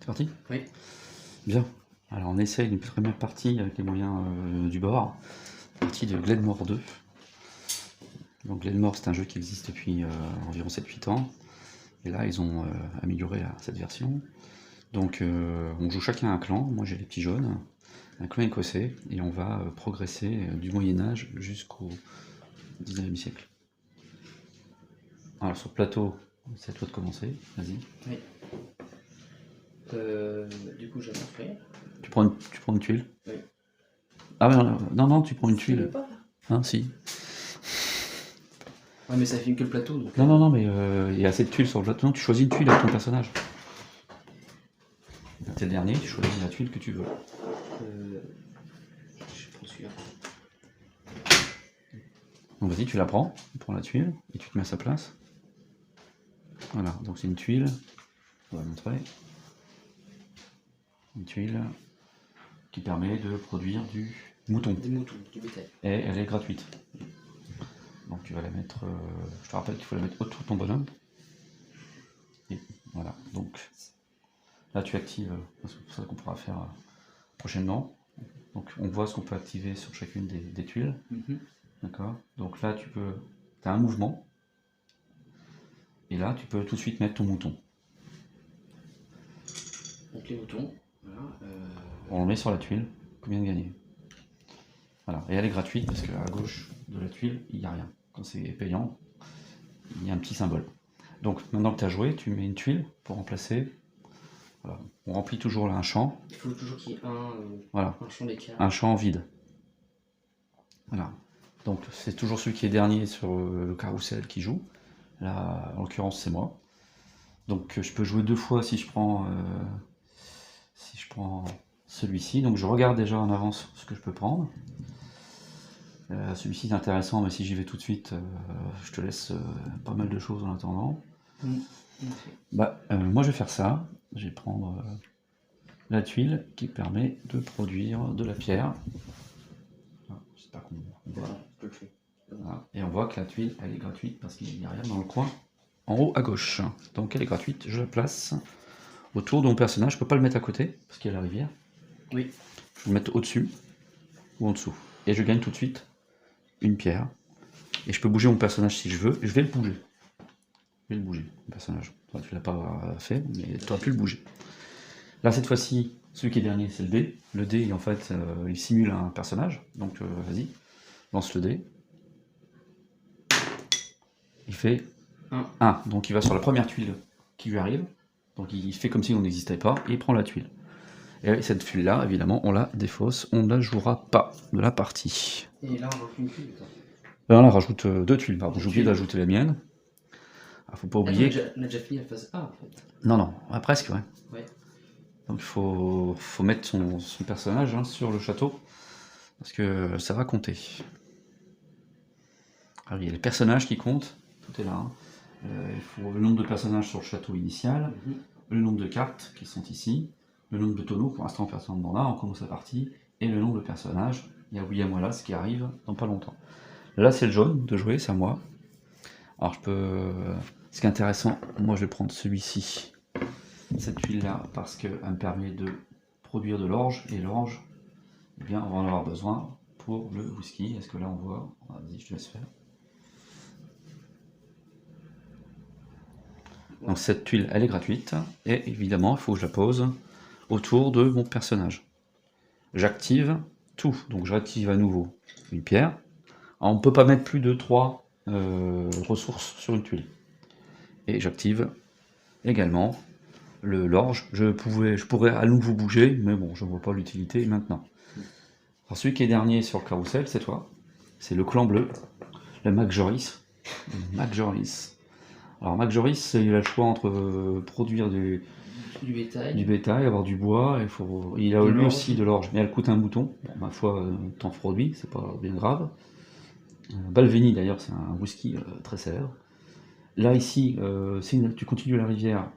parti? Oui. Bien. Alors on essaye une première partie avec les moyens du bord. Partie de Glenmore 2. Donc Glenmore, c'est un jeu qui existe depuis environ 7-8 ans. Et là ils ont amélioré cette version. Donc on joue chacun un clan. Moi j'ai les petits jaunes, un clan écossais, et on va progresser du Moyen-Âge jusqu'au 19e siècle. Alors sur le plateau, c'est à toi de commencer, vas-y. Oui. Du coup, je vais construire. Tu prends une tuile. Oui. Ah non, tu prends une Tu veux tuile. pas? Hein, si. Ouais, mais ça filme que le plateau, donc... Non, mais il y a assez de tuiles sur le plateau. Non, tu choisis une tuile avec ton personnage. T'es le dernier, tu choisis la tuile que tu veux. Je prends celui-là. Donc vas-y, tu la prends, tu prends la tuile, et tu te mets à sa place. Voilà, donc c'est une tuile, on va montrer. Une tuile qui permet de produire du mouton. Des moutons, du bétail. Et elle est gratuite. Donc tu vas la mettre, je te rappelle qu'il faut la mettre autour de ton bonhomme. Et voilà, donc là tu actives, c'est ça qu'on pourra faire prochainement. Donc on voit ce qu'on peut activer sur chacune des tuiles. D'accord. Donc là tu as un mouvement. Et là tu peux tout de suite mettre ton mouton. Donc les moutons, voilà. On le met sur la tuile, combien de gagner. Voilà, et elle est gratuite parce qu'à gauche de la tuile, il n'y a rien. Quand c'est payant, il y a un petit symbole. Donc maintenant que tu as joué, tu mets une tuile pour remplacer. Voilà. On remplit toujours là un champ. Il faut toujours qu'il y ait Voilà. un champ d'écart. Un champ vide. Voilà. Donc c'est toujours celui qui est dernier sur le carrousel qui joue. Là, en l'occurrence, c'est moi. Donc je peux jouer 2 fois si je prends celui-ci. Donc je regarde déjà en avance ce que je peux prendre. Celui-ci est intéressant, mais si j'y vais tout de suite, je te laisse pas mal de choses en attendant. Moi je vais faire ça. Je vais prendre la tuile qui permet de produire de la pierre. J'espère qu'on voit. Voilà. Et on voit que la tuile elle est gratuite parce qu'il n'y a rien dans le coin en haut à gauche. Donc elle est gratuite, je la place autour de mon personnage. Je peux pas le mettre à côté parce qu'il y a la rivière. Oui. Je vais le mettre au-dessus ou en dessous. Et je gagne tout de suite une pierre. Et je peux bouger mon personnage si je veux. Je vais le bouger. Mon personnage. Toi, tu l'as pas fait, mais tu aurais pu le bouger. Là, cette fois-ci, celui qui est dernier, c'est le dé. Le dé, en fait, il simule un personnage. Donc, vas-y, lance le dé. Il fait 1. Donc, il va sur la première tuile qui lui arrive. Donc, il fait comme si on n'existait pas. Et il prend la tuile. Et cette tuile-là, évidemment, on la défausse. On ne la jouera pas de la partie. Et là, on rajoute une tuile. Là, on rajoute 2 tuiles. Pardon, j'ai oublié d'ajouter la mienne. Alors, faut pas oublier. On a déjà fini la phase A, en fait. Non, presque, ouais. Ouais. Donc, il faut mettre son personnage sur le château. Parce que ça va compter. Alors, il y a les personnages qui comptent. Tout est là. Il faut le nombre de personnages sur le château initial. Le nombre de cartes qui sont ici. Le nombre de tonneaux. Pour l'instant, personne n'en a. On commence la partie. Et le nombre de personnages. Il y a William Wallace qui arrive dans pas longtemps. Là, c'est le jaune de jouer, c'est à moi. Alors, je peux. Ce qui est intéressant, moi, je vais prendre celui-ci, cette tuile-là, parce qu'elle me permet de produire de l'orge. Et l'orge, eh bien, on va en avoir besoin pour le whisky. Est-ce que là, on voit? Vas-y, je te laisse faire. Donc, cette tuile, elle est gratuite. Et évidemment, il faut que je la pose autour de mon personnage. J'active tout. Donc, j'active à nouveau une pierre. Alors, on ne peut pas mettre plus de 3 ressources sur une tuile. Et j'active également l'orge. Je pourrais à nouveau bouger, mais bon, je ne vois pas l'utilité maintenant. Alors, celui qui est dernier sur le carrousel, c'est toi. C'est le clan bleu, le Mac Joris. Alors, Mac Joris, il a le choix entre produire du bétail, avoir du bois, il a lui aussi de l'orge, mais elle coûte un bouton. Bon, ma foi, t'en produis, c'est pas bien grave. Balvenie d'ailleurs, c'est un whisky très célèbre. Là ici, si tu continues la rivière,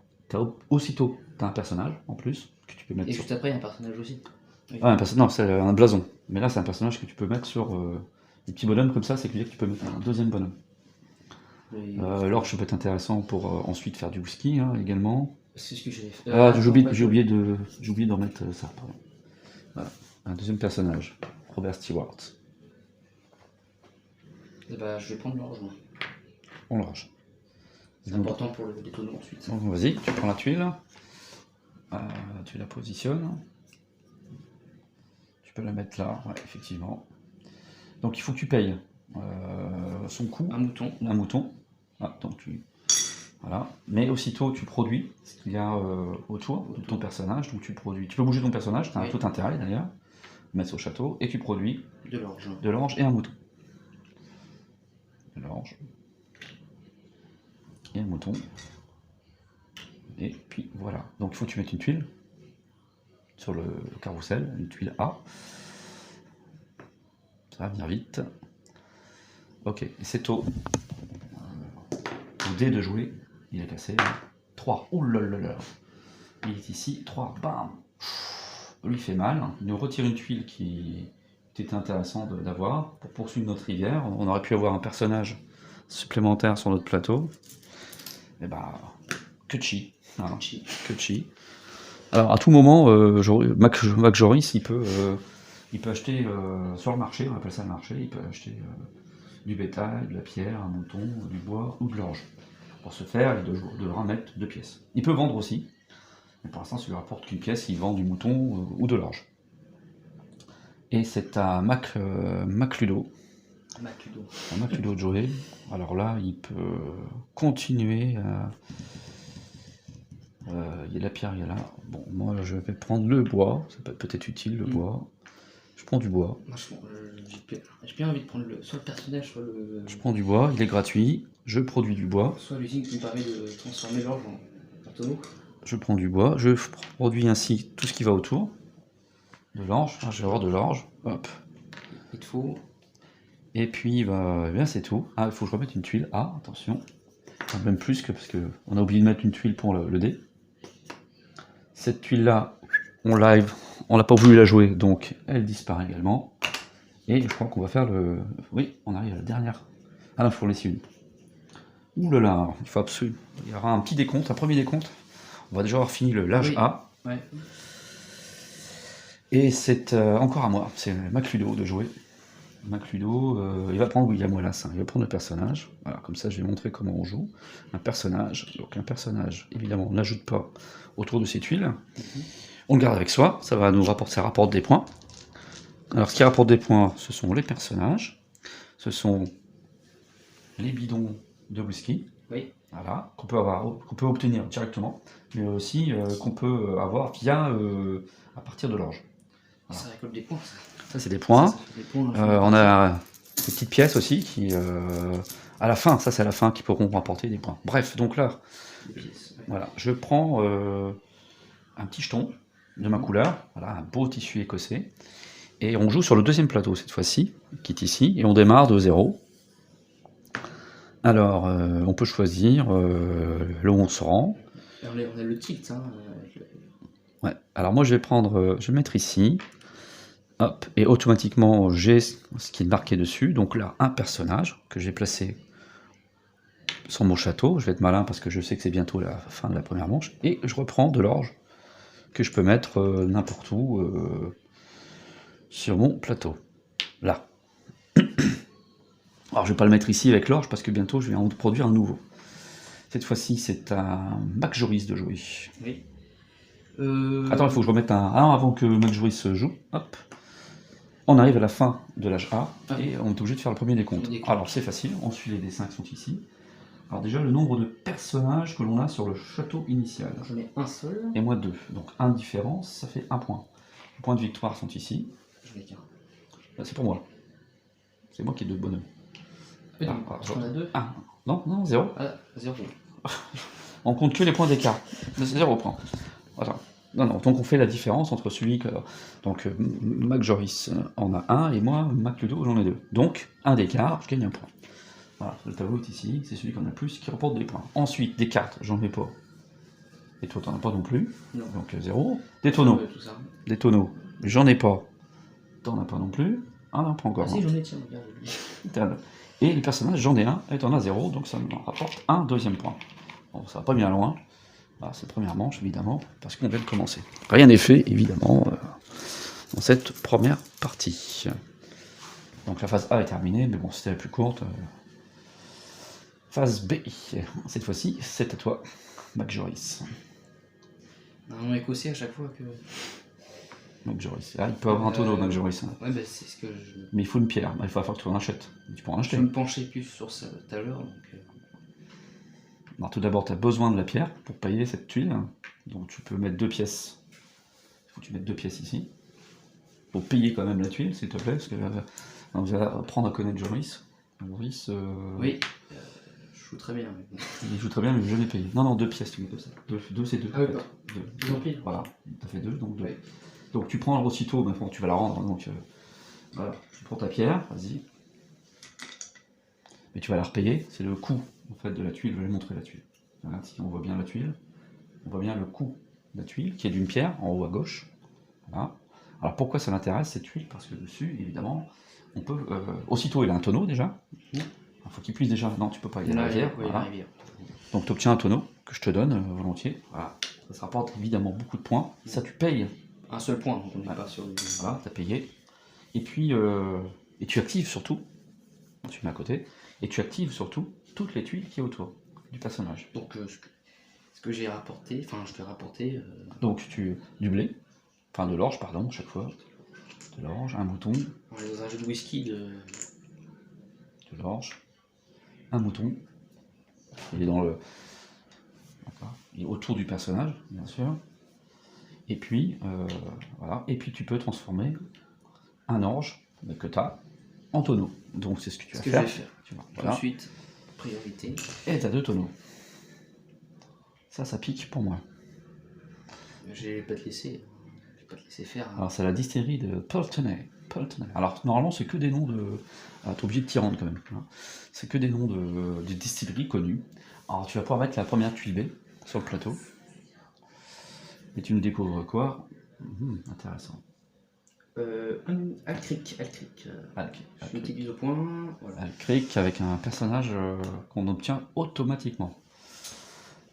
aussitôt tu as un personnage en plus que tu peux mettre. Et juste après, il y a un personnage aussi. Oui. Ah, non, c'est un blason. Mais là, c'est un personnage que tu peux mettre sur des petits bonhommes comme ça, c'est que tu peux mettre un deuxième bonhomme. L'orge peut être intéressant pour ensuite faire du whisky également. C'est ce que j'ai fait. J'ai oublié d'en mettre ça, pardon. Voilà, un deuxième personnage, Robert Stewart. Et bah, je vais prendre l'orge, moi. On le range. C'est important pour les tonneaux ensuite. Donc, vas-y, tu prends la tuile, tu la positionnes. Tu peux la mettre là, ouais, effectivement. Donc il faut que tu payes son coût. Un mouton. Un mouton. Ah, donc voilà. Mais aussitôt tu produis ce qu'il y a autour de ton personnage. Donc tu produis. Tu peux bouger ton personnage, tu as tout intérêt d'ailleurs. Mettre au château et tu produis de l'orge. De l'orge et un mouton. De l'orge. Et un mouton. Et puis voilà. Donc il faut que tu mettes une tuile sur le carrousel, une tuile A. Ça va venir vite. Ok, c'est au dé de jouer. Il est cassé. 3. Ouh là là là. Il est ici. 3. Bam. Lui fait mal. Il nous retire une tuile qui était intéressant d'avoir pour poursuivre notre rivière. On aurait pu avoir un personnage supplémentaire sur notre plateau. Et bah, que chi. Voilà. Que chi. Alors à tout moment, Mac Joris, il peut acheter sur le marché, on appelle ça le marché, il peut acheter du bétail, de la pierre, un mouton, du bois ou de l'orge. Pour ce faire, il devra mettre 2 pièces. Il peut vendre aussi, mais pour l'instant, ça lui rapporte qu'une pièce, il vend du mouton ou de l'orge. Et c'est à Mac Ludo. Mac Ludo de jouer. Alors là, il peut continuer à... il y a la pierre, il y a là. Bon, moi je vais prendre le bois, ça peut être utile le bois. Je prends du bois. Moi, j'ai bien envie de prendre soit le personnage, soit le. Je prends du bois, il est gratuit, je produis du bois. Soit l'usine qui me permet de transformer l'orge en tonneau. Je prends du bois, je produis ainsi tout ce qui va autour. De l'orge, je vais avoir de l'orge. Hop. Il te faut. Et puis, bah, eh bien c'est tout. Ah, il faut que je remette une tuile. Ah, attention. Même plus que parce qu'on a oublié de mettre une tuile pour le dé. Cette tuile-là, on l'a pas voulu la jouer, donc elle disparaît également. Et je crois qu'on va faire le... Oui, on arrive à la dernière. Ah non, il faut en laisser une. Ouh là là, il faut absolument... Il y aura un petit décompte, un premier décompte. On va déjà avoir fini l'âge A. Ouais. Et c'est encore à moi, c'est Mac Ludo de jouer. Mac Ludo, il va prendre William Wallace, il va prendre le personnage. Voilà, comme ça je vais montrer comment on joue. Un personnage, donc un personnage, évidemment, on n'ajoute pas autour de ces tuiles. On le garde avec soi, ça va nous rapporter, ça rapporte des points. Alors ce qui rapporte des points, ce sont les personnages, ce sont les bidons de whisky, voilà, qu'on peut obtenir directement, mais aussi qu'on peut avoir via à partir de l'orge. Voilà. Ça récolte des points. Ça c'est des points. On a des petites pièces aussi qui, à la fin, ça c'est à la fin, qui pourront rapporter des points. Bref, donc là, voilà, je prends un petit jeton de ma couleur, voilà, un beau tissu écossais, et on joue sur le deuxième plateau cette fois-ci, qui est ici, et on démarre de 0. Alors, on peut choisir le 11 rang. On a le tilt, hein. Ouais. Alors moi je vais je vais mettre ici. Hop, et automatiquement j'ai ce qui est marqué dessus, donc là un personnage que j'ai placé sur mon château. Je vais être malin parce que je sais que c'est bientôt la fin de la première manche, et je reprends de l'orge que je peux mettre n'importe où sur mon plateau, là. Alors je vais pas le mettre ici avec l'orge parce que bientôt je vais en produire un nouveau. Cette fois-ci c'est à Mac Joris de jouer. Oui. Attends, il faut que je remette un... Ah non, avant que Mac Joris joue, hop. On arrive à la fin de l'âge A, et on est obligé de faire le premier décompte. Alors c'est facile, on suit les dessins qui sont ici. Alors déjà, le nombre de personnages que l'on a sur le château initial. J'en ai un seul. Et moi 2. Donc 1 de différence, ça fait 1 point. Les points de victoire sont ici. J'en ai qu'un. Là, c'est pour moi. C'est moi qui ai 2 bonhommes. J'en ai 2. Ah, non, 0. Ah, 0. On compte que les points d'écart. 0 points. Attends. Non, donc on fait la différence entre celui que... Donc Mac Joris en a 1, et moi, Mac Ludo, j'en ai 2. Donc, 1 d'écart, je gagne 1 point. Voilà, le tableau est ici, c'est celui qui en a le plus qui rapporte des points. Ensuite, des cartes, j'en ai pas. Et toi, t'en as pas non plus. Non. Donc 0. Des tonneaux. Des tonneaux, j'en ai pas. T'en as pas non plus. Un point encore. Ah si, j'en ai, tiens, regarde. Et les personnages, j'en ai 1, et t'en as 0, donc ça me rapporte un deuxième point. Bon, ça va pas bien loin. Alors, c'est la première manche, évidemment, parce qu'on vient de commencer. Rien n'est fait, évidemment, dans cette première partie. Donc la phase A est terminée, mais bon, c'était la plus courte. Phase B, cette fois-ci, c'est à toi, McJoris. Un nom écossais à chaque fois que. McJoris. Ah, il peut avoir un tonneau, McJoris. Ouais, bah c'est ce que je. Mais il faut une pierre, il va falloir que tu en achètes. Tu peux en Je acheter. me penchais plus sur ça tout à l'heure. Donc, Alors, tout d'abord, tu as besoin de la pierre pour pailler cette tuile. Donc tu peux mettre 2 pièces. Il faut que tu mettes 2 pièces ici. Pour payer quand même la tuile, s'il te plaît, parce que on va apprendre à connaître Joris. Joris, Oui, je joue très bien. Mais... il joue très bien, mais je l'ai payé. Non, 2 pièces, tu mets comme ça. 2 c'est 2. Ah oui, en fait. pas. Deux. Deux en pile. Voilà, tu as fait 2, donc 2. Oui. Donc tu prends aussitôt, maintenant tu vas la rendre, donc voilà, tu prends ta pierre, vas-y. Mais tu vas la repayer, c'est le coût en fait de la tuile, je vais montrer la tuile. Voilà, si on voit bien la tuile, on voit bien le coût de la tuile, qui est d'une pierre, en haut à gauche. Voilà. Alors pourquoi ça m'intéresse cette tuile? Parce que dessus, évidemment, on peut. Aussitôt il a un tonneau déjà. Il faut qu'il puisse déjà. Non, tu peux pas, il y a la rivière. Oui, Voilà. la rivière. Donc tu obtiens un tonneau que je te donne volontiers. Voilà. Ça se rapporte évidemment beaucoup de points. Ça tu payes. Un seul point, donc on n'est pas sur le. Voilà, tu as payé. Et puis, et tu actives surtout, tu mets à côté, et tu actives surtout toutes les tuiles qui est autour du personnage. Donc ce que j'ai rapporté, enfin je t'ai rapporté. Donc du blé, enfin de l'orge, pardon, chaque fois. De l'orge, un mouton. On est dans un jeu de whisky de. De l'orge, un mouton. Il est dans le. D'accord. Il est autour du personnage, bien sûr. Et puis, voilà. Et puis tu peux transformer un orge que tu as en tonneau. Donc c'est ce que tu vas faire. Je vais faire. Tu vois, Tout voilà. de suite, priorité. Et tu as 2 tonneaux. Ça pique pour moi. Je vais pas te laisser. Je vais pas te laisser faire. Hein. Alors c'est la distillerie de Pulteney. Alors normalement c'est que des noms de. Ah, t'es obligé de t'y rendre quand même. Hein. C'est que des noms de distilleries connues. Alors tu vas pouvoir mettre la première tuile B sur le plateau. Et tu me découvres quoi? Intéressant. Alcric. Je me mise au point. Voilà. Alcric avec un personnage qu'on obtient automatiquement.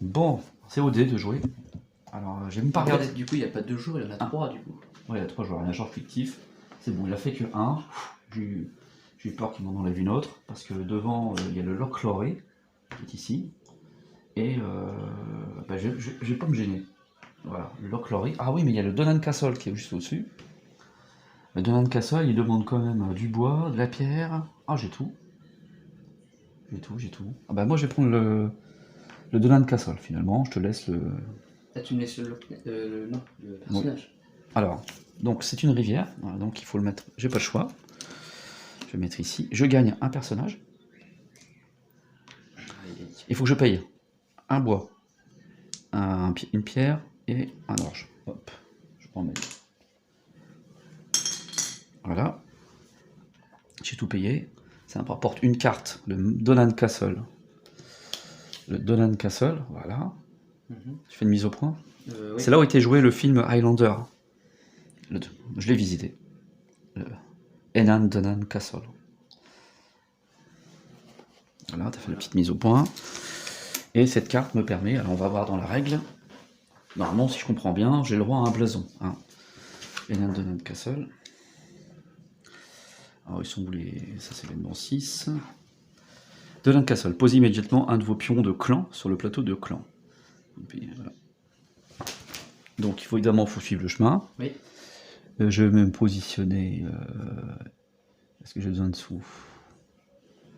Bon, c'est au dé de jouer. Alors j'ai même pas regardé. Du coup, il n'y a pas 2 jours, il y en a 3 du coup. Ouais, il y a 3 joueurs, il y a un joueur fictif. C'est bon, il a fait que 1. J'ai eu peur qu'il m'en enlève une autre, parce que devant, il y a le Loch Lorry, qui est ici. Et je vais pas me gêner. Voilà, le Loch Lorry. Ah oui, mais il y a le Donan Castle qui est juste au-dessus. Le Donan Castle, il demande quand même du bois, de la pierre. Ah, j'ai tout. J'ai tout. Ah bah moi, je vais prendre le Donan Castle, finalement. Je te laisse le... Là, tu me laisses le personnage. Oui. Alors, donc c'est une rivière, voilà, donc il faut le mettre. J'ai pas le choix. Je vais mettre ici. Je gagne un personnage. Il faut que je paye un bois, une pierre et un orge. Hop, je prends mes. Voilà. J'ai tout payé. Ça me rapporte une carte, le Donan Castle. Le Donan Castle, voilà. Tu fais une mise au point. Oui. C'est là où était joué le film Highlander. Je l'ai visité. Le Enan Donan Castle. Voilà, tu as fait la petite mise au point. Et cette carte me permet, alors on va voir dans la règle. Normalement, si je comprends bien, j'ai le droit à un blason. Hein. Enan Donan Castle. Alors, ils sont où les. Ça, c'est l'événement 6. Donan Castle. Posez immédiatement un de vos pions de clan sur le plateau de clan. Puis, voilà. Donc, il faut évidemment suivre le chemin. Oui. Je vais me positionner. Est-ce que j'ai besoin de sous?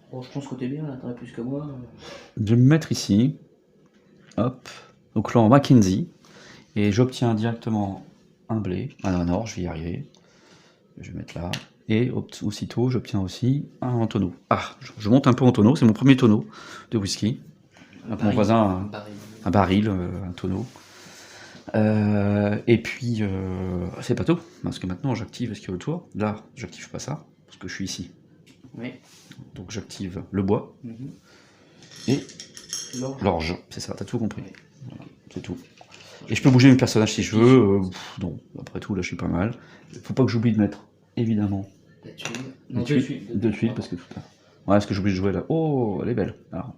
Bon, je pense que t'es bien, là, t'en as plus que moi. Je vais me mettre ici. Hop. Au clan Mackenzie. Et j'obtiens directement un blé. Ah non, non, je vais y arriver. Je vais mettre là. Et aussitôt, j'obtiens aussi un tonneau. Ah, je monte un peu en tonneau. C'est mon premier tonneau de whisky. Donc, mon voisin, un baril, un tonneau. Et puis, c'est pas tout, parce que maintenant j'active ce qu'il y a autour. Là, j'active pas ça, parce que je suis ici. Oui. Donc j'active le bois et l'orge. C'est ça, t'as tout compris. Oui. Voilà, c'est tout. Et je peux bouger mes personnages si je veux. Non, après tout, là je suis pas mal. Faut pas que j'oublie de mettre, évidemment, la tuile. Non, deux tuiles, parce que tout à... Ouais, est-ce que j'oublie de jouer là? Oh, elle est belle. Alors,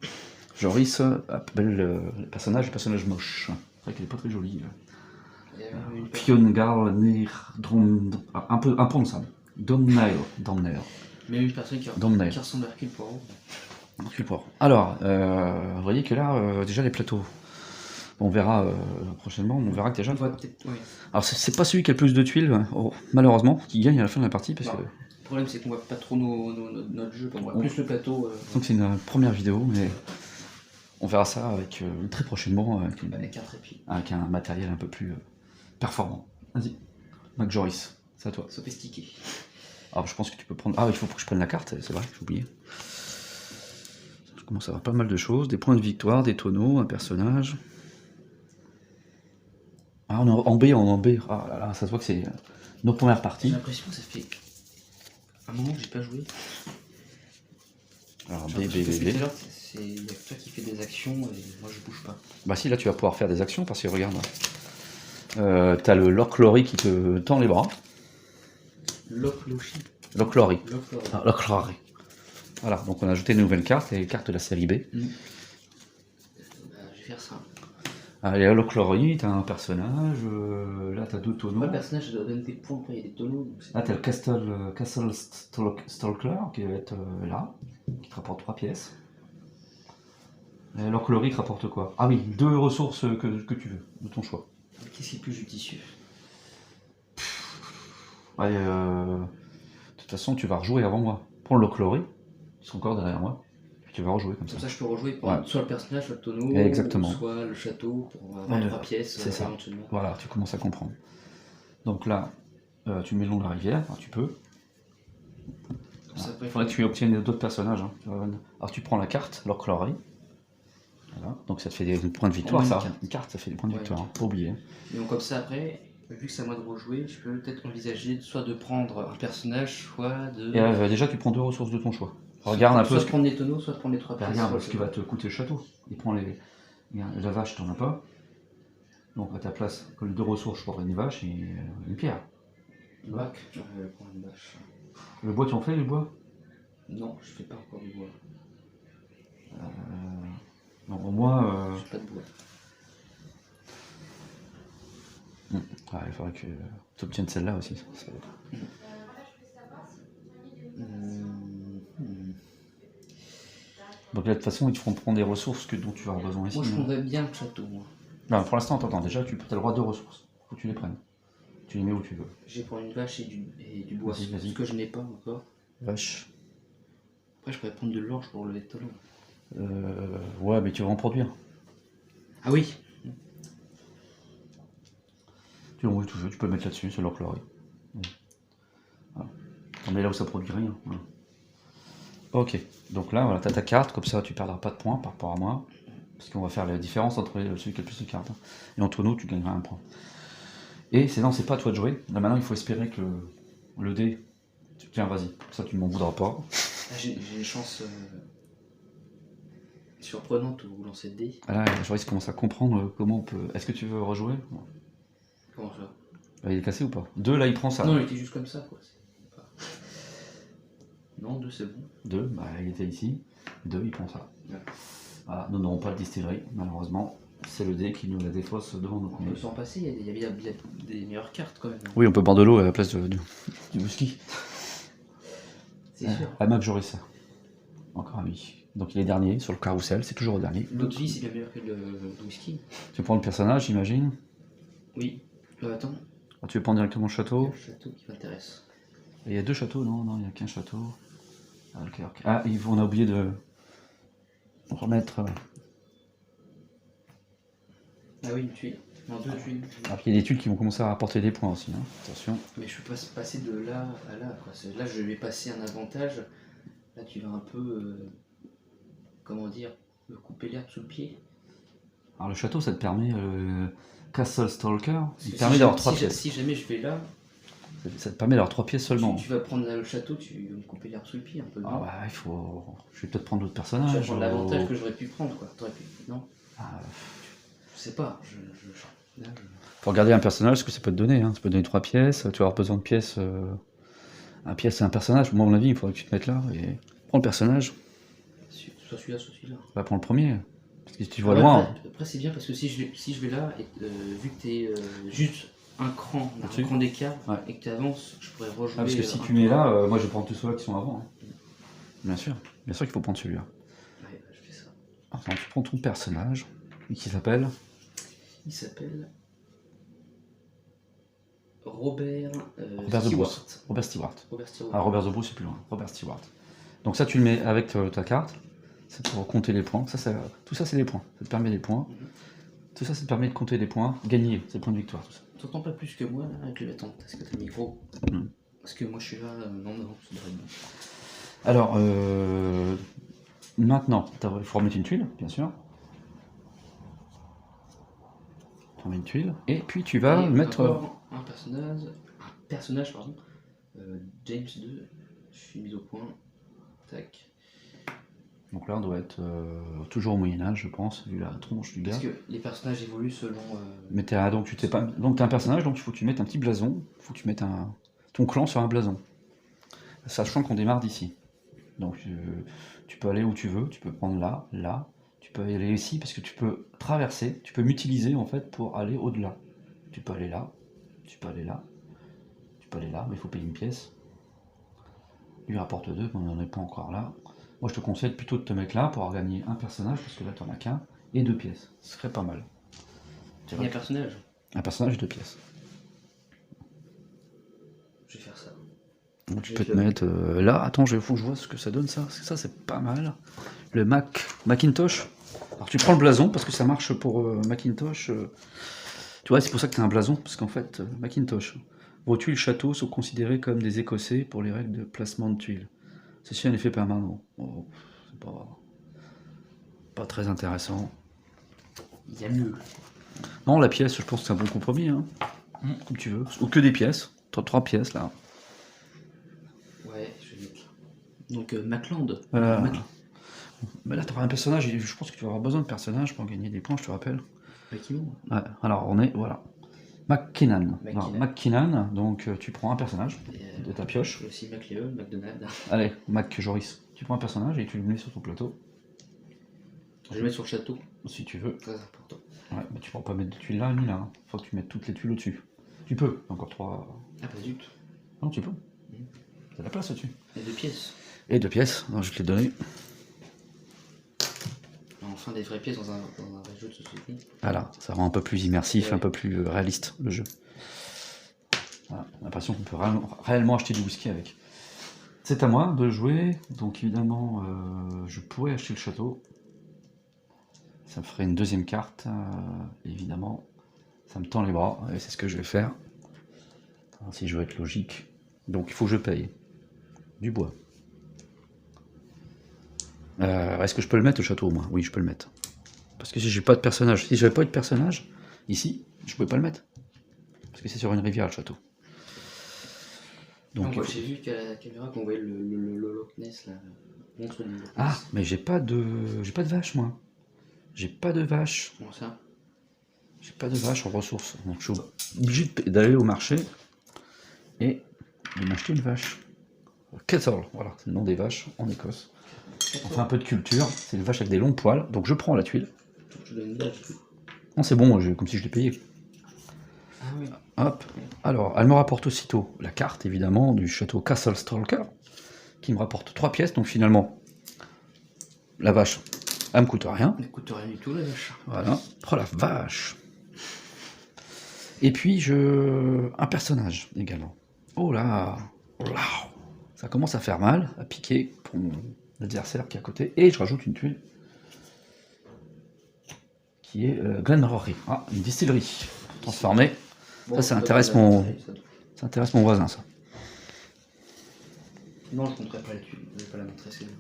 Joris appelle le personnage moche. C'est vrai qu'elle est pas très jolie. Il y a même une personne- Piongar, Nir, un peu imprononçable. Domnail. même une personne qui Domnail. ressemble à Hercule Poirot. Support. Alors, vous voyez que là, déjà les plateaux, on verra prochainement, on verra que déjà. On voit peut-être. Oui. Alors, c'est pas celui qui a le plus de tuiles, malheureusement, qui gagne à la fin de la partie, parce Non. que. Le problème, c'est qu'on voit pas trop notre jeu. On voit On- plus le plateau Donc, c'est une première vidéo, mais on verra ça avec très prochainement avec un trépied. avec un matériel un peu plus performant. Vas-y, Mac Joris, c'est à toi. Sophistiqué. Alors, je pense que tu peux prendre. Ah, il faut que je prenne la carte, c'est vrai, j'ai oublié. Je commence à avoir pas mal de choses, des points de victoire, des tonneaux, un personnage. Ah, on est en B, on est en B. Ah là là, ça se voit que c'est nos premières J'ai parties. l'impression que ça fait un moment que j'ai pas joué. Alors, B, J'ai B, l'impression que B, depuis tout à B. l'heure, il y a que toi qui fais des actions et moi je bouge pas. Bah si, là tu vas pouvoir faire des actions parce que regarde, t'as le Lochlori qui te tend les bras. Lochlochi. Lochlori. Lochlori. Ah, Lochlori. Voilà, donc on a ajouté une nouvelle carte, les cartes de la série B. Bah, je vais faire ça. Allez, à Lochlori, t'as un personnage, là t'as deux tonneaux. Moi, le personnage je dois donner des points, après il y a des tonneaux. Donc c'est- Là t'as le Castle Stalker qui va être là, qui te rapporte 3 pièces. Et Lochlori te rapporte quoi? Ah oui, 2 ressources que tu veux, de ton choix. Qu'est-ce qui est plus judicieux? Ouais, de toute façon, tu vas rejouer avant moi. Prends le Lochlori, ils sont encore derrière moi, puis tu vas rejouer comme ça. Comme ça, je peux rejouer pour Ouais. soit le personnage, soit le tonneau, Exactement. soit le château pour avoir Ouais, 3 pièces c'est ça. éventuellement. Voilà, tu commences à comprendre. Donc là, tu mets le long de la rivière, enfin, tu peux. Comme ça, après, Il faudrait que tu obtiennes d'autres personnages. Hein. Alors tu prends la carte, Lochlori. Voilà. Donc ça te fait des points de victoire, Au moins ça. une carte. Une carte, ça fait des points de Ouais, victoire, une hein. Pas oublier. Et donc comme ça après, vu que c'est à moi de rejouer, je peux peut-être envisager soit de prendre un personnage, soit de... Et déjà, tu prends 2 ressources de ton choix. Regarde un peu soit ce de prendre les tonneaux, soit de prendre les 3 pièces. regarde soit ce le- qui va te coûter le château. Il prend la vache, t'en as pas. Donc à ta place, que les 2 ressources, je prendrai une vache et une pierre. Une vache. Je vais prendre une vache. Le bois, tu en fais, le bois? Non, je fais pas encore du bois. Non, au moins. Je fais pas de bois. Il faudrait que tu obtiennes celle-là aussi. Donc là, de toute façon, ils te feront prendre des ressources dont tu vas avoir besoin ici. Moi je hein. prendrais bien le château, moi. Non, pour l'instant, attends, déjà, tu as le droit à 2 ressources. Faut que tu les prennes. Tu les mets où tu veux. J'ai pour une vache et du bois, Vas-y, vas-y. ce que je n'ai pas encore. Vache. Après je pourrais prendre de l'orge pour lever le tonneau. Ouais, mais tu vas en produire. Ah oui. Tu l'envoies tout tu peux le mettre là-dessus, c'est leur chloré. Voilà. T'en mets là où ça produit rien. Voilà. Ok, donc là, voilà, t'as ta carte, comme ça tu perdras pas de points par rapport à moi. Parce qu'on va faire la différence entre celui qui a le plus de cartes. Hein. Et entre nous, tu gagneras un point. Et non, c'est pas à toi de jouer. Là maintenant, il faut espérer que le dé. Tiens, vas-y, ça tu ne m'en voudras pas. Ah, j'ai une chance surprenante au lancer de dés. Ah là, Joris commence à comprendre comment on peut. Est-ce que tu veux rejouer? Comment ça? Il est cassé ou pas? 2, là, il prend ça. Non, il était juste comme ça, quoi. C'est pas- Non, 2 c'est bon. 2, bah, il était ici. 2, il prend ça. Ouais. Voilà, nous n'aurons pas de distillerie, malheureusement. C'est le dé qui nous la défausse devant nos On peut s'en passer, il y a des meilleures cartes quand même. Oui, on peut boire de l'eau à la place du whisky. C'est sûr. À Mac Joris. Encore un lui. Donc il est dernier sur le carrousel, c'est toujours au dernier. L'eau de vie c'est bien meilleur que le whisky. Tu prends le personnage, j'imagine. Oui. Attends, Ah, tu veux prendre directement le il y a château. le château qui m'intéresse. Et il y a 2 châteaux, non, il n'y a qu'un château. Ah, ok. Ah, on a oublié de remettre. Ah oui, une tuile. Non, 2 tuiles. Ah, puis il y a des tuiles qui vont commencer à rapporter des points aussi. Hein. Attention. Mais je peux pas passer de là à là, quoi. Là je vais passer un avantage. Là tu vas un peu, comment dire, me couper l'herbe sous le pied. Alors le château, ça te permet. Castle Stalker, il Parce te que permet si d'avoir je- 3 si je- pièces. Si jamais je vais là, Ça te permet d'avoir 3 pièces seulement. tu vas prendre le château, tu vas me couper l'herbe sous le pied un peu. Ah non bah il faut. Je vais peut-être prendre d'autres Tu vas personnages. prendre l'avantage que j'aurais pu prendre, quoi. T'aurais pu. Non, Ah, je sais pas. Là, faut regarder un personnage, ce que ça peut te donner. Hein. Ça peut te donner 3 pièces. Tu vas avoir besoin de pièces. Un pièce, c'est un personnage. Moi, à mon avis, il faudrait que tu te mettes là. Et prends le personnage. soit celui-là, soit celui-là. Va prendre le premier. Parce que si tu vois Ouais, loin, après, c'est bien parce que si je vais là, et, vu que t'es juste un cran d'écart, ouais. et que tu avances, je pourrais rejouer. Parce que si un tu peu. mets là, moi je vais prendre tous ceux-là qui sont avant. Hein. Bien sûr qu'il faut prendre celui-là. Ouais, je fais ça. Enfin, tu prends ton personnage, qui s'appelle Il s'appelle Robert Robert Stewart. Robert Stewart. Robert Stewart. Ah, Robert The Bruce, c'est plus loin. Robert Stewart. Donc ça, tu le mets avec ta carte. C'est pour compter les points. Tout ça, c'est des points. Ça te permet des points. Tout ça te permet de compter des points. Gagner, c'est points de victoire. Tout ça. T'entends pas plus que moi là, avec le attends, est-ce que t'as le micro Parce que moi je suis là, non, ça devrait être bon. Alors, maintenant, il faut remettre une tuile, bien sûr. Tu remets une tuile. Et puis tu vas mettre... Un personnage, pardon. James 2, je suis mis au point. Tac. Donc là, on doit être toujours au Moyen-Âge, je pense, vu la tronche du gars. Parce que les personnages évoluent selon... Mais t'es un personnage, donc il faut que tu mettes un petit blason. Il faut que tu mettes ton clan sur un blason. Sachant qu'on démarre d'ici. Donc tu peux aller où tu veux, tu peux prendre là, tu peux aller ici, parce que tu peux traverser, tu peux m'utiliser en fait pour aller au-delà. Tu peux aller là, tu peux aller là, tu peux aller là, mais il faut payer une pièce. Lui rapporte 2, mais on n'en est pas encore là. Moi je te conseille plutôt de te mettre là pour gagner un personnage, parce que là tu n'en as qu'un, et 2 pièces. Ce serait pas mal. Il y a un personnage. Un personnage et 2 pièces. Je vais faire ça. Donc tu peux te mettre là. Attends, faut que je vois ce que ça donne ça. Parce que ça c'est pas mal. Le Macintosh. Alors tu prends le blason parce que ça marche pour Macintosh. Tu vois, c'est pour ça que tu as un blason. Parce qu'en fait, Macintosh. Vos tuiles châteaux sont considérées comme des Écossais pour les règles de placement de tuiles. C'est un effet permanent. Oh, c'est pas très intéressant. Il y a mieux. Non, la pièce, je pense que c'est un bon compromis. Hein. Comme tu veux. Ou que des pièces. 3 pièces là. Ouais, je vais mettre là. Donc Macland. Mais là, tu auras un personnage, et je pense que tu vas avoir besoin de personnages pour gagner des points, je te rappelle. McKinnon. Ouais, alors on est, voilà. McKinnon, donc tu prends un personnage de ta pioche. Aussi McLeod, McDonald. Allez, Joris, tu prends un personnage et tu le mets sur ton plateau. Je vais le mettre sur le château. Si tu veux. Très important. Ouais, mais tu pourras pas mettre de tuiles là, ni là. Hein. Faut que tu mettes toutes les tuiles au-dessus. Tu peux, encore 3. Ah, pas zut. Non, tu peux. T'as la place au-dessus. Et 2 pièces. Et 2 pièces, non, je vais te les donner. Enfin, des vraies pièces dans un vrai jeu de société. Voilà, ça rend un peu plus immersif, ouais. Un peu plus réaliste le jeu. Voilà, on a l'impression qu'on peut réellement acheter du whisky avec. C'est à moi de jouer, donc évidemment, je pourrais acheter le château. Ça me ferait une deuxième carte, évidemment. Ça me tend les bras, et c'est ce que je vais faire. Alors, si je veux être logique. Donc il faut que je paye. Du bois. Est-ce que je peux le mettre au château au moins? Oui, je peux le mettre. Parce que si j'ai pas de personnage, si j'avais pas eu de personnage, ici, je pouvais pas le mettre. Parce que c'est sur une rivière le château. Donc j'ai vu qu'à la caméra qu'on voyait le Loch Ness là. Montre le Loch Ness. Ah, mais j'ai pas de vache moi. J'ai pas de vache. Comment ça? J'ai pas de vache en ressources. Donc je suis obligé d'aller au marché et de m'acheter une vache. Kettle, voilà, c'est le nom des vaches en Écosse. On fait un peu de culture, c'est une vache avec des longs poils, donc je prends la tuile. Je donne une vache. Non, c'est bon, comme si je l'ai payé. Ah oui. Hop. Alors, elle me rapporte aussitôt la carte, évidemment, du château Castle Stalker, qui me rapporte 3 pièces, donc finalement, la vache, elle me coûte rien. Elle coûte rien du tout, la vache. Voilà. Oh la vache. Et puis, un personnage, également. Oh là. Ça commence à faire mal, à piquer pour mon adversaire qui est à côté, et je rajoute une tuile qui est Glenrory. Ah, une distillerie transformée. Bon, ça intéresse mon voisin, ça. Non, je ne montrerai pas la tuile, je ne vais pas la montrer, c'est bon.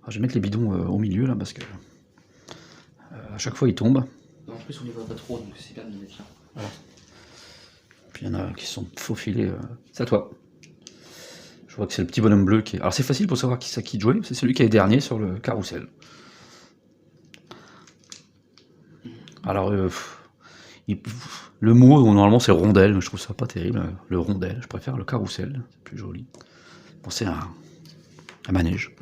Je vais mettre les bidons au milieu là parce que à chaque fois ils tombent. En plus on les voit pas trop, donc c'est bien de les mettre là. Voilà. Puis il y en a qui sont faufilés. C'est à toi. Je vois que c'est le petit bonhomme bleu qui est. Alors c'est facile pour savoir qui c'est qui de jouer, c'est celui qui est dernier sur le carrousel. Alors le mot normalement c'est rondelle, mais je trouve ça pas terrible. Le rondelle, je préfère le carrousel, c'est plus joli. Pensez à un manège.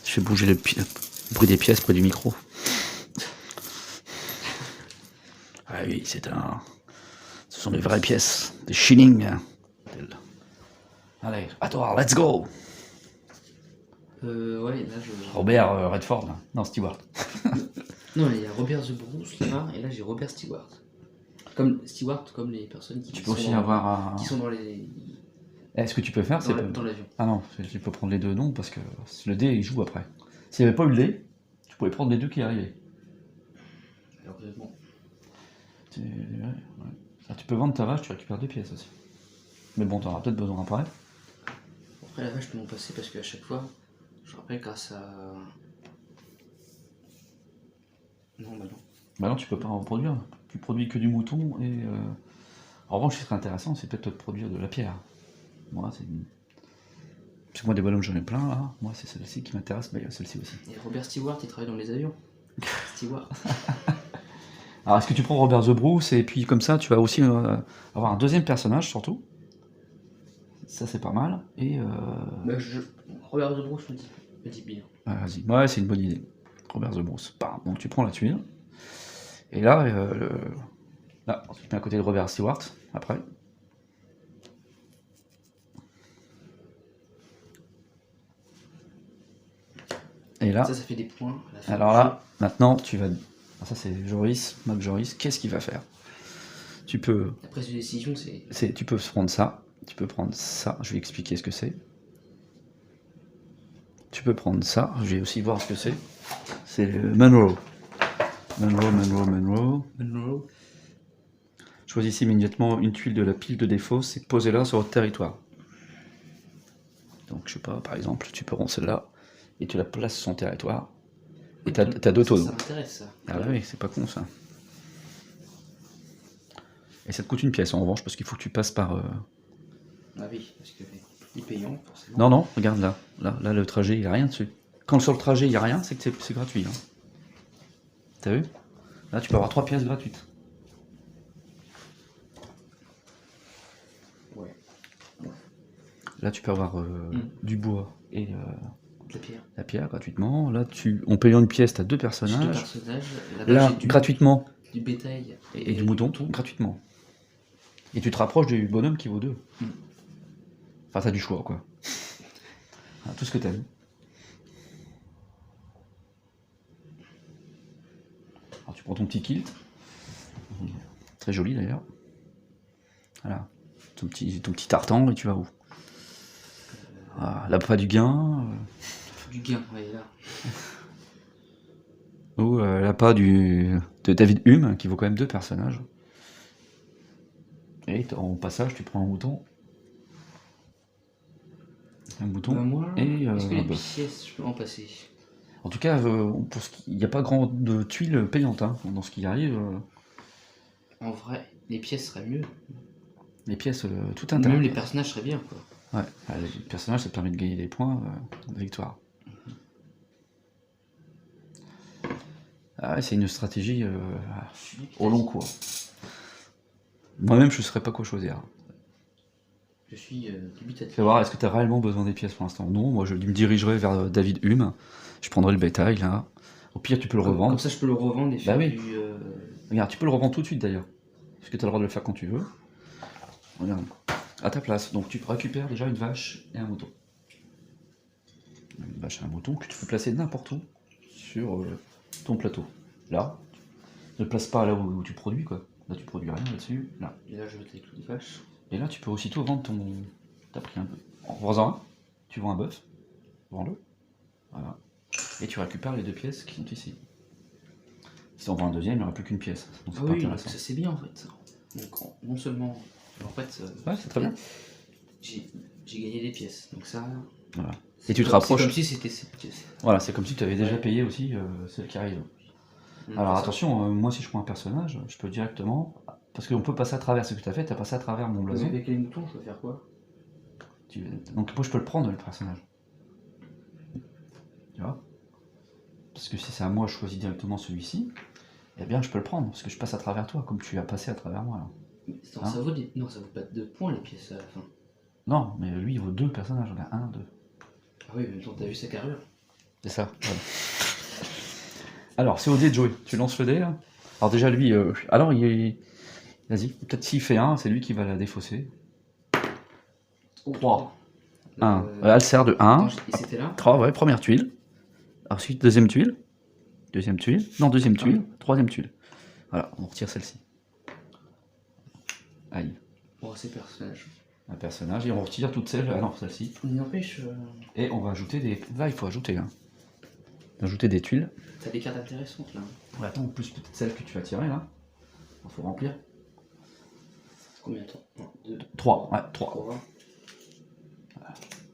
Je fais bouger le pied. Bruit des pièces près du micro. Ah oui, ce sont des vraies pièces, des shillings. Allez, à toi, let's go. Ouais, là je. Robert Redford, là. Non, Stewart. Non, il y a Robert The Bruce là, et là j'ai Robert Stewart. Comme Stewart, comme les personnes qui Tu peux aussi avoir un... qui sont dans les Est-ce que tu peux faire, dans l'avion. Ah non, tu peux prendre les deux noms parce que le dé il joue après. S'il n'y avait pas eu le dé, tu pouvais prendre les deux qui arrivaient. Alors bon. Ça, tu peux vendre ta vache, tu récupères 2 pièces aussi. Mais bon, tu auras peut-être besoin après. Après la vache, je peux m'en passer parce qu'à chaque fois, je rappelle grâce à. Non, bah non. Bah non, tu peux pas en produire. Tu produis que du mouton et. En revanche, ce qui serait intéressant, c'est peut-être de produire de la pierre. Moi, c'est. Parce que moi, des bonhommes, j'en ai plein là. Moi, c'est celle-ci qui m'intéresse, mais il y a celle-ci aussi. Et Robert Stewart, il travaille dans les avions. Stewart. Alors, est-ce que tu prends Robert The Bruce et puis comme ça, tu vas aussi avoir un deuxième personnage surtout. Ça, c'est pas mal. Et. Bah, Robert The Bruce me dit bien. Vas-y, ouais, c'est une bonne idée. Robert The Bruce. Bam. Donc, tu prends la tuile. Et là, là, tu mets à côté de Robert Stewart après. Et là, Ça fait des points. À la fin alors du là, maintenant, tu vas. Alors ça, c'est Joris, Mac Joris. Qu'est-ce qu'il va faire? Tu peux. jeu. Après cette décision, c'est. Tu peux prendre ça. Tu peux prendre ça. Je vais expliquer ce que c'est. Tu peux prendre ça. Je vais aussi voir ce que c'est. C'est le Monroe. Monroe. Choisissez immédiatement une tuile de la pile de défaut. C'est posez-la sur votre territoire. Donc, je sais pas, par exemple, tu peux prendre celle-là et tu la places sur son territoire. Et t'as 2 tonneaux. Ça m'intéresse ça. Ah bah oui, c'est pas con ça. Et ça te coûte une pièce en revanche parce qu'il faut que tu passes par. Ah oui, parce que c'est payant forcément. Non, non, regarde là. Là, le trajet, il n'y a rien dessus. Quand sur le trajet, il n'y a rien, c'est que c'est gratuit. Hein. T'as vu? Là, tu peux avoir 3 pièces gratuites. Ouais. Là, tu peux avoir du bois et La pierre. la pierre gratuitement. Là, en payant une pièce, tu as 2 J'ai 2 personnages. personnages. Là-bas, Là, j'ai gratuitement. du bétail Et du mouton, gratuitement. Et tu te rapproches du bonhomme qui vaut 2. Enfin, t'as du choix, quoi. Tout ce que t'aimes. Alors, tu prends ton petit kilt. Très joli, d'ailleurs. Voilà. Ton petit tartan, et tu vas où? L'appât du gain. Du gain, ouais, là. Ou l'appât de David Hume, qui vaut quand même 2 personnages. Et en passage, tu prends un mouton. Un mouton Bah, moi, et est-ce que un les bœuf. pièces, je peux en passer? En tout cas, il n'y a pas grand de tuiles payantes hein, dans ce qui arrive. En vrai, les pièces seraient mieux. Les pièces, tout Même intérêt. les personnages seraient bien, quoi. Ouais, les personnages, ça te permet de gagner des points de victoire. Ah ouais, c'est une stratégie au long cours. Moi-même, je ne saurais pas quoi choisir. Je suis dubitatif. Fais voir, est-ce que tu as réellement besoin des pièces pour l'instant? Non, moi je me dirigerai vers David Hume. Je prendrai le bétail là. Au pire, tu peux le revendre. Comme ça, je peux le revendre et faire oui. du. Regarde, tu peux le revendre tout de suite d'ailleurs. Parce que tu as le droit de le faire quand tu veux. Regarde, à ta place. Donc tu récupères déjà une vache et un mouton. Une vache et un mouton que tu peux placer n'importe où sur ton plateau. Là, ne place pas là où tu produis quoi. Là, tu produis rien là-dessus. Là. Et là, je vais mettre toutes les vaches. Et là, tu peux aussitôt vendre ton. T'as pris un bœuf. En vendant un, tu vends un bœuf. Vends-le. Voilà. Et tu récupères les 2 pièces qui sont ici. Si on vend un deuxième, il n'y aura plus qu'une pièce. Donc c'est pas Oui, intéressant. ça c'est bien en fait. Donc, non seulement. En fait. Ouais, c'est très bien. J'ai gagné des pièces. Donc ça. Voilà. Et tu te rapproches. C'est comme si c'était ces pièces. Voilà, c'est comme si tu avais déjà payé aussi celle qui arrive. Alors Ça. attention, moi si je prends un personnage, je peux directement. Parce qu'on peut passer à travers ce que tu as fait, tu as passé à travers mon blason. Avec les moutons, je peux faire quoi? Donc moi je peux le prendre le personnage. Tu vois? Parce que si c'est à moi, je choisis directement celui-ci, eh bien je peux le prendre, parce que je passe à travers toi, comme tu as passé à travers moi. Là. Attends, ça vaut non, ça vaut pas 2 points les pièces à la fin. Non, mais lui il vaut 2 personnages, regarde, 1, 2. Ah oui, mais même temps, t'as vu sa carrure. C'est ça. Voilà. Alors, c'est au dé de jouer. Tu lances le dé, là. Alors déjà, lui... alors, il est... Vas-y, peut-être s'il fait 1, c'est lui qui va la défausser. 3. 1. Elle sert de 1. Et c'était là 3, ouais, première tuile. Ensuite, deuxième tuile. Deuxième tuile. Non, deuxième tuile. Troisième tuile. Voilà, on retire celle-ci. Aïe. Oh, c'est personnage. Un personnage, et on retire toutes celles. Ah non, celle-ci. Il n'empêche. Et on va ajouter des... Là, il faut ajouter, là. Ajouter des tuiles. T'as des cartes intéressantes, là. Ouais, attends, plus peut-être celle que tu vas tirer, là. Il faut remplir. Combien de temps 2, 3. Ouais, 3.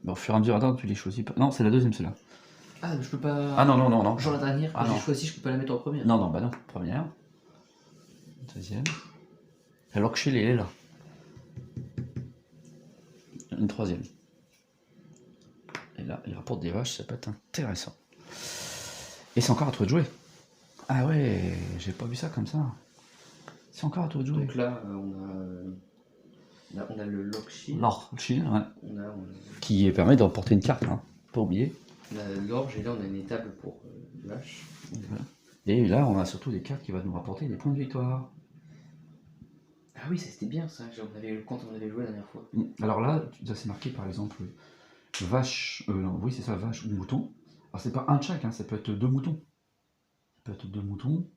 Bah, au fur et à mesure, attends, tu les choisis pas. Non, c'est la deuxième, celle-là. Ah, je peux pas. Ah non, non, non, non. Genre la dernière, Ah, quand j'ai non. choisi, je peux pas la mettre en première. Non, non, bah non. Première. Deuxième. La Lockshell, elle est là. Une troisième. Et là, il rapporte des vaches, ça peut être intéressant. Et c'est encore à toi de jouer. Ah ouais, j'ai pas vu ça comme ça. C'est encore à toi de jouer. Donc là, on a le Lockshell. Lockshell, ouais. On a Qui permet d'emporter une carte, hein. Pas oublier. on a l'orge et là on a une étable pour vache. Voilà. Et là, on a surtout des cartes qui vont nous rapporter des points de victoire. Ah oui, c'était bien ça, quand on avait joué la dernière fois. Alors là, ça c'est marqué par exemple vache, non, oui c'est ça, vache ou mouton. Alors c'est pas un de chaque, hein, ça peut être 2 moutons. Ça peut être 2 moutons,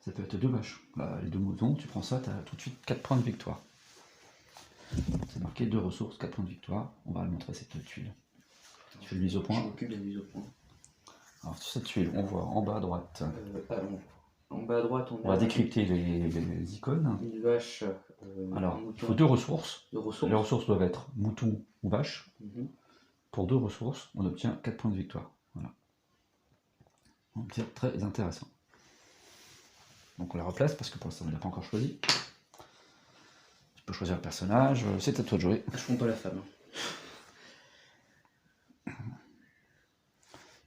ça peut être 2 vaches. Là, les 2 moutons, tu prends ça, tu as tout de suite 4 points de victoire. C'est marqué 2 ressources, 4 points de victoire. On va le montrer cette tuile. Tu fais le mise au point. Je m'occupe de la mise au point. Alors sur cette tuile, on voit en bas à droite. En bas à droite, On va décrypter les icônes. Une vache. Alors, il faut 2 ressources. De ressources. Les ressources doivent être mouton ou vache. Mhm. Pour 2 ressources, on obtient 4 points de victoire. Voilà. Donc c'est très intéressant. Donc on la replace parce que pour l'instant on ne l'a pas encore choisi. Tu peux choisir le personnage, c'est à toi de jouer. Je compte pas la femme.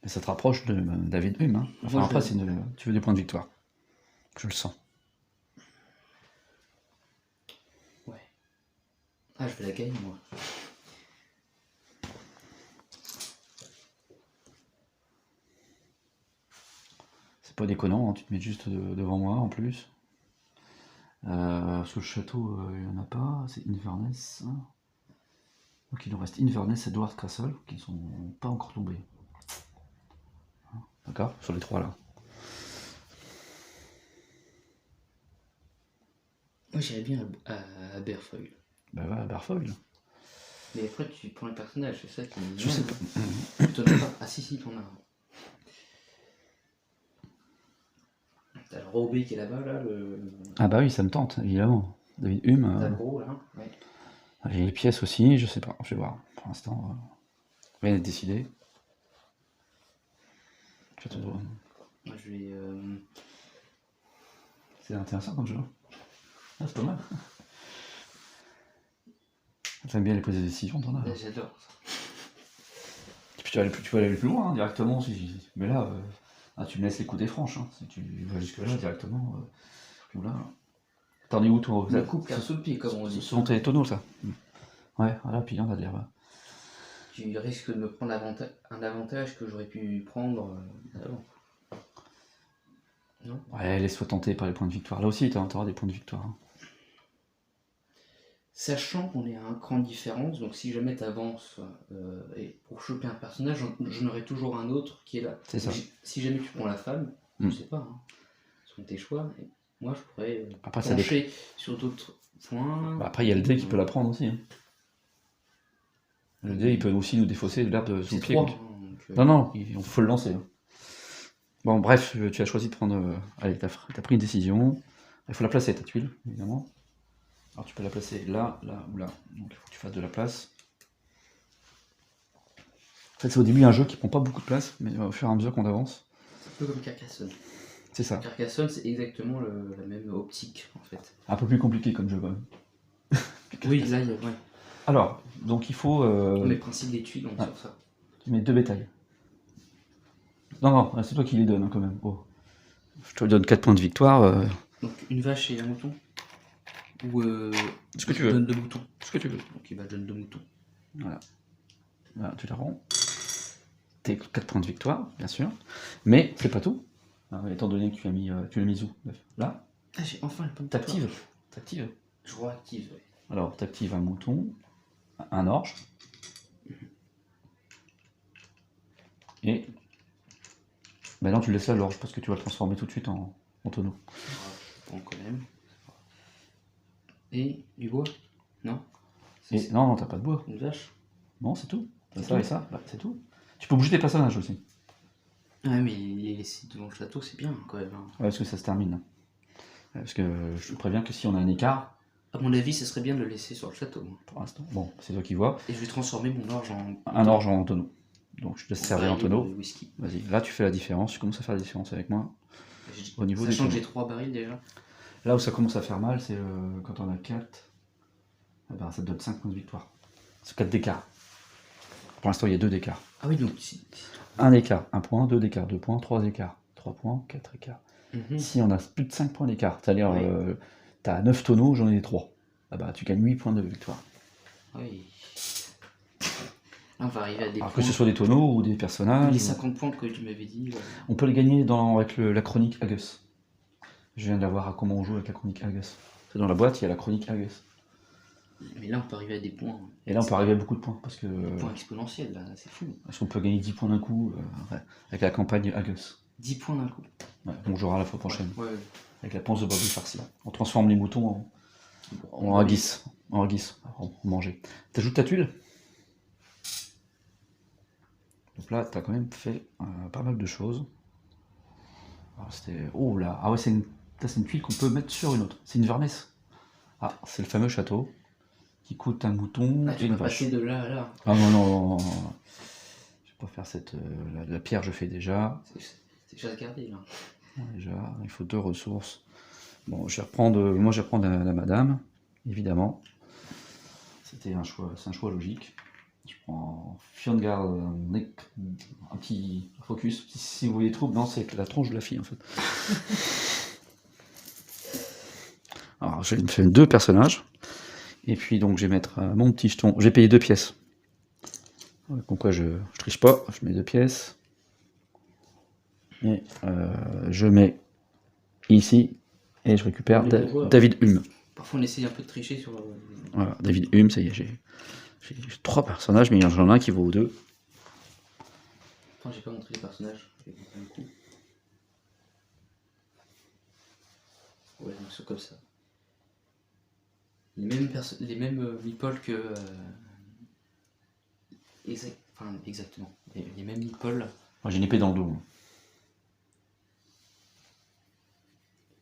Mais ça te rapproche de David Hume. Hein. Enfin Moi, après, tu veux des points de victoire. Je le sens. Ouais. Ah, je vais la gagner moi. C'est pas déconnant, hein, tu te mets juste devant moi en plus. Parce que le château, il n'y en a pas, c'est Inverness. Hein. Donc il nous reste Inverness et Dwarf Castle qui ne sont pas encore tombés. D'accord. Sur les 3 là. Moi j'irais bien à Berfoil. Bah ouais, à Barfoil. Mais après tu prends le personnage, c'est ça qui me Je sais pas. T'en as pas. Ah si, t'en as un. T'as le Robé qui est là-bas, là, Ah bah oui, ça me tente, évidemment. David Hume. T'as le gros, là. Ouais. J'ai les pièces aussi, je sais pas, je vais voir. Pour l'instant, rien n'est décidé. Moi je vais... C'est intéressant comme jeu. Ah, c'est pas mal. T'aimes bien les prises de décision, t'en as. J'adore ça. Et puis tu vas aller plus loin, hein, directement. Mais là, tu me laisses les coups des franches. Hein. Si tu vas jusque-là, directement. Là. T'en es où, toi? La coupe qu'un sous le pied, comme on dit. Ce sont tes tonneaux, ça. Ouais, voilà, puis il y en a de l'herbe. Tu risques de me prendre un avantage que j'aurais pu prendre avant. Non? Ouais, laisse-toi tenter par les points de victoire. Là aussi, t'auras des points de victoire. Hein. Sachant qu'on est à un cran de différence, donc si jamais t'avances et pour choper un personnage, j'en aurai toujours un autre qui est là. C'est ça. Si jamais tu prends la femme, je sais pas, hein, ce sont tes choix. Et moi, je pourrais Après, pencher sur d'autres points. Bah, après, il y a le dé qui peut la prendre aussi. Hein. Le dé, il peut aussi nous défausser de l'herbe sous le pied. 3, Donc... hein, donc, Non, il faut le lancer. Hein. Bon, bref, tu as choisi de prendre... Allez, t'as pris une décision. Il faut la placer, ta tuile, évidemment. Alors tu peux la placer là, là ou là. Donc il faut que tu fasses de la place. En fait, c'est au début un jeu qui prend pas beaucoup de place, mais au fur et à mesure qu'on avance. C'est un peu comme Carcassonne. C'est ça. Carcassonne, c'est exactement la même optique, en fait. Un peu plus compliqué comme jeu, quand même. Oui, là, il y a... Ouais. Alors, donc il faut... Les principes des tuiles, on sur ça. Tu mets 2 bétails. Non, c'est toi qui les donnes, hein, quand même. Oh. Je te donne 4 points de victoire. Donc une vache et un mouton. Ou ce que tu veux. Donne 2 moutons. Ce que tu veux. Ok, bah je donne 2 moutons. Voilà, tu la rends. Tes 4 points de victoire, bien sûr. Mais c'est pas tout. Étant donné que tu l'as mis où? Là, Ah, j'ai enfin le point de t'actives. pouvoir. T'actives. Je réactive, ouais. Alors, t'actives un mouton, un orge, et maintenant tu laisses là l'orge parce que tu vas le transformer tout de suite en tonneau. Bon, quand même. Et du bois? Non? Et non, t'as pas de bois. Une vache? Non, c'est tout. T'as C'est ça tout et ça, bah, c'est tout. Tu peux bouger tes personnages aussi. Ouais, mais les laisser devant le château, c'est bien quand même. Hein. Ouais, parce que ça se termine. Parce que je te préviens que si on a un écart, À mon avis, ce serait bien de le laisser sur le château. pour l'instant, bon, c'est toi qui vois, Et je vais transformer mon orge en. un orge en tonneau. Donc je te laisse servir en baril tonneau. de whisky. Vas-y, là tu fais la différence, tu commences à faire la différence avec moi. Au niveau Sachant des que j'ai tonneaux. 3 barils déjà. Là où ça commence à faire mal, c'est quand on a 4, ça te donne 5 points de victoire. C'est 4 d'écart. Pour l'instant, il y a 2 d'écart. Ah oui, donc si. 1 d'écart, 1 point, 2 d'écart, 2 points, 3 d'écart, 3 points, 4 écarts. Mhm. Si on a plus de 5 points d'écart, c'est-à-dire Oui. t'as 9 tonneaux, j'en ai 3. Ah bah tu gagnes 8 points de victoire. Oui. Là, on va arriver à des Alors points. que ce soit des tonneaux ou des personnages, Les 50 points que tu m'avais dit. on peut les gagner avec la chronique Agus. Je viens de la voir à comment on joue avec la chronique Agus. C'est dans la boîte, il y a la chronique Agus. Mais là, on peut arriver à des points. Et là on peut arriver à beaucoup de points parce que Des points exponentiels, là, c'est fou. parce qu'on peut gagner 10 points d'un coup ouais, avec la campagne Agus. 10 points d'un coup. Ouais, on jouera la fois prochaine. Ouais. Avec la panse de brebis farcie. On transforme les moutons en haggis. En haggis, en manger. T'ajoutes ta tuile. Donc là, t'as quand même fait pas mal de choses. Alors, c'était. Oh là. Ah ouais, c'est une tuile qu'on peut mettre sur une autre. C'est une Vernesse. Ah, c'est le fameux château qui coûte un mouton Ah, et tu une vas vache. passer de là à là. Ah non, non, non, non, non. Je vais pas faire cette. La pierre, je fais déjà. C'est déjà gardé, là. Déjà, il faut 2 ressources. Bon, je vais reprendre. Moi, je vais reprendre la madame, évidemment. C'était un choix, c'est un choix logique. Je prends Fjongard, un petit focus. Si vous voyez trouble, non, c'est la tronche de la fille en fait. Alors, j'ai fait 2 personnages. Et puis, donc, je vais mettre mon petit jeton. J'ai payé 2 pièces. Donc, quoi, je triche pas. Je mets 2 pièces. Et je mets ici. Et je récupère David Hume. Parfois, on essaye un peu de tricher sur. Voilà, David Hume, ça y est, j'ai 3 personnages, mais il y en a un qui vaut 2. Attends, j'ai pas montré les personnages. Un coup. Ouais, donc c'est comme ça. Les mêmes meeples que. Exactement. Les mêmes meeples. Moi, j'ai une épée dans le dos.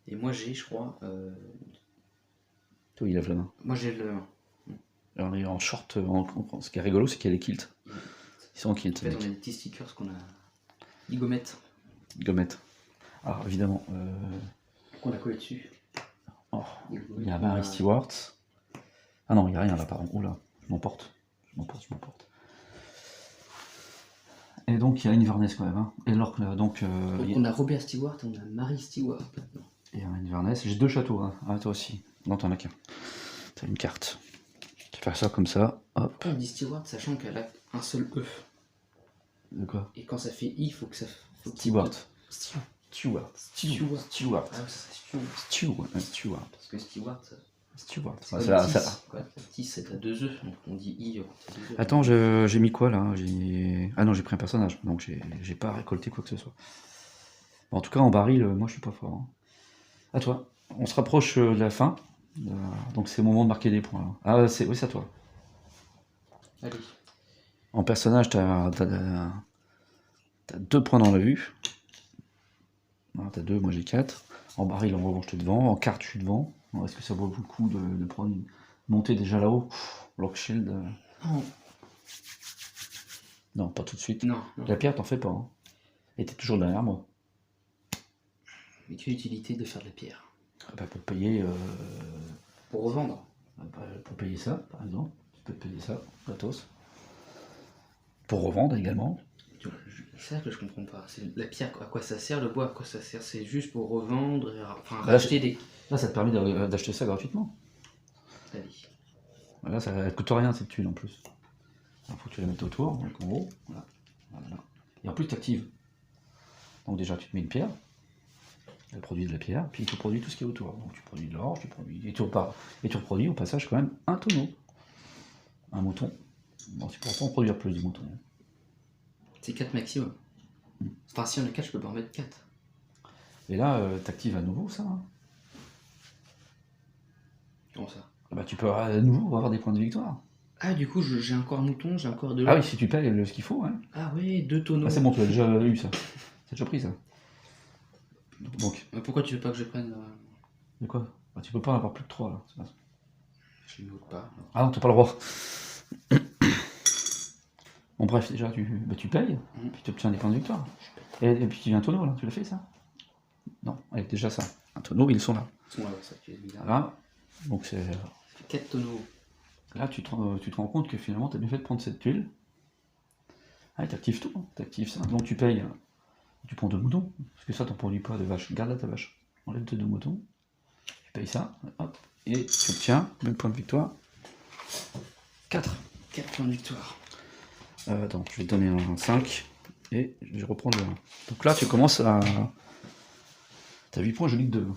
Et moi, j'ai, je crois. Toi, il lève la main. Moi, j'ai le. Alors, il est en short. Ce qui est rigolo, c'est qu'il y a les kilts. Ils sont en kilt. En fait, on a des petits stickers qu'on a. Des gommettes. Gommettes. Alors, évidemment. Qu'on a collé dessus. Oh, il y a Mary Stewart. Ah non, il n'y a rien là, pardon. Oh là, je m'emporte. Et donc, il y a Inverness quand même. Hein. Et alors, donc on a Robert Stewart et on a Mary Stewart maintenant. Et un Inverness. J'ai 2 châteaux. Hein. Ah, toi aussi. Non, t'en as qu'un. T'as une carte. Tu fais ça comme ça. Hop. Pourquoi on dit Stewart sachant qu'elle a un seul E? De quoi? Et quand ça fait I, il faut que ça. Stewart. Stewart. Ah, ça, Stewart. parce que Stewart. Stewart. C'est Ouais, comme ça. Tis, quoi. Tis, c'est à 2 E. Donc on dit I. C'est 2 E. Attends, j'ai mis quoi là? Ah non, j'ai pris un personnage, donc j'ai pas récolté quoi que ce soit. Bon, en tout cas, en baril, moi je suis pas fort. Hein. À toi. On se rapproche de la fin. Donc c'est le moment de marquer des points. Là. Ah, oui, c'est à toi. Allez. En personnage, t'as 2 points dans la vue. Alors, t'as 2, moi j'ai 4. En baril, en revanche, t'es devant. En carte, je suis devant. Alors, est-ce que ça vaut le coup de prendre une montée déjà là-haut? Lock Shield. Oh. Non, pas tout de suite. Non. La pierre, t'en fais pas. Hein. Et t'es toujours derrière moi. Mais quelle utilité de faire de la pierre? Bah, pour payer. Pour revendre. Pour payer ça, par exemple. Tu peux te payer ça, gratos. Pour revendre également. C'est ça que je comprends pas. C'est la pierre, à quoi ça sert? Le bois, à quoi ça sert? C'est juste pour revendre, racheter des. Là, ça te permet d'acheter ça gratuitement. Allez. Là, ça ne coûte rien cette tuile en plus. Il faut que tu la mettes autour, donc en haut. Voilà. Et en plus, tu actives. Donc déjà, tu te mets une pierre. Elle produit de la pierre, puis tu produis tout ce qui est autour. Donc tu produis de l'orge, et tu reproduis au passage quand même un tonneau. Un mouton. Bon, tu pourras pas en produire plus du mouton. C'est 4 maximum. Enfin, si on est 4, je peux pas en mettre 4. Et là, t'actives à nouveau ça. Hein. Comment ça? Bah, tu peux à nouveau avoir des points de victoire. Ah, du coup, j'ai encore un mouton, j'ai encore de Ah oui, si tu payes ce qu'il faut. Hein. Ah ouais, 2 tonneaux. Ah, c'est bon, tu as déjà eu ça. C'est déjà pris ça. Donc. Mais pourquoi tu veux pas que je prenne De quoi? Bah, tu peux pas en avoir plus que 3 là. C'est pas... Je ne pas. Alors. Ah non, t'as pas le droit. Bon, bref, déjà, tu payes, puis tu obtiens des points de victoire. Et puis tu viens un tonneau là, tu l'as fait ça? Non, allez, déjà ça. Un tonneau, ils sont là. Ils sont là, ça, tu es bizarre. Là, donc c'est. 4 tonneaux. Là, tu te rends compte que finalement, tu as bien fait de prendre cette tuile. Ah, tu actives tout, hein. Tu actives ça. Donc tu payes, tu prends 2 moutons, parce que ça, t'en produis pas de vache. Garde là ta vache. Enlève tes 2 moutons, tu payes ça, hop, et tu obtiens, même point de victoire, 4. 4 points de victoire. Attends, je vais te donner un 5, et je vais reprendre le 1. Donc là, tu commences à. T'as 8 points, je lis que 2.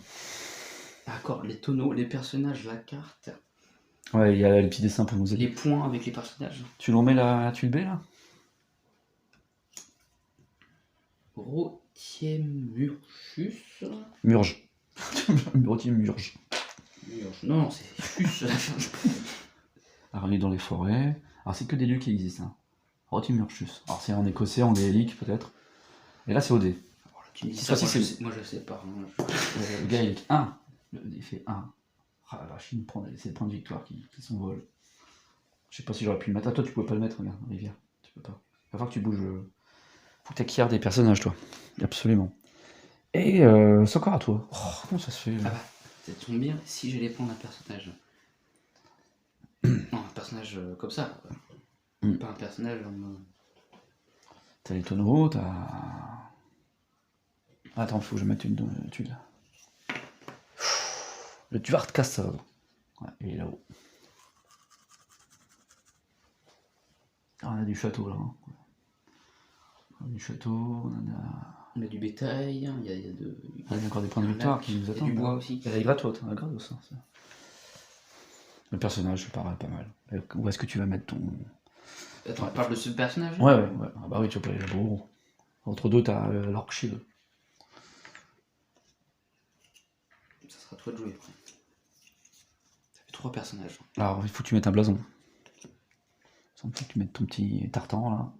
D'accord, les tonneaux, les personnages, la carte. Ouais, il y a les petits dessins pour nous aider. Les points avec les personnages. Tu l'en mets la tuile B là? Rotiemurchus. Murge. Rotiemurge. Non, c'est Chus à la fin. Alors on est dans les forêts. Alors c'est que des lieux qui existent. Hein. Rotiemurchus. Alors c'est en écossais, en gaélique peut-être. Et là c'est au dé. Voilà, tu dis Ça, ça, si, moi je sais pas. Hein. Le gaélique 1. Le dé fait 1. Ah la vache, il me prend ces points de victoire qui s'envolent. Je sais pas si j'aurais pu le mettre. Ah, toi tu pouvais pas le mettre, regarde, rivière. Tu peux pas. Il va falloir que tu bouges. Faut que tu acquières des personnages, toi. Absolument. Et c'est encore à toi. Oh, comment ça se fait Ah bah, ça tombe bien si j'allais prendre un personnage. Non, un personnage comme ça. Pas un personnage en. T'as les tonneaux, t'as. Attends, faut que je mette une tuile. Le Dwartcastle. Ouais, il est là-haut. Ah, on a du château là. Hein. On a du château, on a du bétail, il y a de. Ah, il y a encore des points de victoire qui nous attendent. Il y a du bois aussi. Il y a la gratte, la gratte, ça. Le personnage, ça paraît pas mal. Où est-ce que tu vas mettre ton. Attends, on parle de ce personnage? Ouais. Ah bah oui, tu vas pas aller là-bas. Entre deux, t'as l'Orkshield. Ça sera toi de jouer après. Ça fait 3 personnages. Alors, il faut que tu mettes un blason. Il faut que tu mettes ton petit tartan là,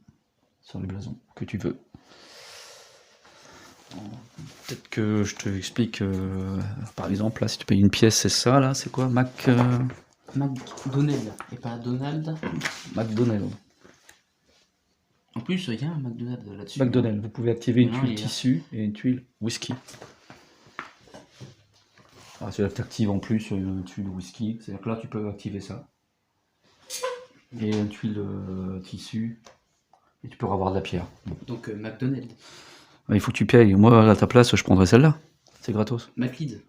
sur les blasons que tu veux. Peut-être que je te explique, par exemple, là, si tu payes une pièce, c'est ça, là, c'est quoi? McDonald, et pas Donald. McDonald. En plus, il y a un McDonald là-dessus. McDonald, vous pouvez activer une Non, tuile tissu et une tuile whisky. Ah, c'est là que tu actives en plus une tuile whisky, c'est-à-dire que là, tu peux activer ça. Et une tuile tissu, et tu peux avoir de la pierre. Donc, McDonald. Il faut que tu payes. Moi, à ta place, je prendrais celle-là. C'est gratos. McLeod.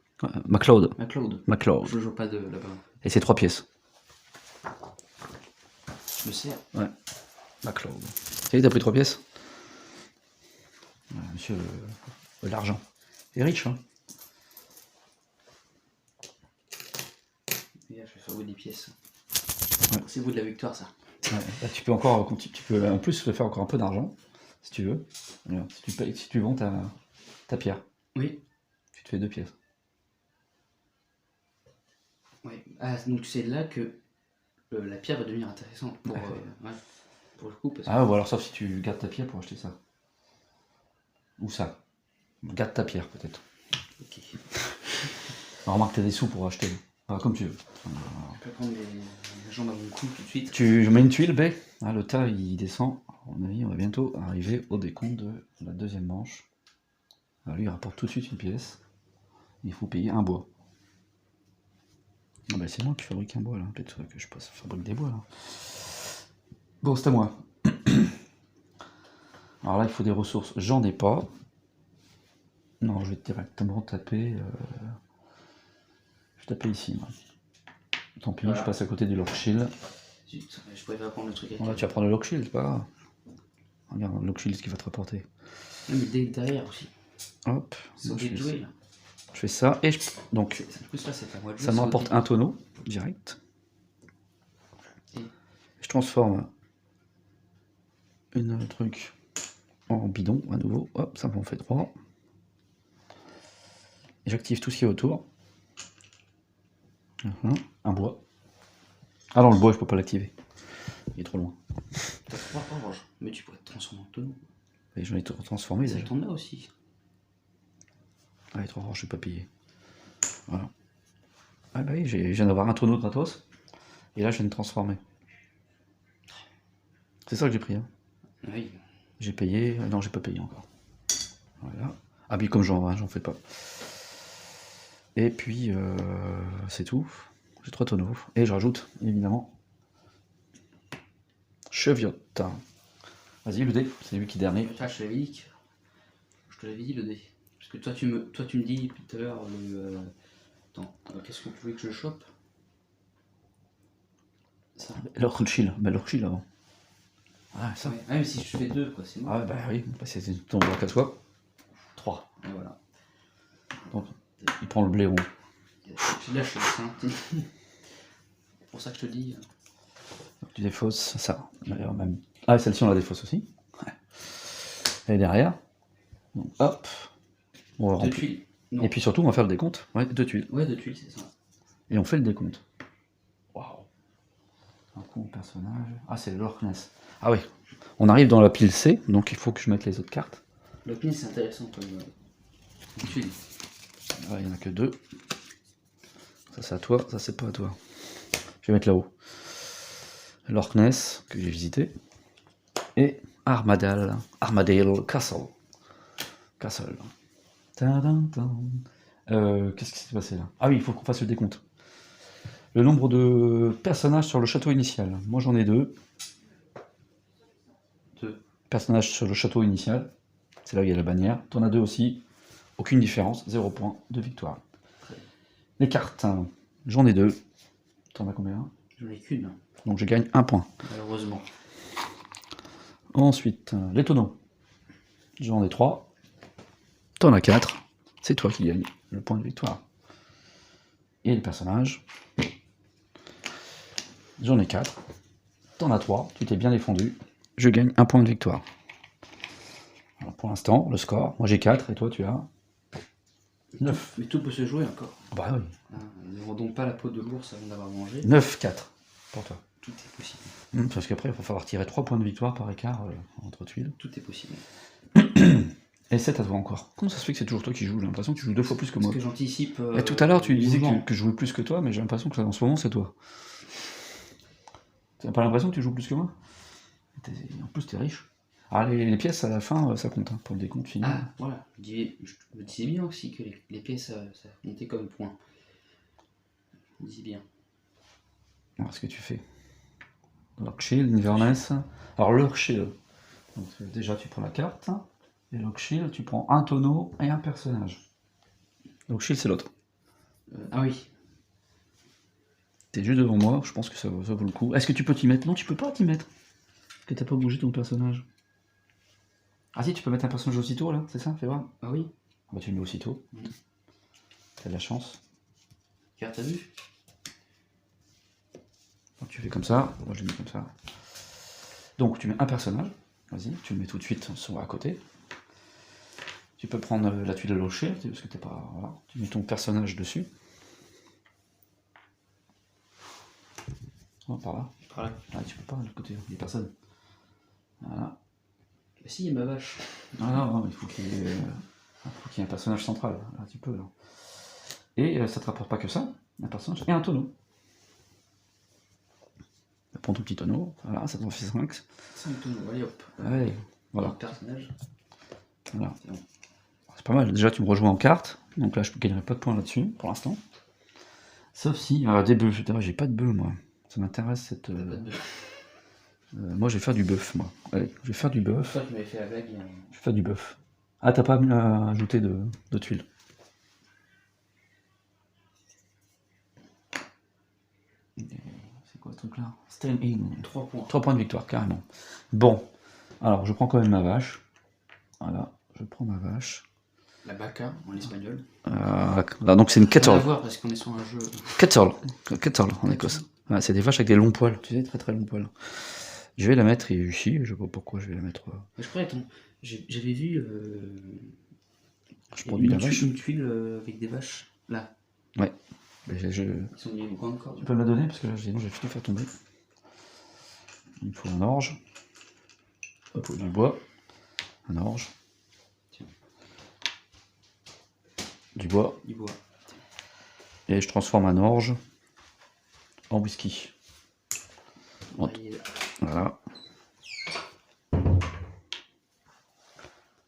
McLeod. McLeod. Je joue pas de là-bas. Et c'est 3 pièces. Je me sers. Ouais. McLeod. Ça y est, t'as pris 3 pièces? Monsieur, l'argent. C'est riche, hein. Et là, je vais faire vous des pièces. Ouais. C'est vous de la victoire, ça. Ouais. Là, tu peux encore, tu peux en plus faire encore un peu d'argent, si tu veux. Voilà. Si tu vends ta pierre. Oui. Tu te fais 2 pièces. Oui. Ah, donc c'est là que la pierre va devenir intéressante pour, pour le coup. Parce que... Ah, ou alors sauf si tu gardes ta pierre pour acheter ça. Ou ça. Garde ta pierre, peut-être. Ok. Alors, remarque, t'as des sous pour acheter. Enfin, comme tu veux. Je peux prendre mes jambes à mon cou tout de suite. Je mets une tuile, B. Ah, le tas, il descend. À mon avis, on va bientôt arriver au décompte de la deuxième manche. Alors, lui, il rapporte tout de suite une pièce. Il faut payer un bois. Ah bah, c'est moi qui fabrique un bois, là. Peut-être que je fabrique des bois, là. Bon, c'est à moi. Alors là, il faut des ressources. J'en ai pas. Non, je vais directement taper... Je vais taper ici, moi. Tant pis, voilà. Je passe à côté du Lockshield. Je pourrais pas prendre le truc avec là, tu vas prendre le Lockshield, c'est pas grave. Regarde, le Lockshield, ce qu'il va te rapporter. Mais derrière aussi. Hop. C'est obligé de jouer, là. Je fais ça, et donc En plus, là, c'est à moi de jouer. ça me c'est au rapporte début. un tonneau, direct. Et- Je transforme une truc en bidon, à nouveau. Hop, ça m'en fait 3. Et j'active tout ce qui est autour. Un bois. Ah non, le bois, je peux pas l'activer. Il est trop loin. T'as 3 oranges, mais tu pourrais te transformer en tonneau. Et j'en ai tout transformé Ça déjà. t'en a aussi. Ah, les 3 oranges, je vais pas payer. Voilà. Ah bah oui, je viens d'avoir un tonneau gratos. Et là, je viens de transformer. C'est ça que j'ai pris. Hein. Oui. J'ai payé. Non, j'ai pas payé encore. Voilà. Ah, puis comme j'en fais pas. Et puis, c'est tout. J'ai 3 tonneaux. Et je rajoute, évidemment, cheviote. Vas-y, le dé, c'est lui qui est dernier. Ah, je te l'avais dit. Je te l'avais dit le dé. Parce que toi, tu me dis depuis tout à l'heure le. Attends, qu'est-ce que tu voulais que je chope? Ça. L'Orchil, bah l'Orchil avant. Ah, ça. Ouais. Ah, mais si je fais 2, quoi, c'est moi. Ah, ouais, bah oui, bah, c'est ton bloc à toi. 3. Et voilà. Donc, il prend le blaireau. Là, je suis hein. C'est pour ça que je te dis. Tu défausses ça. D'ailleurs, même. Ah, celle-ci, on la défausse aussi. Ouais. Elle est derrière. Donc, hop. On va De remplir. tuiles. Non. Et puis surtout, on va faire le décompte. Ouais, 2 tuiles. Ouais, de tuiles, c'est ça. Et on fait le décompte. Waouh. Un coup, personnage. Ah, c'est le Loch-Ness. Ah oui. On arrive dans la pile C, donc il faut que je mette les autres cartes. Le pin, c'est intéressant comme tuile. Ah, il n'y en a que 2. Ça, c'est à toi. Ça, c'est pas à toi. Je vais mettre là-haut. Loch-Ness, que j'ai visité. Et Armadale Castle. Castle. Qu'est-ce qui s'est passé là? Ah oui, il faut qu'on fasse le décompte. Le nombre de personnages sur le château initial. Moi j'en ai 2. 2. Personnages sur le château initial. C'est là où il y a la bannière. T'en as 2 aussi. Aucune différence. 0 point de victoire. Les cartes. J'en ai 2. T'en as combien? J'en ai qu'une, Donc je gagne 1 point. malheureusement. Ensuite, les tonneaux. J'en ai 3. T'en as 4. C'est toi qui gagne le point de victoire. Et les personnages. J'en ai 4. T'en as 3. Tu t'es bien défendu. Je gagne 1 point de victoire. Alors pour l'instant, le score. Moi j'ai 4 et toi tu as 9. Mais tout peut se jouer encore. Bah oui. Hein, ne rendons pas la peau de l'ours avant d'avoir mangé. 9-4 pour toi. Tout est possible. Parce qu'après, il va falloir tirer 3 points de victoire par écart entre tuiles. Tout est possible. Et 7 à toi encore. Comment ça se fait que c'est toujours toi qui joues? J'ai l'impression que tu joues 2 fois plus que moi. Parce que j'anticipe. Et tout à l'heure, tu disais mouvement. que je jouais plus que toi, mais j'ai l'impression que en ce moment, c'est toi. T'as pas l'impression que tu joues plus que moi? En plus, t'es riche. Ah, les pièces à la fin, ça compte hein, pour le décompte final. Ah, voilà. Je me disais bien aussi que les pièces, ça comptait comme point. Je me disais bien. Alors, ce que tu fais. Locksheel, Inverness. Alors, Locksheel. Donc, déjà, tu prends la carte. Et Locksheel, tu prends un tonneau et un personnage. Locksheel, c'est l'autre. Ah oui. T'es juste devant moi, je pense que ça vaut le coup. Est-ce que tu peux t'y mettre? Non, tu peux pas t'y mettre. Parce que t'as pas bougé ton personnage. Ah si, tu peux mettre un personnage aussitôt, là, c'est ça? Fais voir. Ah oui. Ah bah tu le mets aussitôt. T'as de la chance. Regarde, t'as vu? Donc, tu fais comme ça, moi je le mets comme ça. Donc tu mets un personnage, vas-y, tu le mets tout de suite à côté. Tu peux prendre la tuile à locher, parce que t'es pas. Voilà. Tu mets ton personnage dessus. Oh, par là. Par là. Ah, tu peux pas, de l'autre côté, il n'y a personne. Voilà. Bah si, il y a ma vache. Ah non, il faut qu'il y ait un personnage central. Là, tu peux, là. Et ça te rapporte pas que ça, un personnage et un tonneau. Prends ton petit tonneau, voilà, ça t'en fait 5. 5 tonneaux, allez hop. Allez, voilà. Le personnage. Voilà. C'est bon. C'est pas mal. Déjà, tu me rejoins en carte. Donc là, je ne gagnerai pas de points là-dessus, pour l'instant. Sauf si. Des bœufs. J'ai pas de bœufs, moi. Ça m'intéresse cette. Pas de bœuf. Moi, je vais faire du bœuf, moi. Allez, je vais faire du bœuf. Toi, tu m'avais fait la blague. Je vais faire du bœuf. Ah, t'as pas ajouté de tuiles. C'est quoi ce truc-là? Stay in. 3 points. 3 points de victoire, carrément. Bon. Alors, je prends quand même ma vache. Voilà, je prends ma vache. La vaca en espagnol. Là, donc c'est une Rien à cattle. voir parce qu'on est sur un jeu. Cattle en Écosse. Ouais, c'est des vaches avec des longs poils, tu sais, très très longs poils. Je vais la mettre ici, je sais pas pourquoi je vais la mettre. Je crois, attends, j'avais vu Je produis la une, vache. une tuile avec des vaches. Là. Ouais. Mais Ils sont mis loin encore. Tu peux me la donner parce que là, sinon je vais tout faire tomber. Il me faut un orge. Il faut du bois. Un orge. Tiens. Du bois. Du bois. Et je transforme un orge en whisky. Ouais, il est là. Voilà.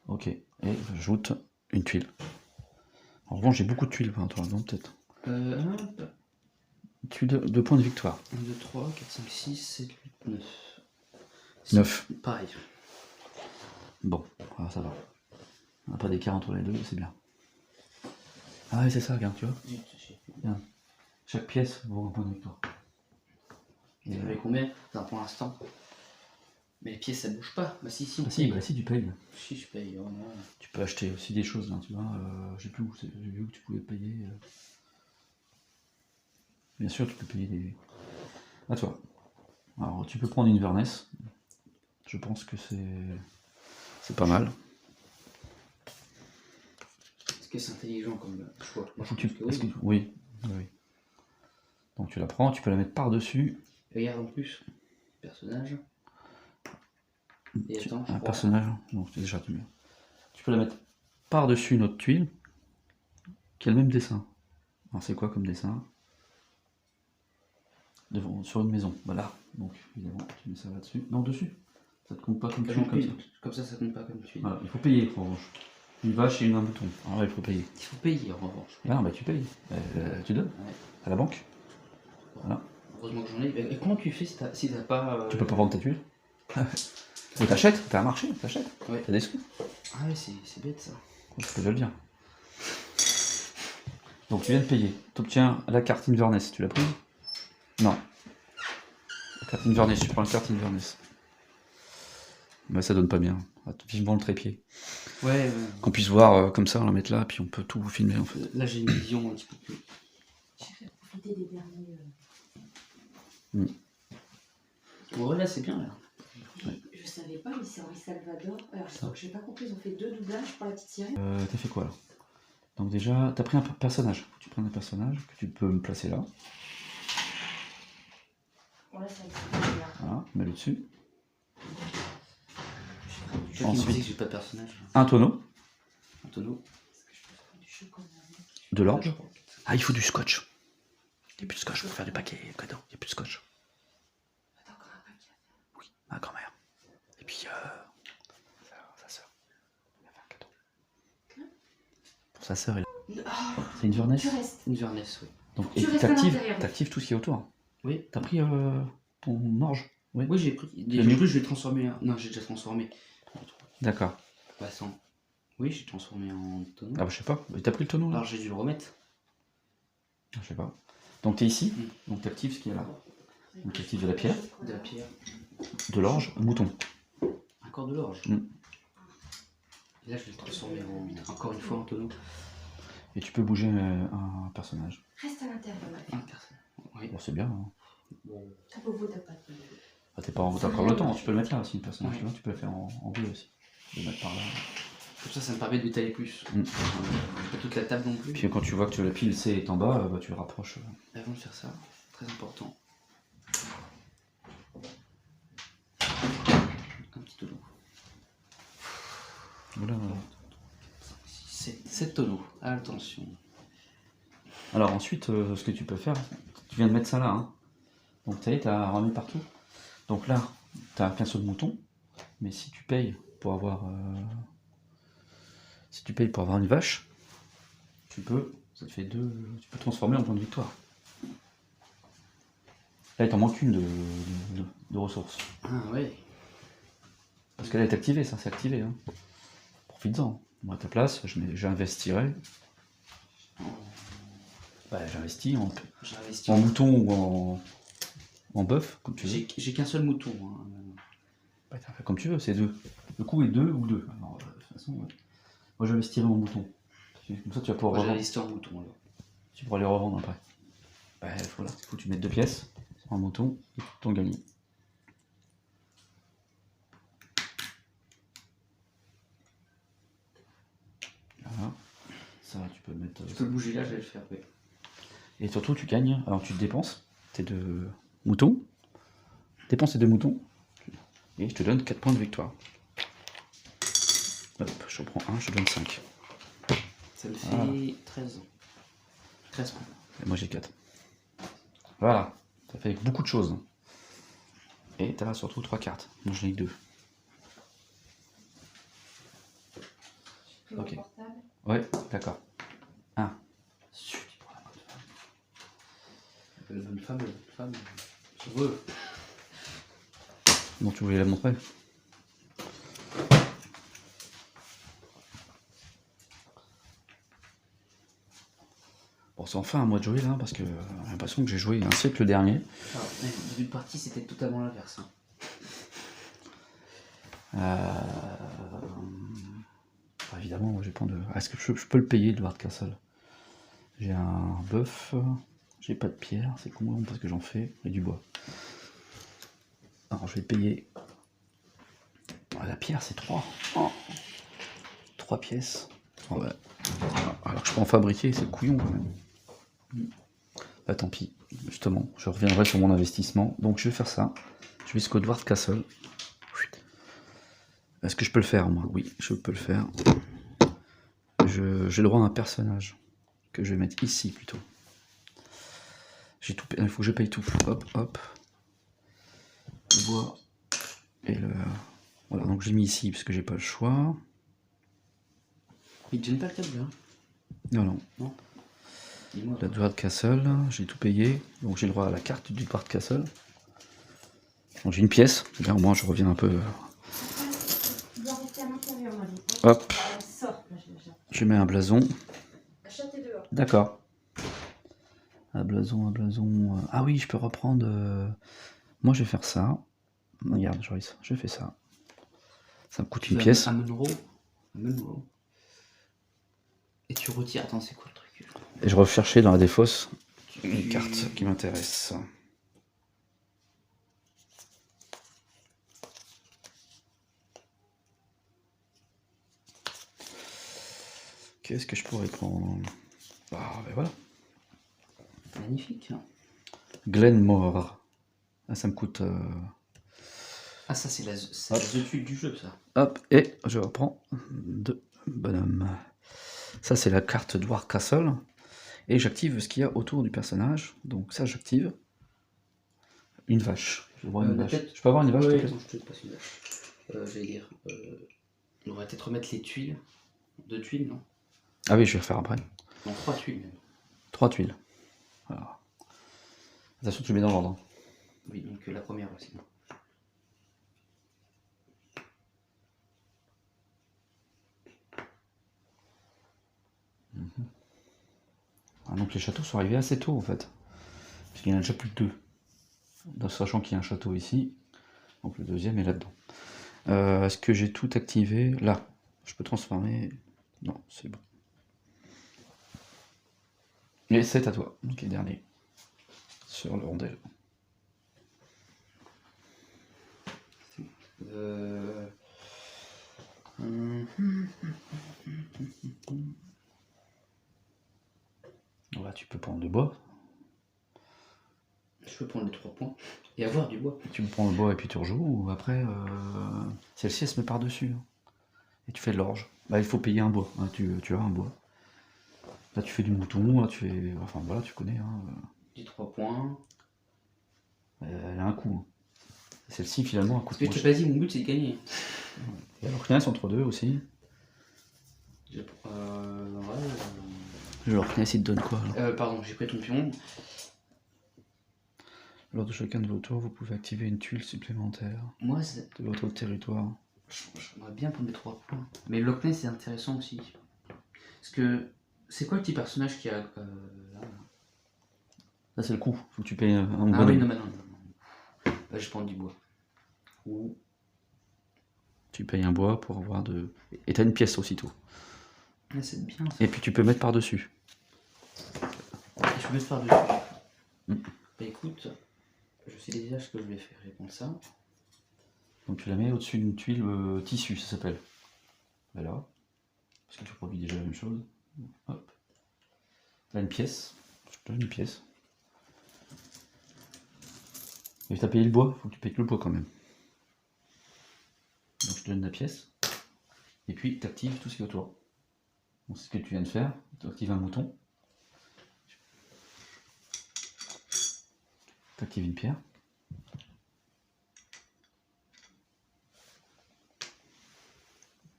Ok. Et j'ajoute une tuile. En revanche, j'ai beaucoup de tuiles, toi, non, peut-être. Tuile de points de victoire. 1, 2, 3, 4, 5, 6, 7, 8, 9. 9. Pareil. Bon, alors ça va. On n'a pas d'écart entre les deux, c'est bien. Ah oui, c'est ça, regarde, tu vois. Regarde. Chaque pièce vaut un point de victoire. Et avec combien? Enfin, pour l'instant. Mais les pièces ça bouge pas. Bah si, on Ah si, bah si, tu payes. Si, je paye. Oh, non. Tu peux acheter aussi des choses, là, tu vois. J'ai vu où tu pouvais payer. Bien sûr, tu peux payer des. À toi. Alors, tu peux prendre une Inverness. Je pense que c'est pas mal. Est-ce que c'est intelligent comme choix? Moi, je Tu- pense que est-ce oui. que- oui, oui. Donc tu la prends, tu peux la mettre par-dessus. Regarde en plus. Personnage. Et attends, je Un crois. personnage. Donc déjà tu peux la mettre par-dessus notre tuile qui a le même dessin. Alors c'est quoi comme dessin? Devant, sur une maison. Voilà. Donc évidemment, tu mets ça là-dessus. Non, dessus. Ça te compte pas comme tuile comme ça. Comme ça compte pas comme tuile. Voilà, il faut payer en revanche. Une vache et un mouton. Alors là, il faut payer. Il faut payer en revanche. Ah non, bah tu payes. Tu donnes Ouais. à la banque. Voilà. Heureusement que j'en ai. Et comment tu fais si t'as pas. Tu peux pas vendre ta tuile. Ou t'achètes, t'as un marché, t'achètes. Ouais. T'as des sous. Ah ouais, c'est bête ça. Je peux te le dire. Donc tu viens de payer. Tu obtiens la carte Inverness. Tu l'as prise? Non. La carte Inverness, tu prends la carte Inverness. Mais ça donne pas bien. Vivement le trépied. Ouais. Qu'on puisse voir comme ça, on la mettre là, puis on peut tout filmer en fait. Là j'ai une vision un petit peu plus. J'ai fait profiter des derniers. Bon, là c'est bien là. Je savais pas, mais c'est Henri Salvador. Alors, j'ai pas compris, ils ont fait 2 doublages pour la petite série. T'as fait quoi là? Donc déjà, t'as pris un personnage. Faut que tu prennes un personnage que tu peux me placer là. Bon, là, ça existe bien. Voilà, mets-le dessus. Toi qui me Ensuite. dis que j'ai pas de personnage. Un tonneau, Un tonneau. Est-ce que je peux faire du chocolat avec? de l'orge. Ah, il faut du scotch. Il n'y a plus de scotch pour faire du paquet cadeau. Il n'y a plus de scotch. Attends, encore un paquet. Oui, ma grand-mère. Et puis, sa sœur. Elle a fait un cadeau. Pour sa sœur, c'est une Inverness. Tu restes. Une Inverness, oui. Donc, Tu et restes à l'intérieur. t'actives tout ce qui est autour. Oui. T'as pris ton orge? Oui. Oui, j'ai pris. Le En mieux. plus, je l'ai transformé. Non, j'ai déjà transformé. D'accord. Passant. Oui, j'ai transformé en tonneau. Ah bah je sais pas. T'as pris le tonneau là? Alors j'ai dû le remettre. Je sais pas. Donc t'es ici, Mm. donc t'actives ce qu'il y a là. Donc t'actives de la pierre, De la pierre. de l'orge, un mouton. Encore de l'orge. Mm. Et là, je vais le transformer encore une fois en tonneau. Et tu peux bouger un personnage. Reste à l'intérieur, ma fille. Un personne. Oui. Bon c'est bien. Hein. Bon. T'as pas beau, t'as pas de. Ah, t'as encore le temps, tu peux le mettre là aussi, le personnage. Ouais. Tu vois, tu peux le faire en bleu aussi. Le mettre par là. Comme ça me permet de l'étaler plus. Mm. Pas toute la table non plus. Puis quand tu vois que la pile C est en bas, bah, tu le rapproches. Avant de faire ça, très important. Un petit tonneau. Voilà. 7 tonneaux. Attention. Alors ensuite, ce que tu peux faire, tu viens de mettre ça là. Hein. Donc t'as remis partout. Donc là, t'as un pinceau de mouton. Mais si tu payes pour avoir... Si tu payes pour avoir une vache, ça te fait 2, tu peux transformer en point de victoire. Là, il t'en manque une de ressources. Ah ouais. Parce qu'elle est activée, ça, c'est activé. Hein. Profites-en. Moi, à ta place, j'investirais. Ouais, j'investis J'ai investi. en mouton ou en bœuf, comme tu veux. J'ai qu'un seul mouton. Hein. Ouais, comme tu veux, c'est 2. Le coup est 2 ou 2. Alors, de toute façon, ouais. Moi, j'investirais en mouton. Comme ça, tu vas pouvoir Moi, j'ai revendre. listé en mouton alors. Tu pourras les revendre après. Voilà, il faut que tu mettes 2 pièces sur un mouton et ton gagné. Voilà. Ça, tu peux mettre. Tu peux le bouger là, je vais le faire. Oui. Et surtout, tu gagnes. Alors, tu te dépenses tes 2 moutons. Dépense tes 2 moutons. Et je te donne 4 points de victoire. Hop, je reprends 1, je te donne 5. Ça me fait 13. 13 points. Et moi j'ai 4. Voilà, ça fait beaucoup de choses. Et t'as surtout 3 cartes. Moi j'en ai que 2. Pris mon Ok. portable. Ouais, d'accord. 1. La bonne femme, je veux. Bon, tu voulais la montrer? Bon, c'est enfin à moi de jouer là, parce que j'ai l'impression que j'ai joué un siècle dernier. Alors, même, le début de partie, c'était totalement l'inverse. Hein. Évidemment, j'ai pas de. Est-ce que je peux le payer, le Hardcastle? J'ai un bœuf, j'ai pas de pierre, c'est con parce que j'en fais, et du bois. Alors je vais payer. La pierre c'est 3. 3 pièces. Oh, bah. Alors que je peux en fabriquer, c'est couillon quand même. Bah tant pis, justement, je reviendrai sur mon investissement. Donc je vais faire ça. Je vais jusqu'au Dwarf Castle. Est-ce que je peux le faire moi? Oui, je peux le faire. J'ai le droit à un personnage que je vais mettre ici plutôt. J'ai tout, il faut que je paye tout. Hop, hop. Le bois et le. Voilà, donc j'ai mis ici parce que j'ai pas le choix. Il te gêne pas le câble là? Non. Dis-moi. La Dwarf Castle, j'ai tout payé. Donc j'ai le droit à la carte du Dwarf Castle. Donc j'ai une pièce. Bien, au moins je reviens un peu. Il doit rester à l'intérieur, moi, dit. Hop. Elle sort. Là, Je mets un blason. la chatte est dehors. D'accord. Un blason. Ah oui, je peux reprendre. Moi, je vais faire ça. Regarde, Joyce, je fais ça. Ça me coûte une pièce. Un Monroe. Et tu retires. Attends, c'est quoi le truc? Et je recherchais dans la défausse une carte qui m'intéresse. Qu'est-ce que je pourrais prendre? Ah, ben voilà. Magnifique. Hein. Glenmore. Ah, ça me coûte. Ah, ça, c'est la tuile du jeu, ça. Hop, et je reprends 2 bonhommes. Ça, c'est la carte Dwarf Castle. Et j'active ce qu'il y a autour du personnage. Donc, ça, j'active. Une vache. Je peux avoir une vache, ouais, s'il te plaît? attends, je te passe une vache. J'allais dire. On va peut-être remettre les tuiles. 2 tuiles, non? Ah oui, je vais refaire après. Non, 3 tuiles même. 3 tuiles. Alors. Attention, tu mets dans l'ordre. Oui, donc la première aussi. Ah, donc les châteaux sont arrivés assez tôt en fait. Parce qu'il y en a déjà plus de 2. Sachant qu'il y a un château ici. Donc le deuxième est là-dedans. Est-ce que j'ai tout activé? Là. Je peux transformer. Non, c'est bon. Et c'est à toi. Donc les derniers. Sur le rondel. Là, tu peux prendre du bois. Je peux prendre les 3 points et avoir du bois. Tu me prends le bois et puis tu rejoues, ou après, celle-ci elle se met par-dessus. Hein. Et tu fais de l'orge. Bah, il faut payer un bois. Hein, tu as un bois. Là, tu fais du mouton, là, tu fais. Enfin, voilà, tu connais. Hein. Des 3 points. Elle a un coût. Hein. Celle-ci, finalement, elle coûte moins Parce que cher. vas-y, mon but c'est de gagner. Et alors, il y en a entre deux aussi. Ouais. Je leur il te donne quoi alors? Pardon, j'ai pris ton pion. Lors de chacun de vos tours, vous pouvez activer une tuile supplémentaire Moi, de votre territoire. j'aimerais bien prendre les 3 points. Mais Loch Ness, c'est intéressant aussi. Parce que. C'est quoi le petit personnage qui a. Là Là, c'est le coup. Faut que tu payes un Ah bonhomme. oui, non. Bah, je prends du bois. Ou. Tu payes un bois pour avoir de. Et t'as une pièce aussitôt. Là, c'est bien. Ça. Et puis tu peux mettre par-dessus. Je peux mettre par-dessus. Mm. Bah écoute, je sais déjà ce que je vais faire. Je vais prendre ça. Donc tu la mets au-dessus d'une tuile tissu, ça s'appelle. Voilà. Parce que tu produis déjà la même chose. Hop. Là une pièce. Je te donne une pièce. Et tu as payé le bois, faut que tu payes le bois quand même. Donc je te donne la pièce. Et puis tu actives tout ce qui est autour. Donc c'est ce que tu viens de faire. Tu actives un mouton. Tu actives une pierre.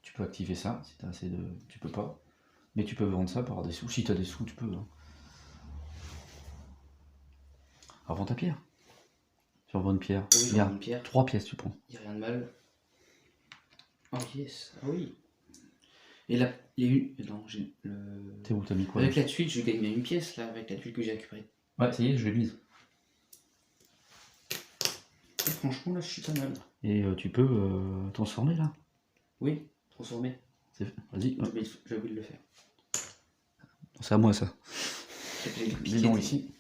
Tu peux activer ça si tu as assez de. Tu peux pas. Mais tu peux vendre ça pour avoir des sous. Si tu as des sous, tu peux. Hein. Alors vends ta pierre. Tu revends une pierre. Oui, je Regarde, prends une pierre. 3 pièces tu prends. Il n'y a rien de mal. Oh yes, ah oui. Et là, il y a eu. Non, j'ai le. T'es où, t'as mis quoi Avec là la tuile, je gagne bien une pièce là, avec la tuile que j'ai récupérée. Ouais, ça y est, je l'ai mise. Et franchement, là, je suis pas mal. Et tu peux transformer là. Oui, transformer. Vas-y, J'ai oublié de le faire. c'est à moi ça. J'ai le Bidon ici.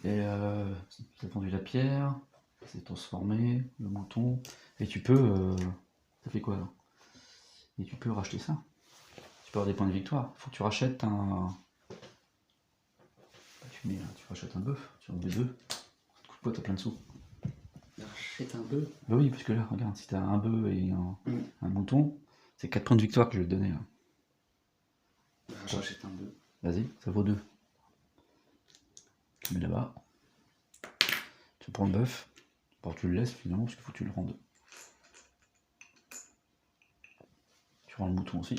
Et tu as vendu la pierre, c'est transformé, le mouton. Et tu peux. Ça fait quoi là? Et tu peux racheter ça. Tu peux avoir des points de victoire. Faut que tu rachètes un. Tu mets là, tu rachètes un bœuf, tu en mets 2. Ça te coûte quoi? T'as plein de sous. Rachète un bœuf. Bah oui, parce que là, regarde, si t'as un bœuf et un mouton, c'est 4 points de victoire que je vais te donner là. Rachète un bœuf. Vas-y, ça vaut 2. Tu mets là-bas. Tu prends le bœuf. Bon, tu le laisses finalement parce qu'il faut que tu le rendes. Tu rends le mouton aussi.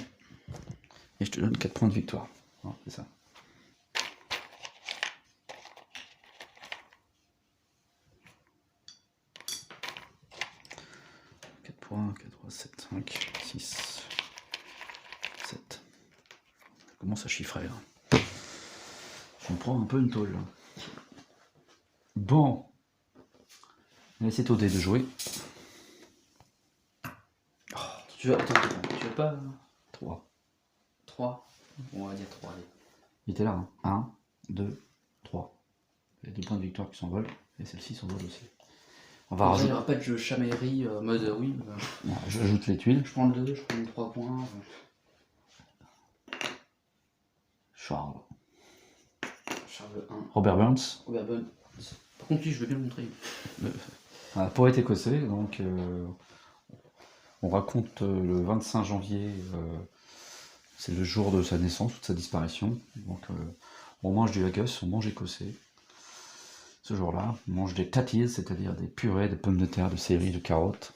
Et je te donne 4 points de victoire. Voilà, c'est ça. Points, 4, 3, 7, 5, 6, 7. Ça commence à chiffrer là. Je me prends un peu une tôle là. Bon. Allez, c'est au dé de jouer. Tu veux, attends, tu veux pas 3. 3? On va dire 3, allez. Il était là. Hein. 1, 2, 3. Il y a 2 points de victoire qui s'envolent. Et celle-ci s'envole aussi. On va Il rajouter. n'y aura pas de jeu chamaillerie mode oui. Non, j'ajoute les tuiles. Je prends le 2, je prends les 3 points. Charles. Charles 1. Robert Burns. Robert Burns. Par contre, lui, je veux bien le montrer. Un poète écossais. Donc, on raconte le 25 janvier. C'est le jour de sa naissance ou de sa disparition. Donc, on mange du haggis, on mange écossais. Ce jour-là, on mange des tatties, c'est-à-dire des purées de pommes de terre, de céleri, de carottes.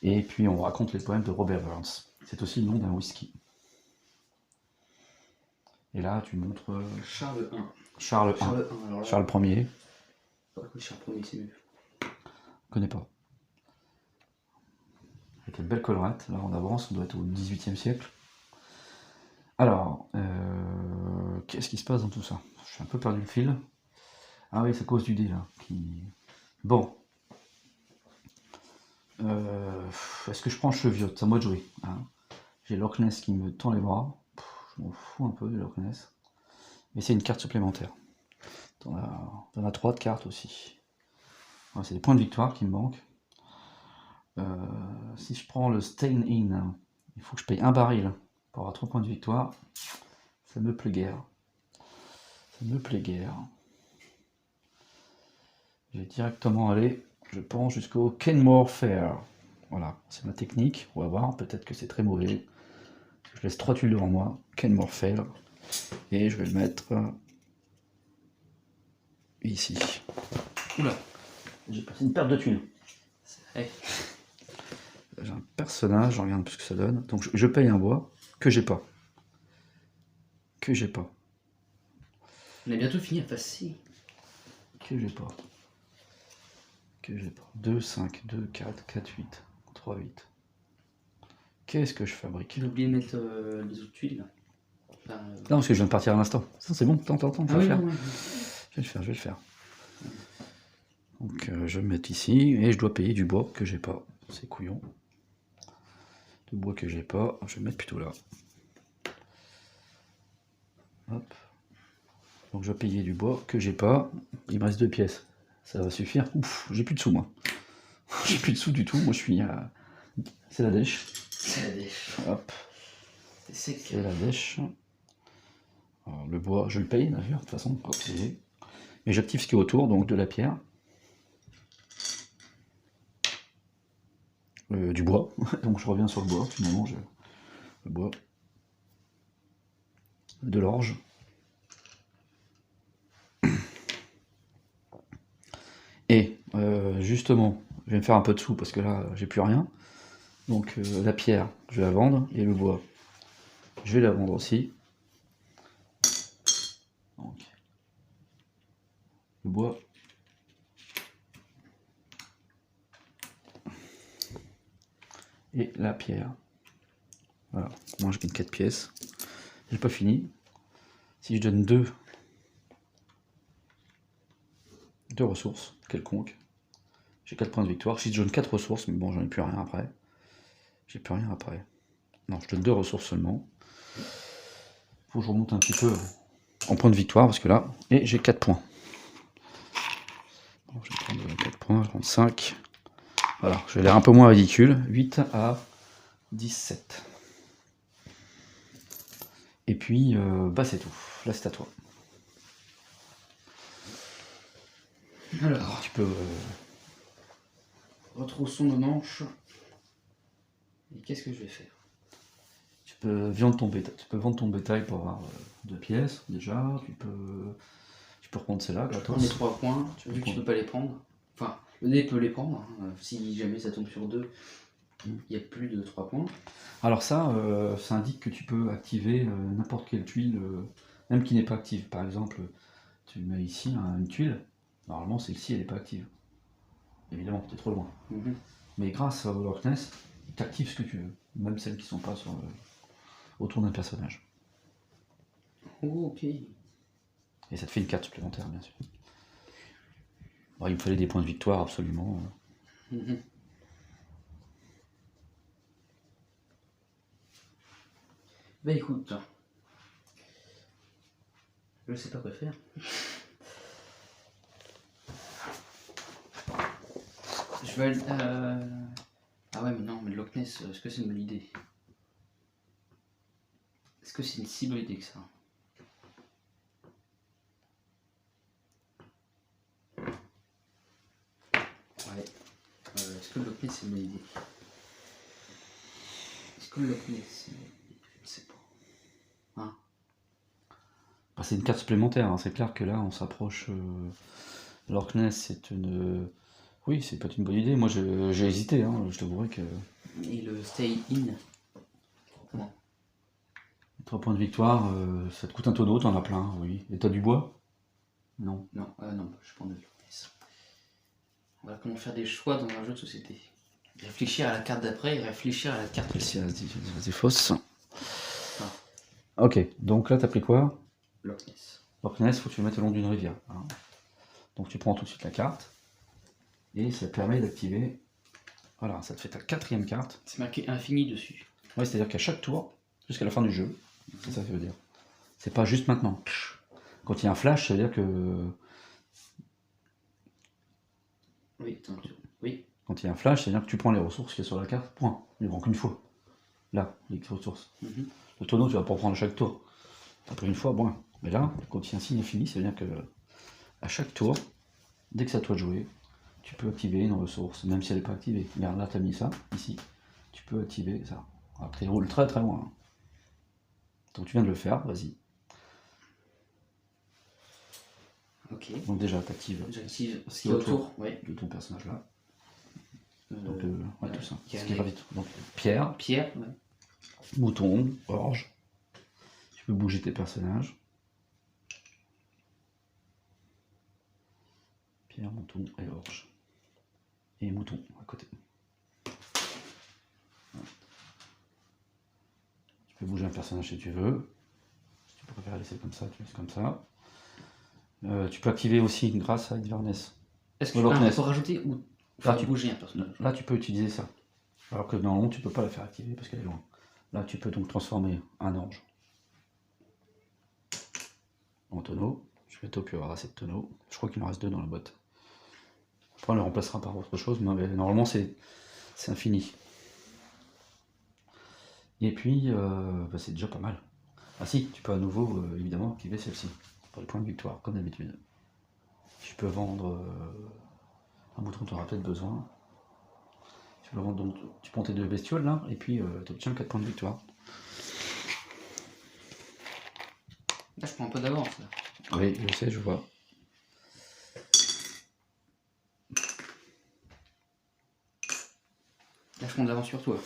Et puis on raconte les poèmes de Robert Burns. C'est aussi le nom d'un whisky. Et là, tu montres Charles 1. Charles I. Charles 1, alors là. Charles Ier. Charles 1er, c'est mieux. Je connais pas. Avec une belle collerette. Là, on avance, on doit être au XVIIIe siècle. Alors, qu'est-ce qui se passe dans tout ça? Je suis un peu perdu le fil. Ah oui, c'est à cause du dé là. Bon. Est-ce que je prends le cheviote? C'est à moi de jouer. Hein. J'ai Loch Ness qui me tend les bras. Je m'en fous un peu de Loch Ness. Mais c'est une carte supplémentaire. T'en as 3 de cartes aussi. Ouais, c'est des points de victoire qui me manquent. Si je prends le Stain In, il faut que je paye un baril pour avoir 3 points de victoire. Ça me plaît guère. Ça me plaît guère. Je vais directement aller, je pense, jusqu'au Kenmore Fair. Voilà, c'est ma technique. On va voir, peut-être que c'est très mauvais. Je laisse 3 tuiles devant moi. Kenmore Fair. Et je vais le mettre ici. Oula, j'ai passé une perte de tuiles. Hey. J'ai un personnage, je regarde un peu ce que ça donne. Donc je paye un bois que j'ai pas. Que j'ai pas. On a bientôt fini à phase C. Que j'ai pas. Que j'ai pas. 2, 5, 2, 4, 4, 8, 3, 8. Qu'est-ce que je fabrique? J'ai oublié de mettre les autres tuiles là. Enfin, Non, parce que je viens de partir à l'instant. Ça, c'est bon, attends, je vais le faire. oui. Je vais le faire. Donc, je vais me mettre ici, et je dois payer du bois que j'ai pas. C'est couillon. Du bois que j'ai pas, je vais le mettre plutôt là. Hop. Donc je vais payer du bois que j'ai pas. Il me reste 2 pièces. Ça va suffire. Ouf, j'ai plus de sous moi. J'ai plus de sous du tout. Moi je suis à... C'est la dèche. C'est la dèche. Hop. C'est C'est la dèche. Alors, le bois, je le paye d'ailleurs, de toute façon. Hop, et j'active ce qui est autour, donc de la pierre. Du bois. Donc je reviens sur le bois. Finalement, le bois. De l'orge. Et justement, je vais me faire un peu de sous parce que là, j'ai plus rien. Donc la pierre, je vais la vendre. Et le bois, je vais la vendre aussi. Donc, le bois. Et la pierre. Voilà, moi je gagne 4 pièces. J'ai pas fini. Si je donne 2 ressources quelconques, j'ai 4 points de victoire. Si je donne 4 ressources, mais bon, j'en ai plus rien après. J'ai plus rien après. Non, je donne 2 ressources seulement. Faut que je remonte un petit peu en points de victoire parce que là, et j'ai 4 points. Bon, je vais prendre 4 points, je vais prendre 5. Voilà, je vais l'air un peu moins ridicule. 8 à 17. Et puis, bah c'est tout. Là, c'est à toi. Alors, Tu peux... retroussons nos manches. Et qu'est-ce que je vais faire? Tu peux vendre ton bétail. Tu peux vendre ton bétail pour avoir 2 pièces déjà. Tu peux reprendre celle-là. Je prends les 3 points. Vu que tu peux pas les prendre. Enfin, le dé peut les prendre. Hein. Si jamais ça tombe sur 2, il n'y a plus de 3 points. Alors ça indique que tu peux activer n'importe quelle tuile, même qui n'est pas active. Par exemple, tu mets ici une tuile. Normalement, celle-ci, elle n'est pas active. Évidemment, tu es trop loin. Mais grâce au Loch Ness, tu actives ce que tu veux. Même celles qui ne sont pas autour d'un personnage. Oh, ok. Et ça te fait une carte supplémentaire, bien sûr. Bon, il me fallait des points de victoire, absolument. Bah écoute, je sais pas quoi faire. Je vais... Ah ouais, mais non, mais le Loch Ness, est-ce que c'est une bonne idée? Est-ce que c'est une si bonne idée que ça? Ouais. Est-ce que le Loch Ness c'est une bonne idée? Est-ce que le Loch Ness c'est une bonne idée? Je ne sais pas. Hein? Bah, c'est une carte supplémentaire, hein. C'est clair que là, on s'approche... Loch Ness, c'est une... Oui, c'est peut-être une bonne idée. Moi, j'ai hésité, hein. Je t'avouerai que... Et le Stay In? Comment? 3 points de victoire, ça te coûte un tonneau, t'en as plein, oui. Et t'as du bois? Non. Non, non, je prends le Loch Ness. Voilà comment faire des choix dans un jeu de société. Réfléchir à la carte d'après et réfléchir à la carte Celle-ci, c'est fausse. Ok, donc là, t'as pris quoi? Loch Ness. Loch Ness, faut que tu le mettes le long d'une rivière. Hein. Donc tu prends tout de suite la carte. Et ça te permet d'activer... Voilà, ça te fait ta 4e carte. C'est marqué infini dessus. Ouais, c'est-à-dire qu'à chaque tour, jusqu'à la fin du jeu, c'est ça que ça veut dire. C'est pas juste maintenant. Quand il y a un flash, ça veut dire que... Oui, attends, oui. Quand il y a un flash, c'est-à-dire que tu prends les ressources qu'il y a sur la carte, point. Il ne prend qu'une fois. Là, les ressources. Le tonneau, tu vas pas en prendre à chaque tour. Tu as pris une fois, bon. Mais là, quand il y a un signe infini, ça veut dire que à chaque tour, dès que c'est à toi de jouer, tu peux activer une ressource, même si elle n'est pas activée. Regarde, là, tu as mis ça, ici. Tu peux activer ça. Après, il roule très très loin. Donc tu viens de le faire, vas-y. Ok. Donc déjà, tu actives J'active ce qui est autour de ton personnage là. Donc ouais, tout ça. il y a Ce qui un- gravite. Donc pierre, Pierre, ouais. mouton, orge. Tu peux bouger tes personnages. Pierre, mouton et orge. Et mouton à côté. Voilà. Tu peux bouger un personnage si tu veux. Si tu préfères laisser comme ça, tu laisses comme ça. Tu peux activer aussi grâce à Inverness. Est-ce que Loch Ness. faut rajouter ou Là, faut bouger un personnage? Là, tu peux utiliser ça. Alors que normalement, tu peux pas la faire activer parce qu'elle est loin. Là, tu peux donc transformer un orge en tonneau. Je vais bientôt plus avoir assez de tonneaux. Je crois qu'il en reste 2 dans la boîte. Après, on les remplacera par autre chose, mais normalement, c'est infini. Et puis, c'est déjà pas mal. Ah si, tu peux à nouveau, évidemment, activer celle-ci, pour les points de victoire, comme d'habitude. Tu peux vendre un bouton dont tu auras peut-être besoin. Tu peux vendre, donc, tu prends tes 2 bestioles, là, et puis tu obtiens 4 points de victoire. Là, je prends un peu d'avance, là. Oui, je sais, je vois. Là, je prends de l'avance sur toi.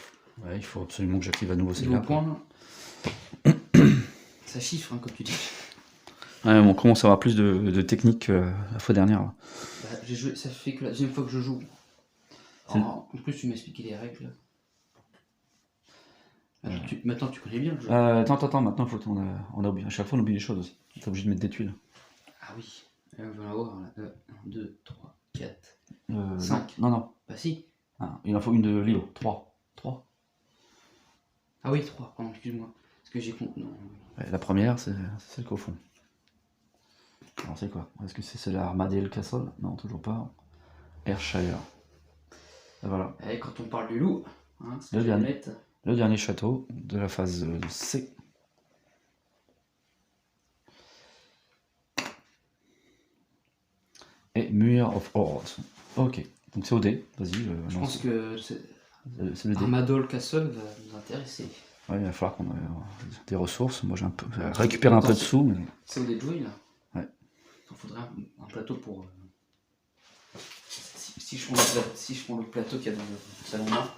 Ouais, il faut absolument que j'active à nouveau C'est au celle-là. point. Ça chiffre, hein, comme tu dis. Ouais, on commence à avoir plus de technique que la fois dernière. Là. Bah, j'ai joué, ça fait que la deuxième fois que je joue. En plus, tu m'as expliqué les règles. Maintenant, tu connais bien le jeu. Attends, maintenant, faut on a oublié. À chaque fois, on oublie les choses aussi. Tu es obligé de mettre des tuiles. Ah oui. On va en avoir là. 1, 2, 3, 4. 5. 5. Non. Bah si. Ah, il en faut une de Léo. 3. Ah oui, 3, pardon, excuse-moi. Parce que j'ai compte. Non. Ouais, la première, c'est celle qu'au fond. Alors, c'est quoi? Est-ce que c'est celle-là, Armadale Castle? Non, toujours pas. Ayrshire. Et voilà. Et quand on parle du loup, hein, c'est Le que dernier. mettre... Le dernier château de la phase C. Et Muir of Horrors. Ok, donc c'est au dé, vas-y. Je pense que c'est le dé. Armadale Castle va nous intéresser. Ouais, il va falloir qu'on ait des ressources. Moi, j'ai récupéré un peu de sous. Mais... C'est au dé de jouer là. Ouais. Il faudrait un plateau pour. Si je prends le plateau qu'il y a dans le salon là.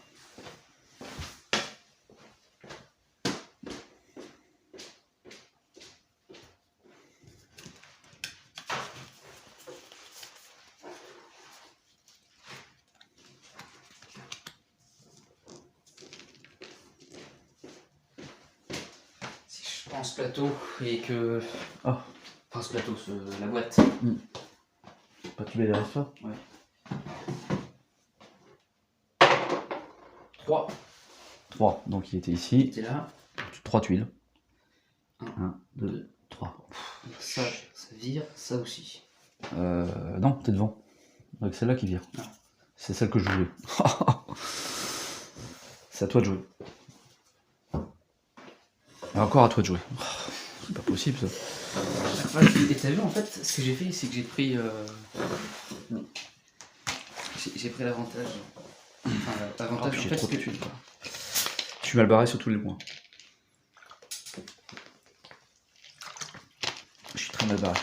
Si je prends ce plateau et que. Oh. Enfin, ce plateau, la boîte. Pas tu vas derrière ça? Ouais. 3. 3, donc il était ici. C'était là. 3 tuiles. 1, 2, 3. Ça vire, ça aussi. Non, t'es devant. Donc celle-là qui vire. Ah. C'est celle que je jouais. C'est à toi de jouer. Et encore à toi de jouer. C'est pas possible ça. Et t'as vu en fait, ce que j'ai fait, c'est que j'ai pris. J'ai pris l'avantage. Enfin, l'avantage en fait, c'est que je suis mal barré sur tous les points. Je suis très mal barré.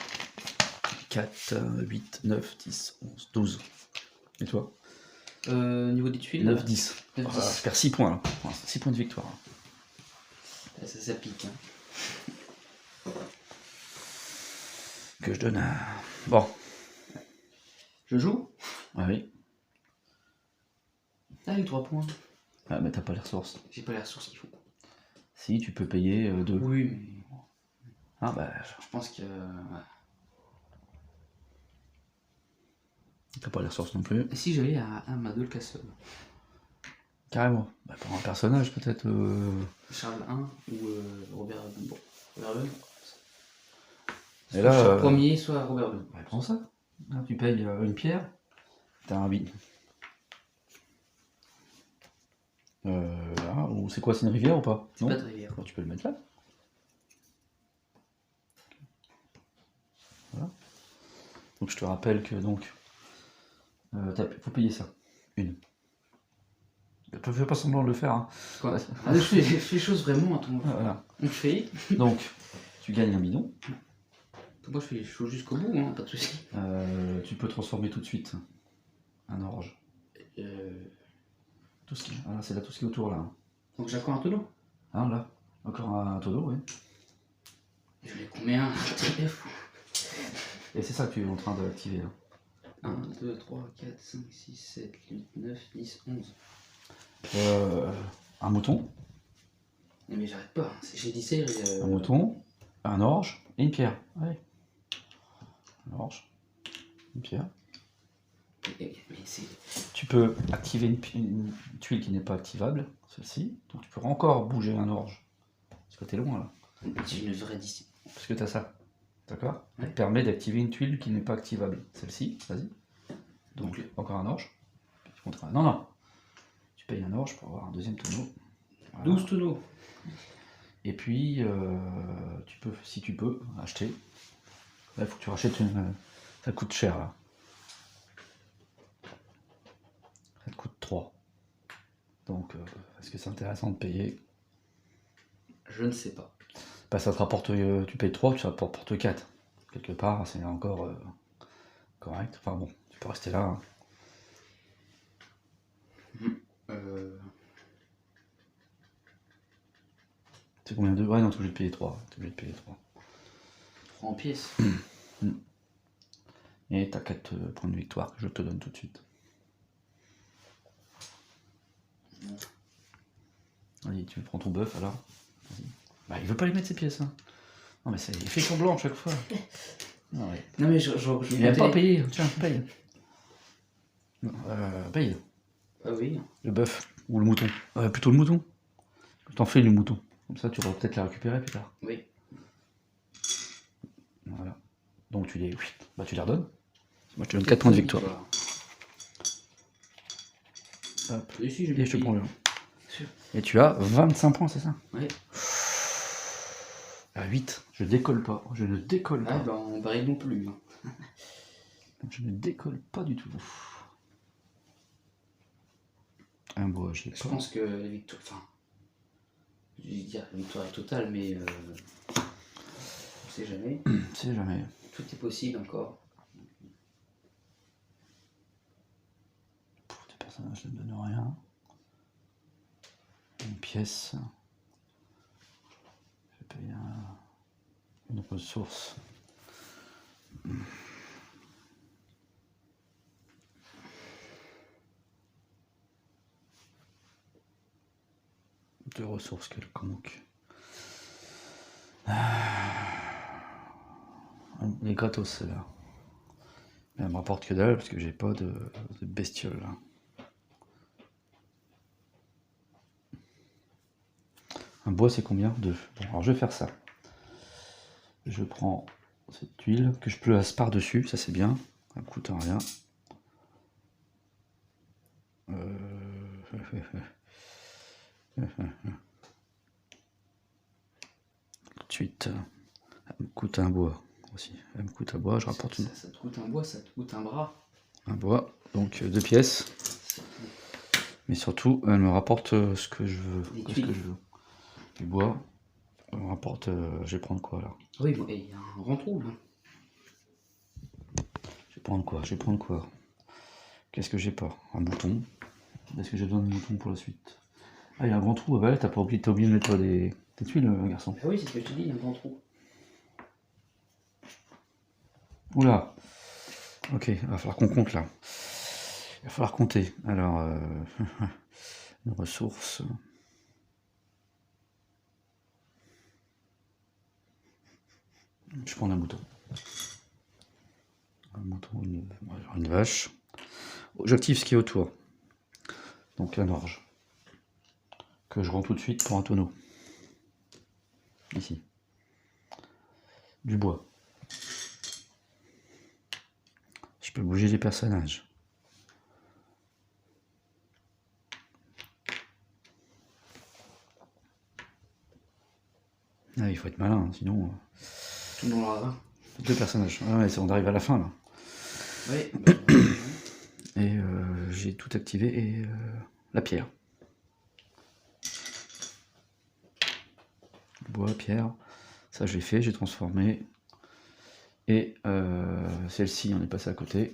4, 8, 9, 10, 11, 12. Et toi? Niveau des tuiles 9, 10. 9, 10. Je perds 6 points là. 6 points de victoire. Ça pique. Hein. Que je donne à. Bon. Je joue? Ah oui. Ah, avec 3 points. Ah, mais t'as pas les ressources. J'ai pas les ressources qu'il faut. Si, tu peux payer 2. Oui, mais. Ah bah. Je pense que. Ouais. T'as pas les ressources non plus. Et si j'allais à Armadale Castle? Carrément. Bah, pour un personnage peut-être. Charles I ou Robert. Bon, Robert II. Et là. Soit premier, soit Robert II. Bah, prends ça. Là, tu payes une pierre. T'as un bit. Là, ou c'est quoi, c'est une rivière ou pas? C'est pas de rivière. Bon, tu peux le mettre là. Voilà. Donc je te rappelle que donc faut payer ça. Une. Ne fais pas semblant de le faire. Hein. Quoi? Ah, je fais les choses vraiment à ton. Voilà. On fait. Donc tu gagnes un bidon. Moi je fais les choses jusqu'au bout, hein, pas de soucis. Tu peux transformer tout de suite un orge. Tout ce qui. Voilà, c'est là tout ce qui est autour là. Hein. Donc j'ai encore un tonneau. Ah là. Encore un tonneau, oui. Je l'ai combien? Et c'est ça que tu es en train d'activer là. 1, 2, 3, 4, 5, 6, 7, 8, 9, 10, 11. Un mouton. Mais j'arrête pas, j'ai dit série. Un mouton, un orge et une pierre. Ouais. Un orge, une pierre. Mais c'est... Tu peux activer une tuile qui n'est pas activable, celle-ci. Donc tu peux encore bouger un orge. Parce que t'es loin là. J'ai une vraie d'ici. Parce que t'as ça. D'accord. Ouais. Elle permet d'activer une tuile qui n'est pas activable. Celle-ci, vas-y. Donc, Ok. encore un orge. Non. Tu payes un orge pour avoir un deuxième tonneau. Voilà. 12 tonneaux. Et puis, tu peux, si tu peux, acheter. Là, il faut que tu rachètes une. Ça coûte cher, là. Ça te coûte 3. Donc, est-ce que c'est intéressant de payer? Je ne sais pas. Bah, ça te rapporte. Tu payes 3, tu rapportes 4. Quelque part, c'est encore correct. Enfin bon, tu peux rester là. Hein. C'est combien de. Ouais, non, t'es obligé de payer 3. T'es obligé de payer 3. 3 en pièces. Et t'as 4 points de victoire que je te donne tout de suite. Allez, tu prends ton bœuf alors. Vas-y. Bah, il veut pas les mettre ses pièces. Hein. Non, mais il fait semblant chaque fois. Non, ouais. Non mais je Il n'aime pas payer. Tiens, paye. Non, paye. Ah oui. Le bœuf ou le mouton. Plutôt le mouton. T'en fais le mouton. Comme ça, tu vas peut-être la récupérer plus tard. Oui. Voilà. Donc tu les. Bah, tu les redonnes. Moi, je te donne 4 points de victoire. Hop. Et si, Et je te prends le. Sûr. Et tu as 25 points, c'est ça? Oui. À 8, je décolle pas. Je ne décolle pas. Ah ben on varie non plus. Hein. Je ne décolle pas du tout. Un bois, j'ai Je pas. pense que la victoire. Enfin. Je vais dire la victoire est totale, mais on sait jamais. C'est jamais. Tout est possible encore. Pour tes personnages ne donnent rien. Une pièce. Je paye une ressource. Deux ressources quelconques. Elle est gratos celle-là. Mais elle me rapporte que dalle parce que j'ai pas de bestiole là. Un bois c'est combien? 2. Bon, alors je vais faire ça. Je prends cette tuile que je place par-dessus, ça c'est bien. Ça me coûte rien. Tout de suite. Elle me coûte un bois aussi. Elle me coûte un bois, je rapporte une. Ça te coûte un bois, ça te coûte un bras. Un bois, donc 2 pièces. Mais surtout, elle me rapporte ce que je veux. Qu'est-ce que je veux? Du bois. Elle me rapporte. Je vais prendre quoi là? Oui, bon, il y a un grand trou là. Je vais prendre quoi? Je vais prendre quoi? Qu'est-ce que j'ai pas? Un mouton. Est-ce que j'ai besoin de mouton pour la suite? Ah, il y a un grand trou. Ah bah là, t'as oublié de mettre des tuiles, garçon. Ah oui, c'est ce que je te dis, il y a un grand trou. Oula. Ok, il va falloir qu'on compte là. Il va falloir compter. Alors, une ressource. Je prends un mouton. Un mouton, une vache. J'active ce qui est autour. Donc un orge. Que je rends tout de suite pour un tonneau. Ici. Du bois. Je peux bouger les personnages. Ah, il faut être malin, hein, sinon. Tout le monde aura. 2 personnages. Ah ouais, on arrive à la fin là. Oui. Et j'ai tout activé et la pierre. Bois, pierre. Ça je l'ai fait, j'ai transformé. Et celle-ci, on est passé à côté.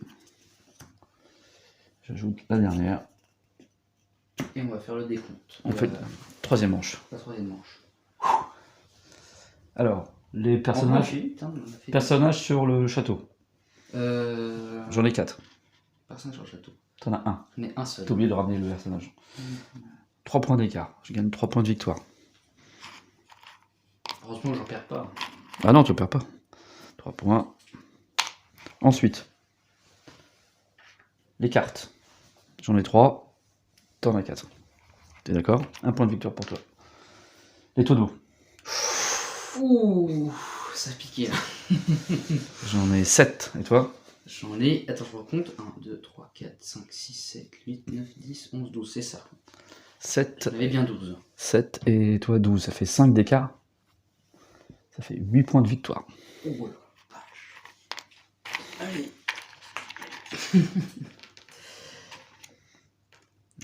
J'ajoute la dernière. Et on va faire le décompte. On fait troisième manche. La troisième manche. Alors, les personnages. Personnages sur le château. J'en ai 4. Personne sur le château. T'en as un. Mais un seul. T'as oublié de ramener le personnage. 3 points d'écart. Je gagne 3 points de victoire. Heureusement, j'en perds pas. Ah non, tu ne perds pas. 3 points. Ensuite, les cartes. J'en ai 3. T'en as 4. T'es d'accord? Un point de victoire pour toi. Les tonneaux. Ouh, Ça a piqué là. J'en ai 7. Et toi? J'en ai. Attends, je recompte. 1, 2, 3, 4, 5, 6, 7, 8, 9, 10, 11, 12. C'est ça. 7. J'en avais bien 12. 7 et toi 12. Ça fait 5 d'écart. Ça fait 8 points de victoire. Oh la vache. Allez.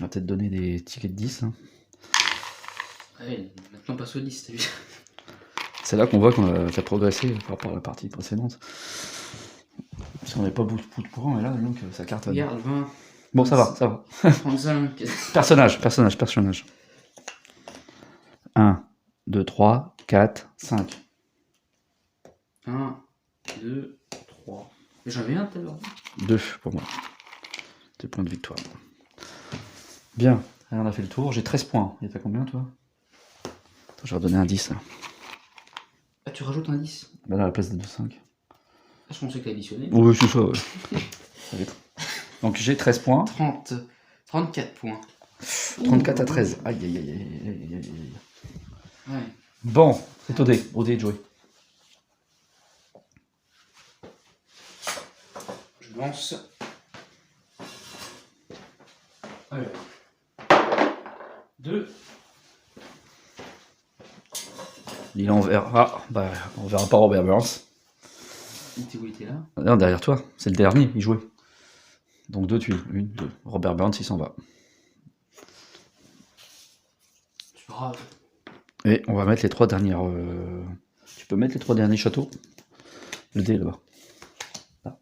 On va peut-être donner des tickets de 10. Hein. Allez, maintenant passe au 10, t'as vu? C'est là qu'on voit qu'on a progressé par rapport à la partie précédente. Si on n'avait pas beaucoup de courant, et là, donc, ça cartonne. Regarde, 20, Bon, ça va, ça va. 35. Personnage. 1, 2, 3, 4, 5. 1, 2, 3. J'en avais un tout à l'heure. 2 pour moi. 2 points de victoire. Bien, allez, on a fait le tour. J'ai 13 points. Et t'as combien, toi? Attends, je vais redonner un 10. Là. Ah, tu rajoutes un 10? Bah là, à la place de 5. Ah, je pensais que t'as additionné. Oui, c'est ça, ouais. Allez. Donc j'ai 13 points. 34 points. 34 à 13. Aïe, aïe, aïe, aïe, aïe, aïe. Ouais. Bon, c'est au dé de jouer. Je lance. Alors. 2. Il est en vert. Ah, bah, on verra pas Robert Burns. Il était où, il était là? Non, derrière toi, c'est le dernier, il jouait. Donc 2 tuiles. 1, 2. Robert Burns, il s'en va. C'est pas grave. Et on va mettre les 3 dernières. Tu peux mettre les 3 derniers châteaux. Le dé là-bas. Là.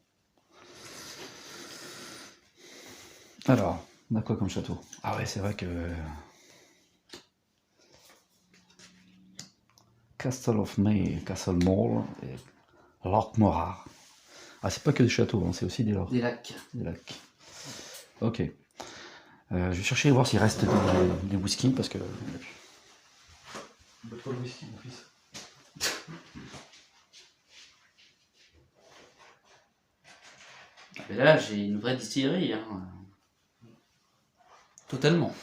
Alors, on a quoi comme château? Ah ouais, c'est vrai que. Castle of May, Castle Mall et Lorc Morar. Ah, c'est pas que des châteaux, hein, c'est aussi des Des lacs. lacs. Ok. Je vais chercher voir s'il reste des whisky parce que. Pas trop de whisky, mon fils. Mais là, j'ai une vraie distillerie. Hein. Totalement.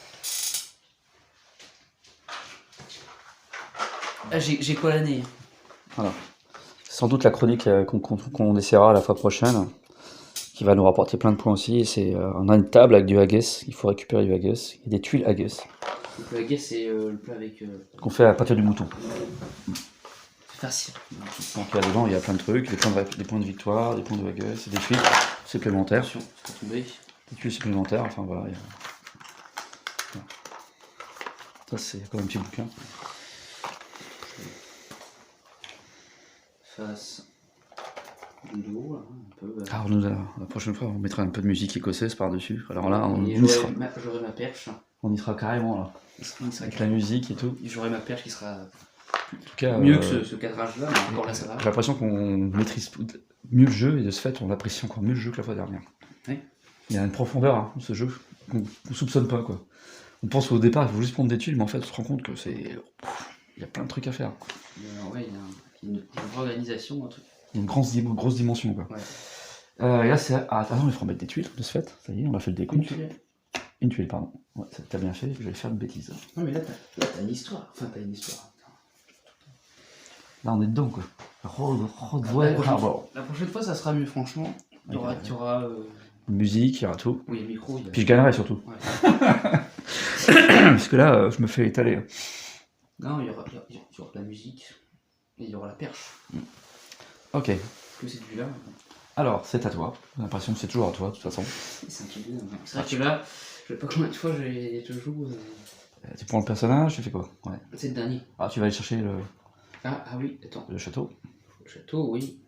Ah, j'ai quoi l'année? Voilà. C'est sans doute la chronique qu'on essaiera la fois prochaine, qui va nous rapporter plein de points aussi. On a une table avec du haggis, il faut récupérer du haggis. Il y a des tuiles haggis. Donc, le haggis, c'est le plat avec. Qu'on fait à partir du mouton. C'est facile. Donc il y a dedans, il y a plein de trucs, des points de victoire, des points de haggis, des tuiles supplémentaires. Attention, c'est pas tombé. Des tuiles supplémentaires, enfin voilà. Voilà. Ça c'est comme un petit bouquin. Face. Dos, là, un peu. Alors la prochaine fois, on mettra un peu de musique écossaise par-dessus. Alors là, Et y sera. j'aurai ma perche. On y sera carrément là. Avec la musique et tout. J'aurai ma perche qui sera En tout cas, mieux que ce cadrage-là, mais encore là, ça va. j'ai l'impression qu'on maîtrise mieux le jeu et de ce fait, on apprécie encore mieux le jeu que la fois dernière. Oui. Il y a une profondeur, hein, ce jeu, qu'on ne soupçonne pas, quoi. On pense au départ, il faut juste prendre des tuiles, mais en fait, on se rend compte que il y a plein de trucs à faire. Ouais, il y a une vraie organisation, un truc. Il y a une grosse dimension, quoi. Ouais. Et là, c'est. Ah, attends, il faut remettre des tuiles, de ce fait. Ça y est, on a fait le décompte. Une tuile, pardon. Ouais, t'as bien fait, je vais faire une bêtise. Non, mais là, t'as une histoire. Enfin, t'as une histoire. Là, on est dedans, quoi. La prochaine fois, ça sera mieux, franchement. Tu auras. Musique, il y aura tout. Oui, micro. Il y a... Puis je gagnerai surtout. Ouais. Parce que là, je me fais étaler. Non, il y aura de la musique. Et il y aura la perche. Ok. Que c'est celui-là. Alors, c'est à toi. J'ai l'impression que c'est toujours à toi, de toute façon. C'est vrai que là, je sais pas combien de fois je joue. Tu prends le personnage, tu fais quoi? Ouais. C'est le dernier. Ah, tu vas aller chercher Ah oui, attends. le château. Le château, oui.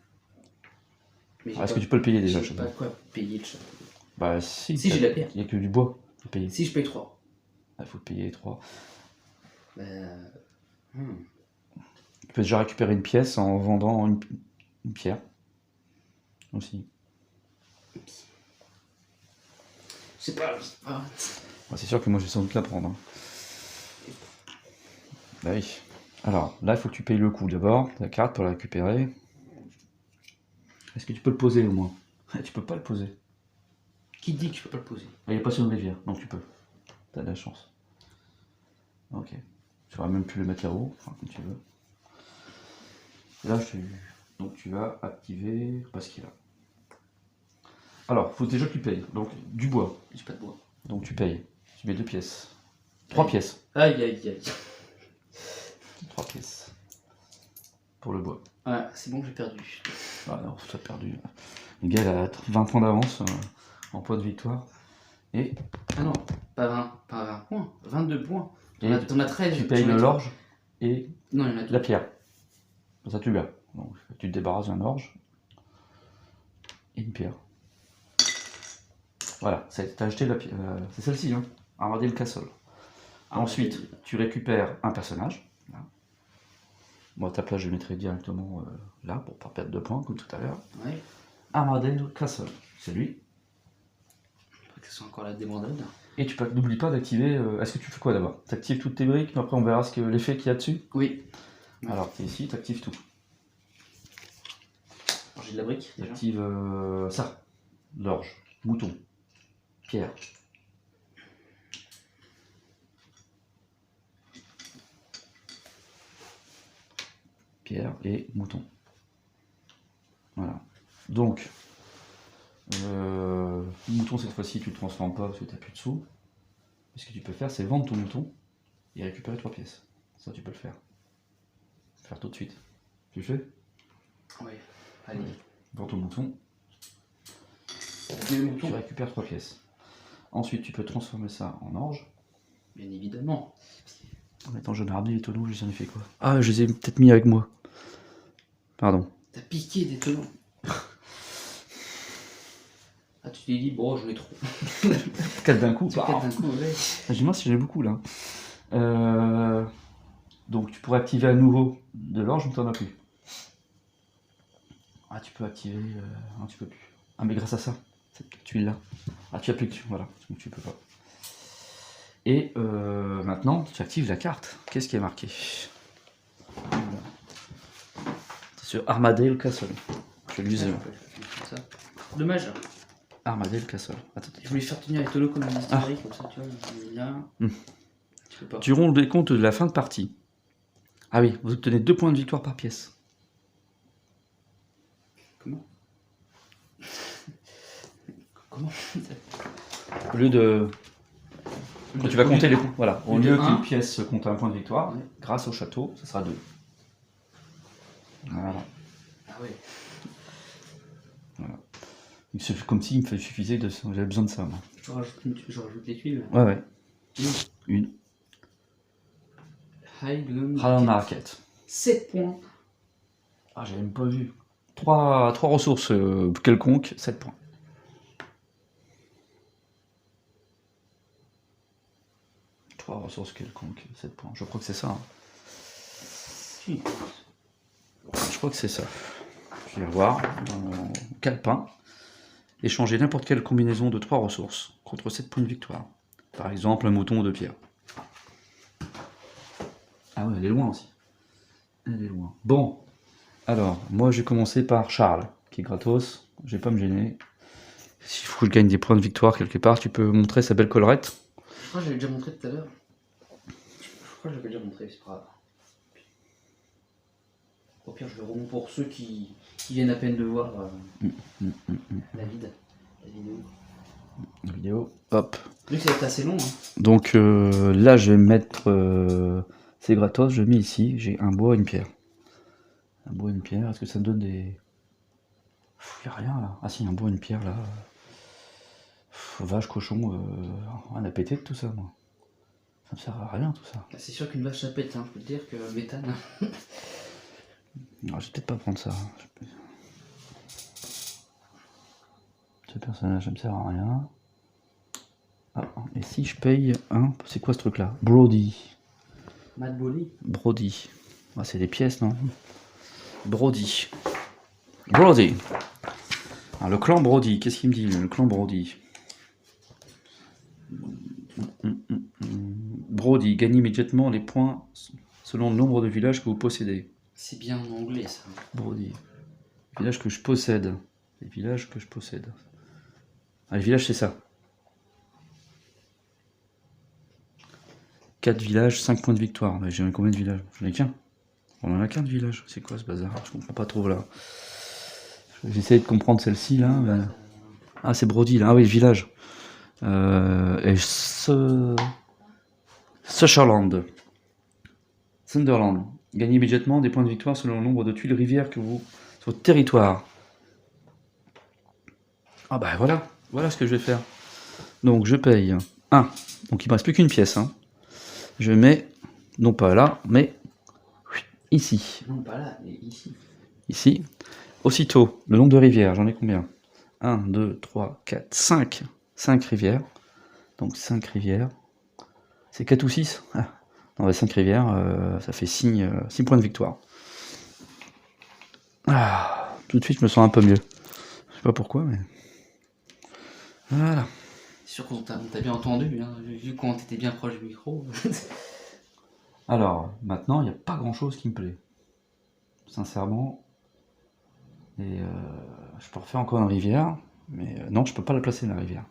Mais Est-ce que tu peux le payer déjà, le j'ai château? pas quoi payer le château. Bah, si. Si, j'ai la paire. Il n'y a que du bois à payer. Si je paye 3. Il faut payer 3. Bah... Tu peux déjà récupérer une pièce en vendant une pierre. Aussi. C'est pas... Ouais, c'est sûr que moi, je vais sans doute la prendre. Hein. Bah oui. Alors, là, il faut que tu payes le coup d'abord, la carte pour la récupérer. Est-ce que tu peux le poser au moins? Tu peux pas le poser. Qui dit que je peux pas le poser? Il n'est pas sur une rivière, donc tu peux. T'as de la chance. Ok. Tu auras même pu le mettre là-haut, enfin comme tu veux. Là, Donc tu vas activer parce qu'il est là. Alors, il faut déjà que tu payes. Donc du bois. J'ai pas de bois. Donc tu payes. Tu mets 2 pièces. 3 pièces. Aïe aïe aïe. 3 pièces. Pour le bois. Ouais, c'est bon, j'ai perdu. Ah non, tu as perdu. Le gars il a 20 points d'avance en points de victoire. Et Ah non, pas 20 points, 22 points. Et T'en as 13. tu payes j'en ai l'orge et Non, il y en a deux. la pierre. Ça tu l'as. Donc tu te débarrasses d'un orge et une pierre. Voilà, t'as acheté la pierre. C'est celle-ci, hein. Armadale Castle. Ensuite, tu récupères un personnage. Là. Moi, à ta place, je mettrai directement là pour pas perdre de points comme tout à l'heure. Ouais. Armadale Castle, c'est lui. Que ce soit encore la débandade. Et tu n'oublie pas d'activer. Est-ce que tu fais quoi d'abord? Tu actives toutes tes briques, mais après on verra l'effet qu'il y a dessus. Oui. Ouais. Alors, tu es ici, tu actives tout. Alors, j'ai de la brique Tu déjà. actives ça. L'orge, mouton, pierre. Pierre et mouton. Voilà. Donc, mouton cette fois-ci tu ne le transformes pas parce que tu n'as plus de sous. Ce que tu peux faire c'est vendre ton mouton et récupérer 3 pièces. Ça tu peux le faire. Faire tout de suite. Tu le fais? Ouais. Allez. Vends ton mouton. Mais le mouton. Tu récupères 3 pièces. Ensuite tu peux transformer ça en orge. Bien évidemment. Attends, je vais ramener les tonneaux, j'en ai fait quoi? Ah, je les ai peut-être mis avec moi. Pardon. T'as piqué des tenants. Ah, tu t'es dit, bon, j'en ai trop. 4 d'un coup. Tu fais d'un coup, ouais. Je me demande si j'en ai beaucoup là. Donc tu pourrais activer à nouveau de l'orge, mais t'en as plus. Ah, tu peux activer. Non, tu peux plus. Ah, mais grâce à ça, cette tuile là. Ah, tu appliques, voilà, donc tu peux pas. Et maintenant, tu actives la carte. Qu'est-ce qui est marqué? C'est sur Armadale Castle. Je l'use. Ça. Dommage. Armadale Castle. Attends. Je voulais faire tenir les tonneaux comme un historique, comme ça, tu vois. Je mets là. Tu peux pas. Tu rondes les comptes de la fin de partie. Ah oui, vous obtenez 2 points de victoire par pièce. Comment Comment Au lieu de. Quand tu vas compter les points, voilà. Au Au lieu lieu de qu'une un. pièce compte un point de victoire, Ouais. grâce au château, ça sera 2. Voilà. Ah ouais. C'est comme s'il me suffisait de. J'avais besoin de ça, moi. Je rajoute les tuiles. Ouais, ouais. Une. Une. Highland. Highland Market. 7 points. Ah, j'avais même pas vu. 3 ressources quelconques, 7 points. Trois ressources quelconques, 7 points. Je crois que c'est ça. Hein. Si. Je crois que c'est ça. Je vais voir dans mon calepin. Échanger n'importe quelle combinaison de 3 ressources contre 7 points de victoire. Par exemple, un mouton ou 2 pierres. Ah ouais, elle est loin aussi. Elle est loin. Bon, alors, moi je vais commencer par Charles, qui est gratos. Je vais pas me gêner. S'il faut que je gagne des points de victoire quelque part, tu peux montrer sa belle collerette. Je crois que j'avais déjà montré tout à l'heure. Je crois que j'avais déjà montré, c'est pas grave. Au pire, je le remonte pour ceux qui viennent à peine de voir la vidéo. La vidéo, hop. Vu que ça va être assez long. Hein. Donc là, je vais mettre. C'est gratos, je mets ici. J'ai un bois et une pierre. Un bois et une pierre, est-ce que ça me donne des. Il n'y a rien là. Ah si, un bois et une pierre là. Vache, cochon, on a pété de tout ça, moi. Ça me sert à rien tout ça. C'est sûr qu'une vache ça pète, hein. Je peux te dire que méthane. Non, je vais peut-être pas prendre ça. Ce personnage, ça me sert à rien. Ah, et si je paye un. C'est quoi ce truc là? Brody. Mad Bolly. Brody. Ah, c'est des pièces, non? Brody. Brody. Alors, le clan Brody, qu'est-ce qu'il me dit, le clan Brody? Brody, gagne immédiatement les points selon le nombre de villages que vous possédez. C'est bien en anglais, ça. Brody. Village que je possède. Les villages que je possède. Ah, les villages, c'est ça. 4 villages, 5 points de victoire. Bah, j'en ai combien de villages? J'en ai qu'un. On a la carte village. C'est quoi ce bazar? Je comprends pas trop là. J'essaie de comprendre celle-ci là. Mais... Ah, c'est Brody là. Ah oui, le village. Et Sutherland. Sunderland. Gagnez immédiatement des points de victoire selon le nombre de tuiles rivières que vous sur votre territoire. Ah bah voilà. Voilà ce que je vais faire. Donc je paye 1. Donc il me reste plus qu'une pièce. Hein. Je mets, non pas là, mais ici. Non, pas là, mais ici. Ici. Aussitôt, le nombre de rivières, j'en ai combien? 1, 2, 3, 4, 5. 5 rivières. Donc 5 rivières. C'est 4 ou 6? Ah. Non, 5 rivières, ça fait 6 points de victoire. Ah, tout de suite, je me sens un peu mieux. Je sais pas pourquoi, mais... Voilà. C'est sûr qu'on t'a bien entendu, hein, vu qu'on était bien proche du micro. Alors, maintenant, il n'y a pas grand-chose qui me plaît. Sincèrement. Et je peux refaire encore une rivière, mais non, je peux pas la placer, la rivière.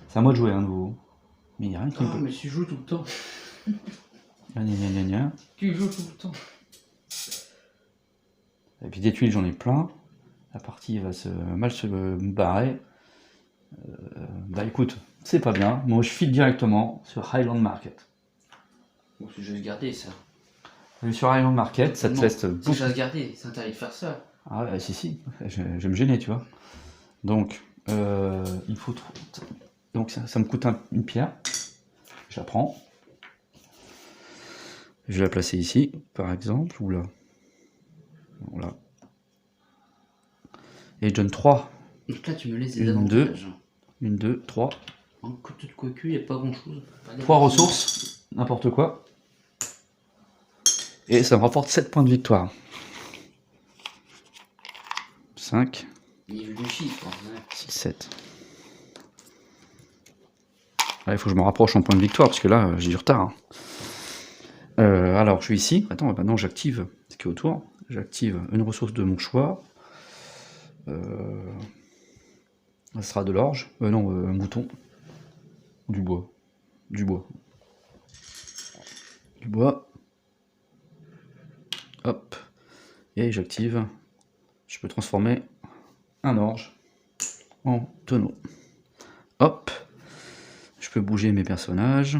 C'est à moi de jouer, à nouveau. Mais il n'y a rien qui me Ah, plaît. mais tu joues tout le temps. Gna, gna, gna, gna. Tu joues tout le temps. Et puis des tuiles, j'en ai plein. La partie va mal se barrer. Bah écoute, c'est pas bien. Moi, je file directement sur Highland Market. Bon, c'est juste garder ça. Sur Highland Market, ça te Non, laisse c'est beaucoup. juste garder, c'est interdit de faire ça. Ah ouais, si, je vais me gêner, tu vois. Donc, il faut... Donc ça me coûte une pierre. Je la prends. Je vais la placer ici, par exemple, ou là. Voilà. Et je donne 3. Donc là, tu me laisses des Une, avantages. 1, 2, 3. En côté de cocu, il n'y a pas grand chose. 3 ressources, n'importe quoi. Et ça me rapporte 7 points de victoire. 5, Il y a eu du chiffre. Ouais. 6, 7. Là, il faut que je me rapproche en point de victoire, parce que là, j'ai du retard. Hein. Alors, je suis ici. Attends, maintenant j'active ce qui est autour. J'active une ressource de mon choix. Ça sera de l'orge. Non, un mouton. Du bois. Du bois. Du bois. Hop. Et j'active. Je peux transformer un orge en tonneau. Hop. Je peux bouger mes personnages.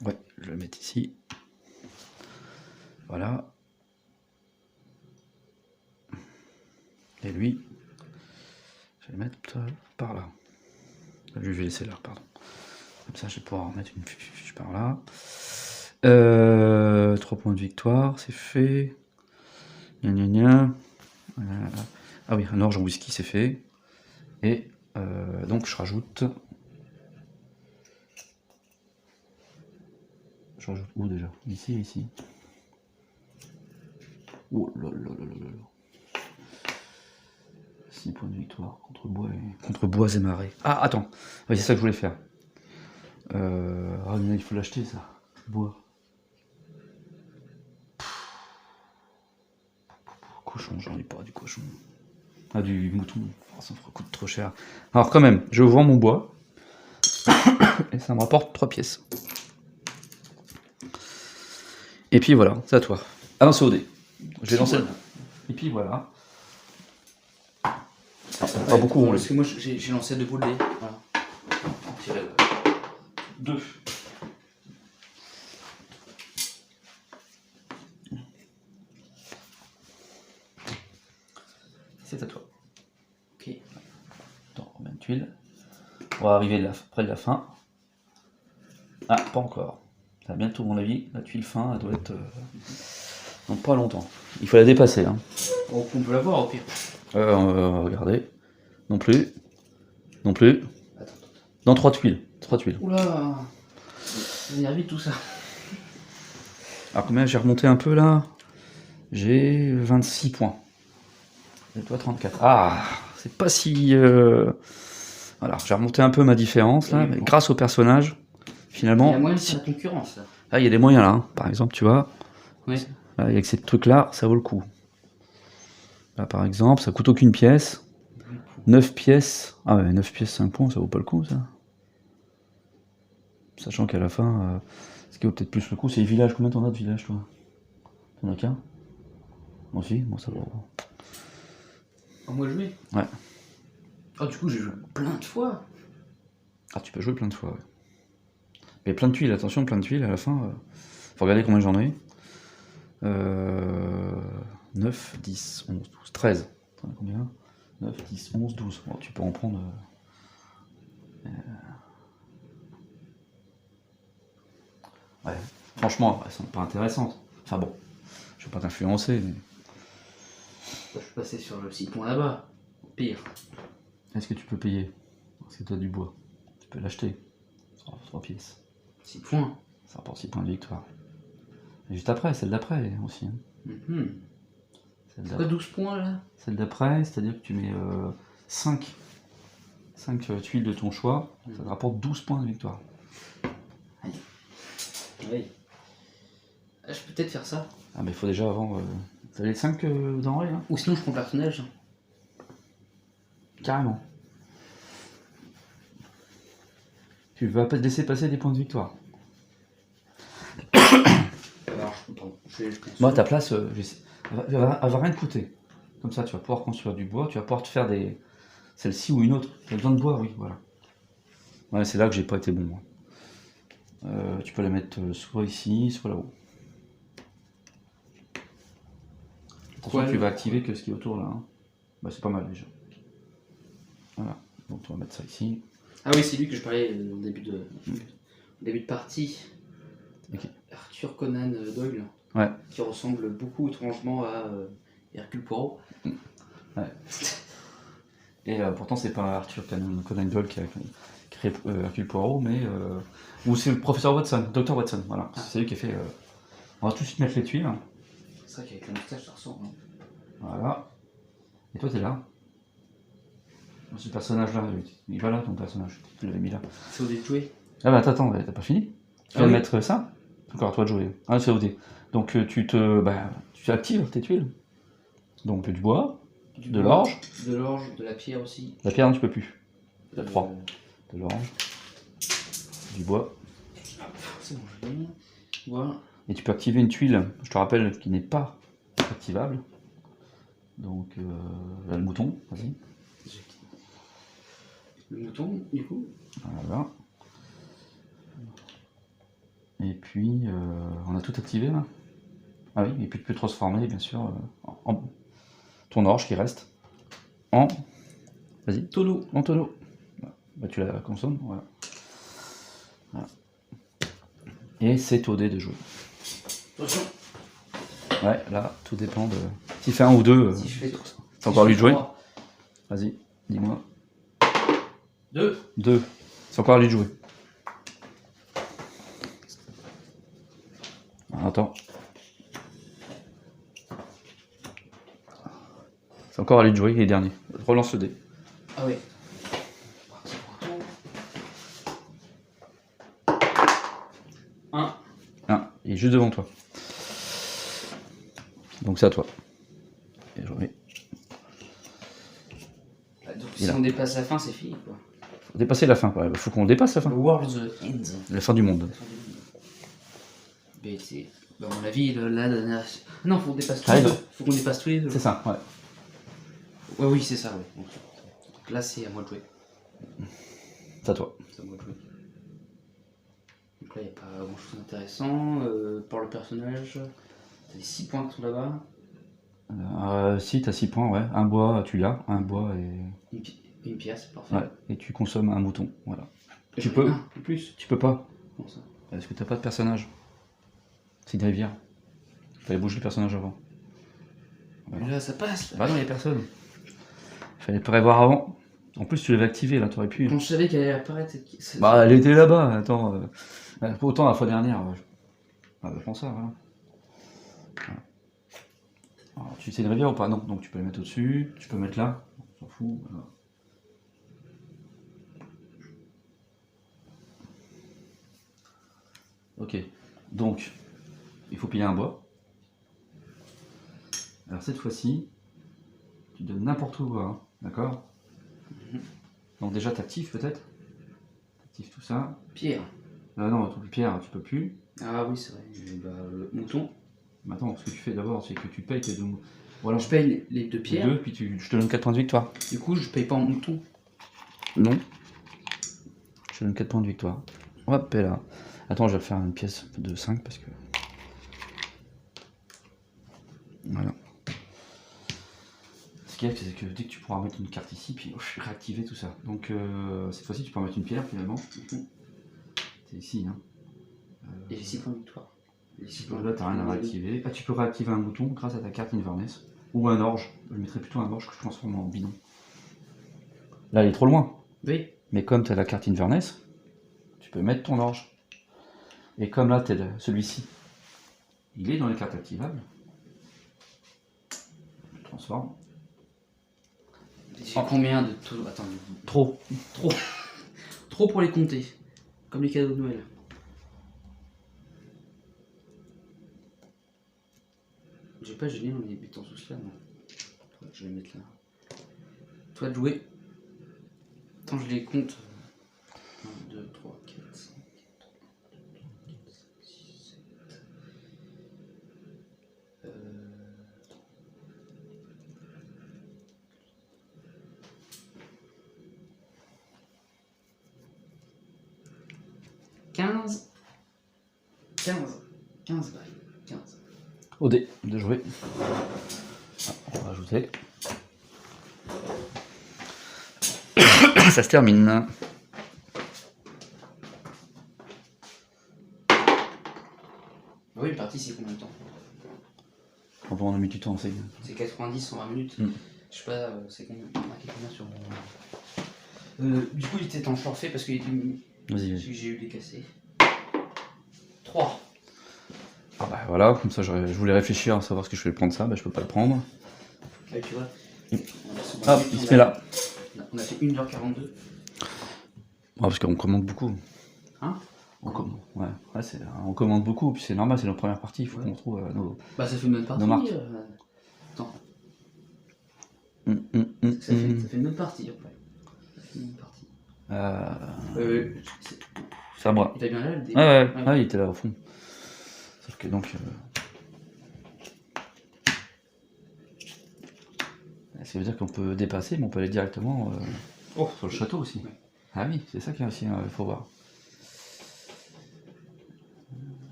Ouais, je vais le mettre ici. Voilà. Et lui, je vais le mettre par là. Je vais laisser là, pardon. Comme ça, je vais pouvoir mettre une fiche par là. 3 points de victoire, c'est fait. Gna gna gna. Ah oui, un orge en whisky, c'est fait. Et donc, je rajoute... Je rajoute où déjà? Ici et ici. Oh là là là là là. 6 points de victoire contre bois et marais. Ah, attends. Oui, c'est ça que je voulais faire. Ah, il faut l'acheter, ça. Bois. Cochon, j'en ai pas du cochon. Ah, du mouton. Oh, ça me coûte trop cher. Alors, quand même, je vends mon bois. Et ça me rapporte 3 pièces. Et puis voilà, c'est à toi. Ah non, c'est au dé. Je vais lancer. Et puis voilà. Pas beaucoup, on parce que moi j'ai lancé 2 boules de dés. Voilà. Tirez le 2. C'est à toi. Ok. Attends, on met une tuile. On va arriver près de la fin. Ah, pas encore. Ça va bientôt, à mon avis. La tuile fin, elle doit être... Non, pas longtemps. Il faut la dépasser. Hein. On peut la voir au pire. On va regarder. Non plus. Non plus. Attends. Dans 3 tuiles. 3 tuiles. Oula. Ça va vite tout ça. Alors combien j'ai remonté un peu là? J'ai 26 points. Et toi 34. Ah, c'est pas si... Voilà, j'ai remonté un peu ma différence là, mais grâce au personnage, finalement... Il y a moyen de faire la concurrence là. Là, il y a des moyens là, hein. Par exemple, tu vois. Oui. Avec ces trucs là, ça vaut le coup. Là par exemple, ça coûte aucune pièce. 9 pièces. Ah ouais, 9 pièces, 5 points, ça vaut pas le coup ça. Sachant qu'à la fin, ce qui vaut peut-être plus le coup, c'est les villages. Combien t'en as de villages, toi? T'en as qu'un? Moi aussi, bon, ça va. À moi de jouer. Ouais. Ah, du coup, j'ai joué plein de fois. Ah, tu peux jouer plein de fois, ouais. Mais plein de tuiles, attention, plein de tuiles, à la fin, faut regarder combien j'en ai. 9, 10, 11, 12, 13. T'en as combien? 9, 10, 11, 12. Bon, tu peux en prendre... Ouais, franchement, elles sont pas intéressantes. Enfin bon, je vais pas t'influencer, mais... Je suis passé sur le 6 points là-bas. Pire. Est-ce que tu peux payer? Parce que tu as du bois. Tu peux l'acheter. 3 pièces. 6 points. Ça rapporte 6 points de victoire. Et juste après, celle d'après aussi. Hein. Mhm. C'est quoi 12 points là? Celle d'après, c'est-à-dire que tu mets 5 tuiles de ton choix, ça te rapporte 12 points de victoire. Oui. Ah, je peux peut-être faire ça. Ah mais il faut déjà avant... T'as les 5 denrées là? Ou sinon je prends le personnage. Carrément. Tu vas pas te laisser passer des points de victoire. Alors je comprends. Moi à ta place, elle va rien te coûter. Comme ça tu vas pouvoir construire du bois, tu vas pouvoir te faire des... Celle-ci ou une autre. Tu as besoin de bois, oui, voilà. Ouais, c'est là que j'ai pas été bon. Moi. Tu peux la mettre soit ici, soit là-haut. Attention, tu vas activer que ce qui est autour là. Hein. Bah, c'est pas mal déjà. Voilà, donc on va mettre ça ici. Ah oui, c'est lui que je parlais au début de partie. Okay. Arthur Conan Doyle. Ouais. Qui ressemble beaucoup étrangement à Hercule Poirot. Ouais. Et pourtant c'est pas Arthur Conan Doyle qui a créé Hercule Poirot, mais ou c'est le professeur Watson, Dr Watson, voilà. Ah. C'est lui qui a fait... On va tout de suite mettre les tuiles. C'est vrai qu'avec la moustache ça ressemble. Hein. Voilà. Et toi t'es là. Ce personnage là, il va là ton personnage, tu l'avais mis là. C'est au dé de jouer. Ah bah attends, t'as pas fini? Tu vas mettre ça? Encore à toi de jouer. Ah c'est OD. Donc tu actives tes tuiles. Donc du bois, de l'orge. De l'orge, de la pierre aussi. La pierre, non, tu peux plus. La 3. De l'orge. Du bois. C'est bon, je l'ai. Voilà. Et tu peux activer une tuile, je te rappelle, qui n'est pas activable. Donc là, le mouton, vas-y. Le mouton, du coup. Voilà. Et puis, on a tout activé là. Ah oui, et puis tu peux transformer, bien sûr, en ton orge qui reste en... Vas-y. Tonneau. En tonneau. Bah, tu la consommes, voilà. Voilà. Et c'est au dé de jouer. Attention. Ouais, là, tout dépend de... Si tu fais un ou deux, si je fais c'est encore lui de jouer. Vas-y, dis-moi. 2. 2. C'est encore à lui de jouer. Attends. C'est encore à lui de jouer, il est dernier. Relance le dé. Ah oui. 1. Il est juste devant toi. Donc c'est à toi. Et je remets. Donc si on dépasse la fin, c'est fini quoi. Faut dépasser la fin. Ouais, faut qu'on dépasse la fin. The world's end. La fin du monde. Mais c'est... Bah, à mon avis, là... Non, faut qu'on dépasse tous les deux. Faut qu'on dépasse tous les deux. C'est ça, ouais. Ouais, oui, c'est ça, ouais. Donc là, c'est à moi de jouer. C'est à toi. C'est à moi de jouer. Donc là, il n'y a pas grand chose d'intéressant. Pour le personnage, t'as les 6 points qui sont là-bas. Si, t'as 6 points, ouais. Un bois, tu l'as. Un bois et... Une pièce, c'est parfait. Ouais, et tu consommes un mouton, voilà. Tu peux en plus. Tu peux pas. Comment ça? Parce que t'as pas de personnage. C'est une rivière. Fallait bouger le personnage avant. Mais là, ça passe. Là. Bah non, il y a personne. Fallait prévoir avant. En plus, tu l'avais activé, là, t'aurais pu. Quand je savais qu'elle allait apparaître cette... Bah, elle était là-bas, attends. Autant la fois dernière. Ouais. Je pense ça, voilà. Alors, tu sais une rivière ou pas? Non, donc tu peux les mettre au-dessus. Tu peux mettre là. On s'en fout. Voilà. Ok, donc il faut piler un bois. Alors cette fois-ci, tu donnes n'importe où le bois, hein, d'accord? Donc déjà t'actives peut-être. T'actives tout ça. Pierre. Non, tout pierre, tu peux plus. Ah oui, c'est vrai. Le mouton. Mais attends, ce que tu fais d'abord, c'est que tu payes tes deux. Ou alors Je paye les 2 les pierres. deux, puis je te donne 4 points de victoire. Du coup, je paye pas en mouton. Non. Je te donne 4 points de victoire. Hop, et là. Attends, je vais faire une pièce de 5 parce que. Voilà. Ce qu'il y a, c'est que dès que tu pourras mettre une carte ici, puis réactiver tout ça. Donc cette fois-ci, tu peux mettre une pierre finalement. C'est ici, hein. Et j'ai 6 points de victoire. Là, t'as rien à réactiver. Ah, tu peux réactiver un bouton grâce à ta carte Inverness. Ou un orge. Je mettrais plutôt un orge que je transforme en bidon. Là, il est trop loin. Oui. Mais comme tu as la carte Inverness, tu peux mettre ton orge. Et comme là, celui-ci, il est dans les cartes activables. Je transforme. J'ai combien de taux? Attends. Trop. Trop pour les compter. Comme les cadeaux de Noël. J'ai pas gêné en les mettant sous cela, non. Je vais mettre là. Toi de jouer. Attends, je les compte. 1, 2, 3, 4, 5, 6, 7. « 15 balles. 15. Au dé de jouer. Ah, on va rajouter. Ça se termine. Oui, une partie, c'est combien de temps? On a mis du temps, c'est. C'est 90, 120 minutes. Je sais pas, c'est combien, marqué combien sur mon. Du coup, il était en forfait parce qu'il était. Vas-y. J'ai eu des cassés. 3. Ah bah voilà, comme ça je voulais réfléchir à savoir ce que je vais prendre ça, bah je peux pas le prendre. Là, tu vois. Hop, il se met là. On a fait 1h42. Ouais, parce qu'on commande beaucoup. Hein? On commande beaucoup, puis c'est normal, c'est notre première partie, il faut qu'on trouve nos. Bah, ça fait une bonne partie. Nos marques. Attends. Ça fait une bonne partie après. Ça fait une bonne partie. C'est à moi. Il va bien là le dé. Ouais, il était là au fond. Sauf que donc. Ça veut dire qu'on peut dépasser, mais on peut aller directement sur le château aussi. Ouais. Ah oui, c'est ça qu'il y a aussi, il faut voir.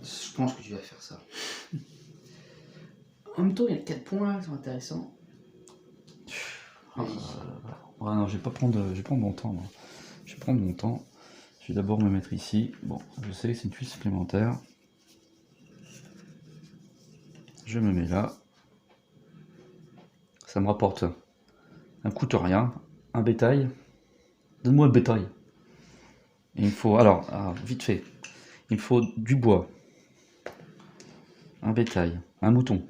Je pense que tu vas faire ça. En même temps, il y a 4 points qui sont intéressants. Ouais, non, je vais prendre mon temps. Moi. Je vais prendre mon temps. Je vais d'abord me mettre ici. Bon, je sais que c'est une tuile supplémentaire. Je me mets là. Ça me rapporte un coûte rien, un bétail. Donne-moi le bétail. Et il me faut, vite fait, il me faut du bois, un bétail, un mouton,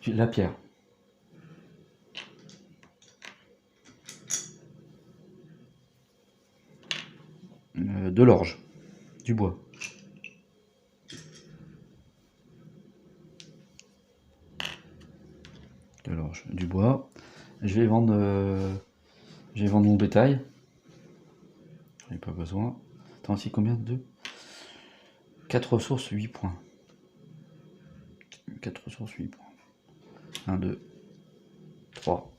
la pierre, de l'orge, du bois. De l'orge, du bois. Je vais vendre mon bétail. J'en ai pas besoin. Attends, ici combien? 2 4 ressources, 8 points. 4 ressources, 8 points. 1, 2, 3,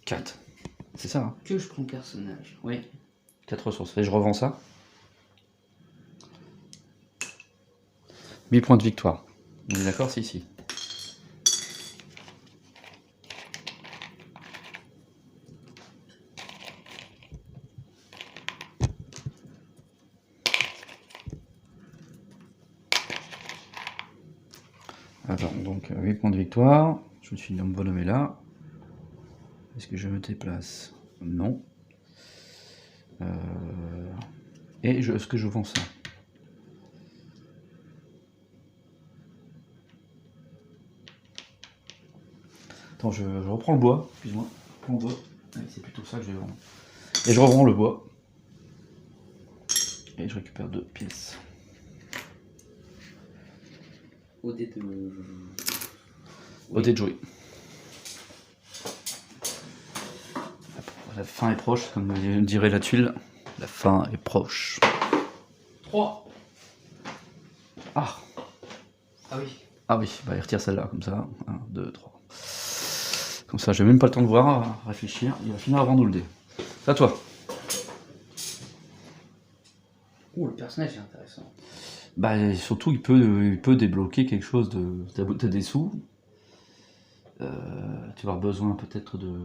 4. C'est ça, hein? Que je prends personnage. Oui. 4 ressources. Et je revends ça. 8 points de victoire. On est d'accord, c'est ici. Attends, donc 8 points de victoire. Je me suis bonhommé là. Est-ce que je me déplace? Non. Est-ce que je vends ça? Attends, je reprends le bois. Excuse-moi. Je reprends le bois. Ouais, c'est plutôt ça que je vais vendre. Et je revends le bois. Et je récupère 2 pièces. Au dé de. Au dé de jouer. La fin est proche, comme dirait la tuile. La fin est proche. 3. Ah, Ah oui. ah oui, bah il retire celle-là, comme ça. 1, 2, 3. Comme ça, j'ai même pas le temps de voir, réfléchir. Il va finir avant nous le dé. C'est à toi. Ouh, le personnage est intéressant. Bah, surtout, il peut débloquer quelque chose de. T'as des sous. Tu vas avoir besoin peut-être de.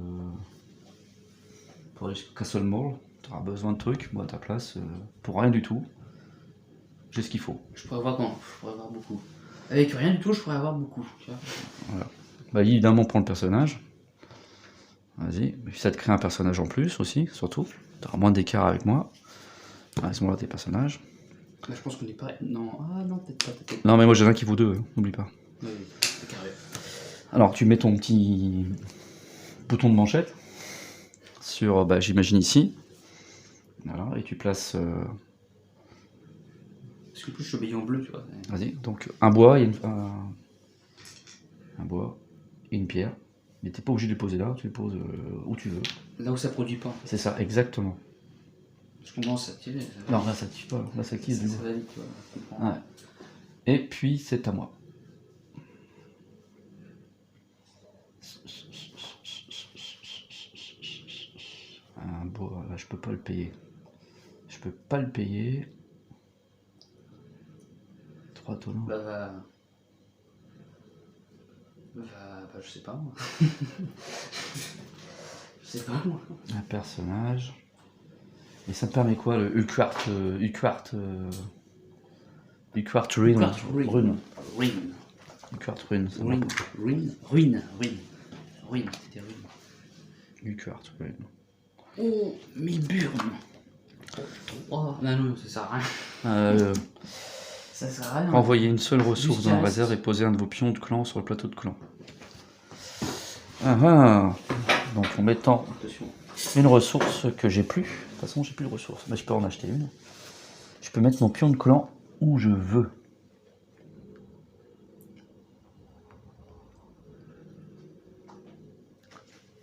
Pour aller jusqu'au Castle Mall, tu auras besoin de trucs. Moi, à ta place, pour rien du tout, j'ai ce qu'il faut. Je pourrais avoir non, je pourrais avoir beaucoup. Avec rien du tout, je pourrais avoir beaucoup. Tu vois. Bah, évidemment, prends le personnage. Vas-y. Et puis ça te crée un personnage en plus aussi, surtout. Tu auras moins d'écart avec moi. Laisse-moi tes personnages. Là, je pense qu'on est pareil. Non, ah non, peut-être pas. Peut-être. Non, mais moi j'ai un qui vaut 2, n'oublie pas. Oui, c'est carré. Alors, tu mets ton petit bouton de manchette sur, bah, j'imagine ici. Voilà, et tu places. Parce que plus je suis habillé en bleu, tu vois. Vas-y, donc un bois et un bois et une pierre. Mais t'es pas obligé de les poser là, tu les poses où tu veux. Là où ça produit pas. En fait. C'est ça, exactement. Parce qu'on commence à tirer. Non, là ça tue pas, là ça active du Ça coup. va vite, tu vois. Je comprends. Ouais. Et puis c'est à moi. Un bois, là je peux pas le payer. Je peux pas le payer. 3 tonneaux. Bah, je sais pas moi. Je sais pas moi. Un personnage. Et ça me permet quoi le Urquhart Rune. Urquhart Rune. Urquhart Rune. Ça Ruine. C'était ruine. Urquhart Rune. Oh, Milburn. 3. Non, ça sert à rien. Ça sert à rien. Envoyez une seule ressource dans la Juste. réserve et posez un de vos pions de clan sur le plateau de clan. Ah, donc en mettant Attention. une ressource que j'ai plus. De toute façon, j'ai plus de ressources. Mais je peux en acheter une. Je peux mettre mon pion de clan où je veux.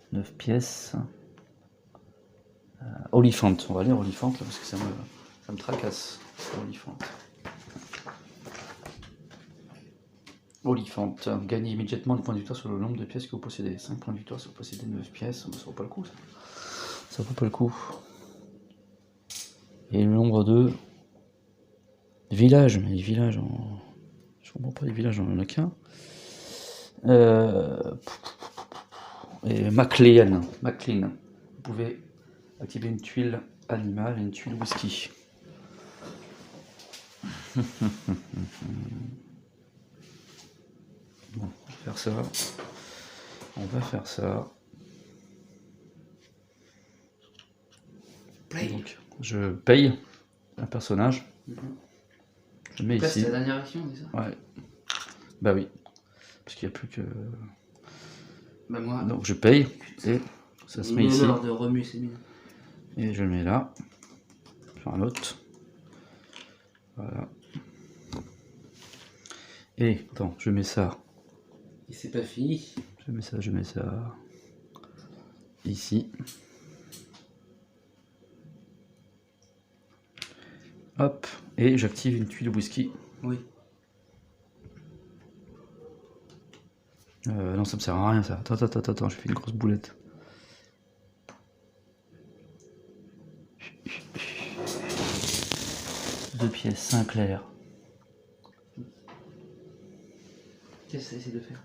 « 9 pièces. Oliphant. On va lire Oliphant là, parce que ça me tracasse. Oliphant. Oliphant. Gagnez immédiatement des points de victoire sur le nombre de pièces que vous possédez. 5 points de victoire si vous possédez 9 pièces. Ça vaut pas le coup ça. Ça vaut pas le coup. Et le nombre de villages. Mais les villages en. Je comprends pas les villages, il n'y en a qu'un. Et MacLean. Vous pouvez activer une tuile animale et une tuile whisky. Bon, on va faire ça. On va faire ça. Play. Donc, je paye un personnage. Je le mets Là, ici. c'est la dernière action, c'est ça? Ouais. Bah oui. Parce qu'il n'y a plus que. Bah moi. Donc je paye et ça se met ici. L'heure de remue, c'est bien. Et je le mets là. Sur un autre. Voilà. Et attends, je mets ça. Et c'est pas fini. Je mets ça. Ici. Hop. Et j'active une tuile whisky. Oui. Non, ça me sert à rien ça. Attends, je fais une grosse boulette. Deux pièces, Sinclair. Qu'est-ce que ça essaie de faire?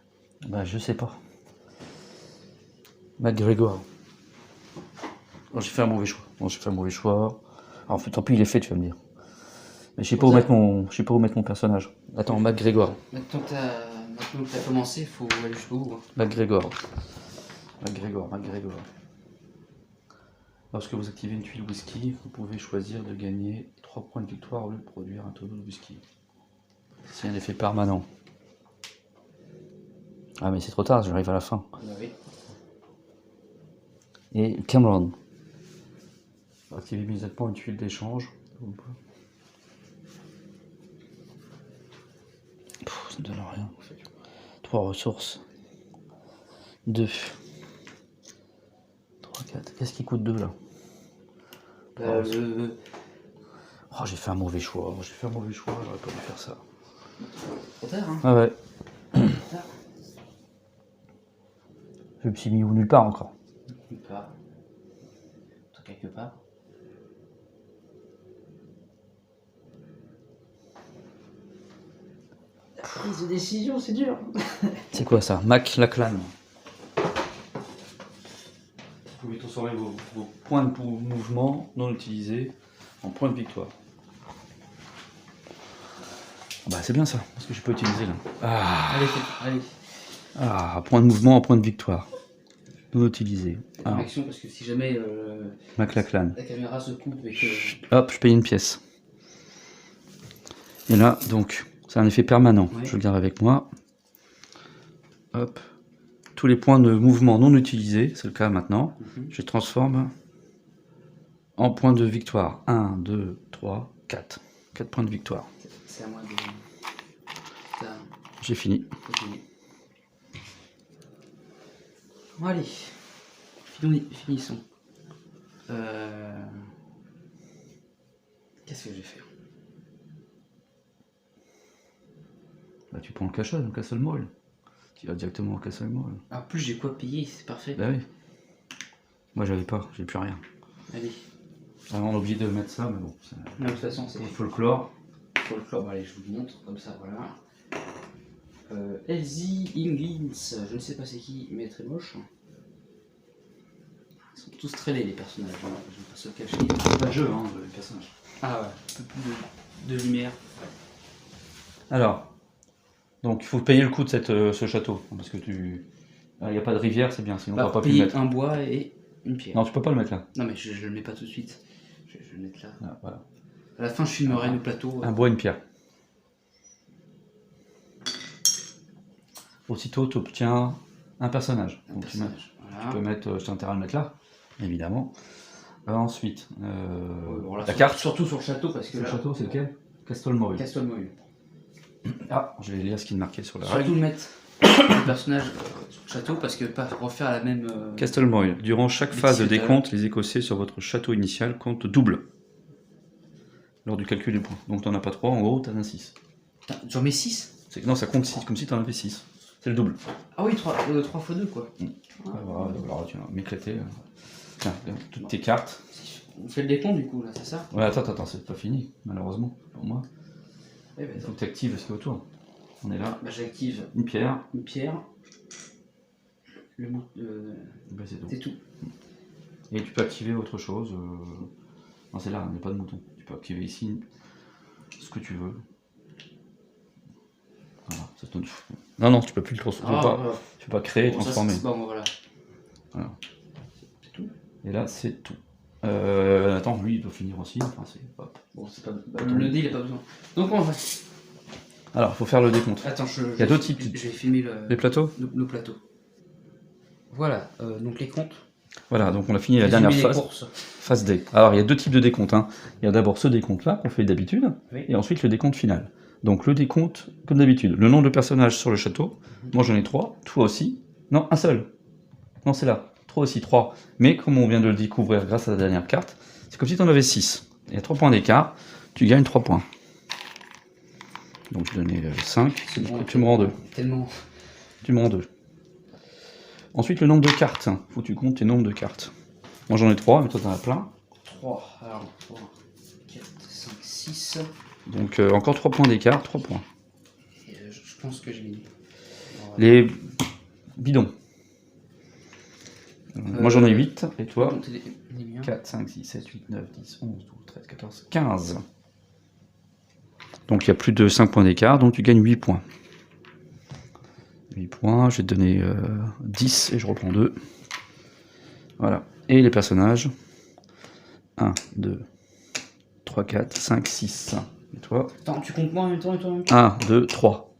Bah, je sais pas. McGregor. Oh, j'ai fait un mauvais choix. Alors, en fait, tant pis, il est fait, tu vas me dire. Mais je sais pas où mettre mon personnage. Attends, McGregor. Maintenant que t'as commencé, il faut aller jusqu'au bout. Hein. McGregor. Lorsque vous activez une tuile whisky, vous pouvez choisir de gagner 3 points de victoire au lieu de produire un tonneau de whisky. C'est un effet permanent. Ah mais c'est trop tard, j'arrive à la fin. Bah oui. Et Cameron. Activez immédiatement une tuile d'échange. Ça ne donne rien. 3 ressources. 2. 3, 4. Qu'est-ce qui coûte 2 là? Oh, j'ai fait un mauvais choix, j'aurais pas dû faire ça. Trop tard, hein. Ah ouais. Trop tard. Je me suis mis où nulle part encore. Quelque part. Toi, quelque part. La prise de décision, c'est dur. C'est quoi ça? Mac Lachlan. Vous pouvez transformer vos points de mouvement non utilisés en points de victoire. Bah c'est bien ça, parce que je peux utiliser là. Ah, Allez. ah, point de mouvement en point de victoire. Non utilisé. Faites Ah, une action parce que si jamais Mac Lachlan. la caméra se coupe et que. Hop, je paye une pièce. Et là, donc, c'est un effet permanent. Ouais. Je le garde avec moi. Hop. Tous les points de mouvement non utilisés, c'est le cas maintenant, je les transforme en points de victoire. 1, 2, 3, 4. 4 points de victoire. C'est à moi de. Ça, J'ai fini. c'est fini. Bon, allez. Finissons. Qu'est-ce que je vais faire? Bah, tu prends le Castle Mall. Tu vas directement au Castle Mall. En plus, j'ai quoi payer, c'est parfait. Bah oui. Moi, j'avais pas, j'ai plus rien. Allez. Alors, on est obligé de mettre ça, mais bon. Non, de toute façon, c'est Pour le folklore. folklore. Allez, je vous le montre comme ça, voilà. Elsie Inglins, je ne sais pas c'est qui, mais très moche. Ils sont tous très laids, les personnages, hein. Je vais pas se cacher. C'est pas le jeu, hein, le personnage. Ah ouais, un peu plus de lumière. Alors, donc il faut payer le coût de ce château. Parce que il n'y a pas de rivière, c'est bien, sinon on Bah, va pas pu le payer mettre. un bois et une pierre. Non, tu peux pas le mettre là. Non, mais je le mets pas tout de suite. Je vais le mettre là. Ah, voilà. À la fin, je filmerai le plateau. Un bois, une pierre. Aussitôt, tu obtiens un personnage. Un Donc, tu personnage. Voilà. peux mettre, je t'intéresse à le mettre là, évidemment. Ensuite, Bon, là, la carte. Surtout sur le château, parce que Le là, château, c'est lequel? Castle Moru. Castle Moyu. Ah, je vais lire ce qui est marqué sur la Surtout règle. mettre le personnage sur le château, parce que pas refaire la même. Castle Moru. Durant chaque phase de Discutable. décompte, les écossais sur votre château initial comptent double lors du calcul des points. Donc, tu n'en as pas 3, en gros, tu en as 6. Putain, j'en mets 6. Non, ça compte 6, comme si tu en avais 6. C'est le double. Ah oui, 3 x 2 quoi. Voilà, alors, tu vas m'éclater. Tiens, toutes tes cartes. On fait le décompte du coup là, c'est ça? Ouais, attends, c'est pas fini, malheureusement, pour moi. Eh ben, Il faut que tu actives ce qui est autour. On est là. bah, j'active Une pierre. une pierre. Le mot. Ben, c'est tout. C'est tout. Et tu peux activer autre chose. Non, c'est là, il n'y a pas de mouton. Tu peux activer ici ce que tu veux. Voilà, ça te donne. Non, tu peux plus le transformer. Voilà. Tu peux pas créer et Bon, ça, transformer. c'est- bon, voilà. Voilà. C'est tout. Et là, c'est tout. Attends, lui, il doit finir aussi. Enfin, c'est... Hop. Bon, c'est pas. Le dé, il a pas besoin. Donc, on va. Alors, il faut faire le décompte. Attends, Il y a deux types. Je vais filmer Les plateaux. nos plateaux. Voilà, donc les comptes. Voilà, donc on a fini la dernière Résumer les phase. courses. Phase D. Alors, il y a deux types de décompte. Hein. Il y a d'abord ce décompte-là qu'on fait d'habitude, Oui. et ensuite le décompte final. Donc, le décompte, comme d'habitude. Le nombre de personnages sur le château. Moi, j'en ai 3. Toi aussi. Non, un seul. Non, c'est là. 3 aussi, 3. Mais comme on vient de le découvrir grâce à la dernière carte, c'est comme si tu en avais 6. Il y a 3 points d'écart. Tu gagnes 3 points. Donc, je donnais 5. C'est bon, Tu me rends 2. Tellement. Tu me rends 2. Ensuite, le nombre de cartes. Faut que tu comptes tes nombres de cartes. Moi, j'en ai 3, mais toi, t'en as plein. 3. Alors, 3, 4, 5, 6. Donc, encore 3 points d'écart, 3 points. Et, je pense que j'ai gagné. Les bidons. Moi, j'en ai 8. Et toi? Comptez les miens. 4, 5, 6, 7, 8, 9, 10, 11, 12, 13, 14, 15. Donc, il y a plus de 5 points d'écart, donc tu gagnes 8 points. 8 points, je vais te donner 10 et je reprends 2. Voilà. Et les personnages. 1, 2, 3, 4, 5, 6. Et toi? Attends, tu comptes moi en même temps et toi en même temps? 1, 2, 3.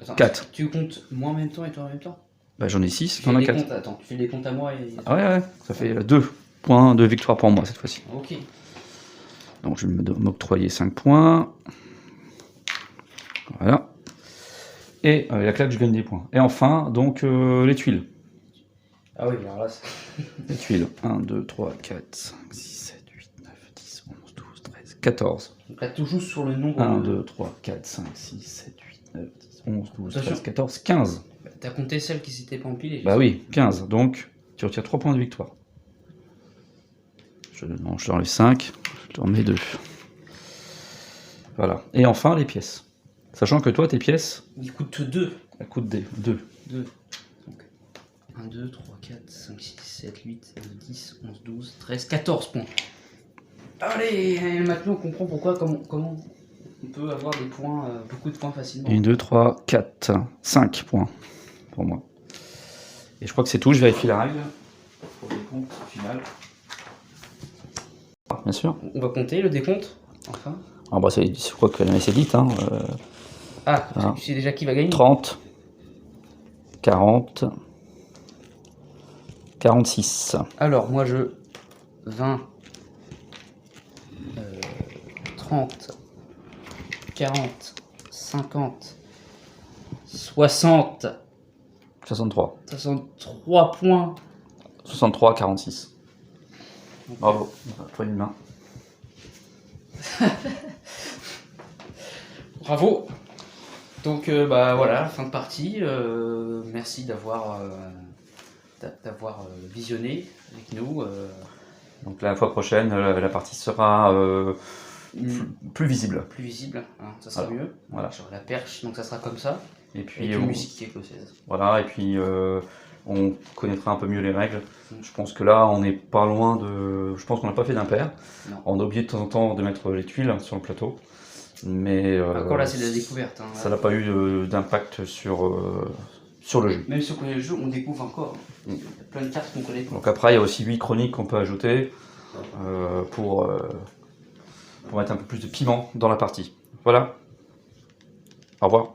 Attends, 4. Tu comptes moi en même temps et toi en même temps? Bah, j'en ai 6, Tu t'en fais as des 4. comptes, attends, tu fais des comptes à moi et. Ah ouais, ça fait 2 points de victoire pour moi cette fois-ci. Ok. Donc je vais m'octroyer 5 points. Voilà. Et la claque, je gagne des points. Et enfin, donc les tuiles. Ah oui, alors là, Les tuiles. 1, 2, 3, 4, 5, 6, 7, 8, 9, 10, 14. Donc là, tu joues sur le nombre. 1, 2, 3, 4, 5, 6, 7, 8, 9, 10, 11, 12, Attention. 13, 14, 15. T'as compté celles qui s'étaient pas empilées. Bah oui, 15. Donc, tu retires 3 points de victoire. Je t'enlève 5, je te remets 2. Voilà. Et enfin, les pièces. Sachant que toi, tes pièces, Il coûte 2. elles coûtent des 2. 2. Donc, 1, 2, 3, 4, 5, 6, 7, 8, 9, 10, 11, 12, 13, 14 points. Allez, maintenant on comprend pourquoi, comment on peut avoir des points, beaucoup de points facilement. 1, 2, 3, 4, 5 points pour moi. Et je crois que c'est tout. Je vérifie la règle pour le compte final. Bien sûr. On va compter le décompte, enfin. Ah bah je crois que c'est dit. Hein, Ah, Ah. tu sais déjà qui va gagner. 30, 40, 46. Alors, moi je... 20, 30, 40, 50, 60, 63. 63 points. 63, 46. Bravo. Toi une main. Bravo. Donc bah voilà, fin de partie. Merci d'avoir visionné avec nous. Donc la fois prochaine, la partie sera plus visible. Plus visible, hein, ça sera Voilà. mieux. Voilà. Genre la perche, donc ça sera comme ça. Et puis Avec une musique écossaise. voilà, et puis on connaîtra un peu mieux les règles. Je pense que là, on n'est pas loin de. Je pense qu'on n'a pas fait d'impair. Non. On a oublié de temps en temps de mettre les tuiles sur le plateau, mais Encore là, c'est de la découverte. Hein, ça n'a pas eu d'impact sur le jeu. Même si on connaît le jeu, on découvre encore. Mm. Il y a plein de cartes qu'on connaît pas. Donc après, il y a aussi 8 chroniques qu'on peut ajouter pour mettre un peu plus de piment dans la partie. Voilà. Au revoir.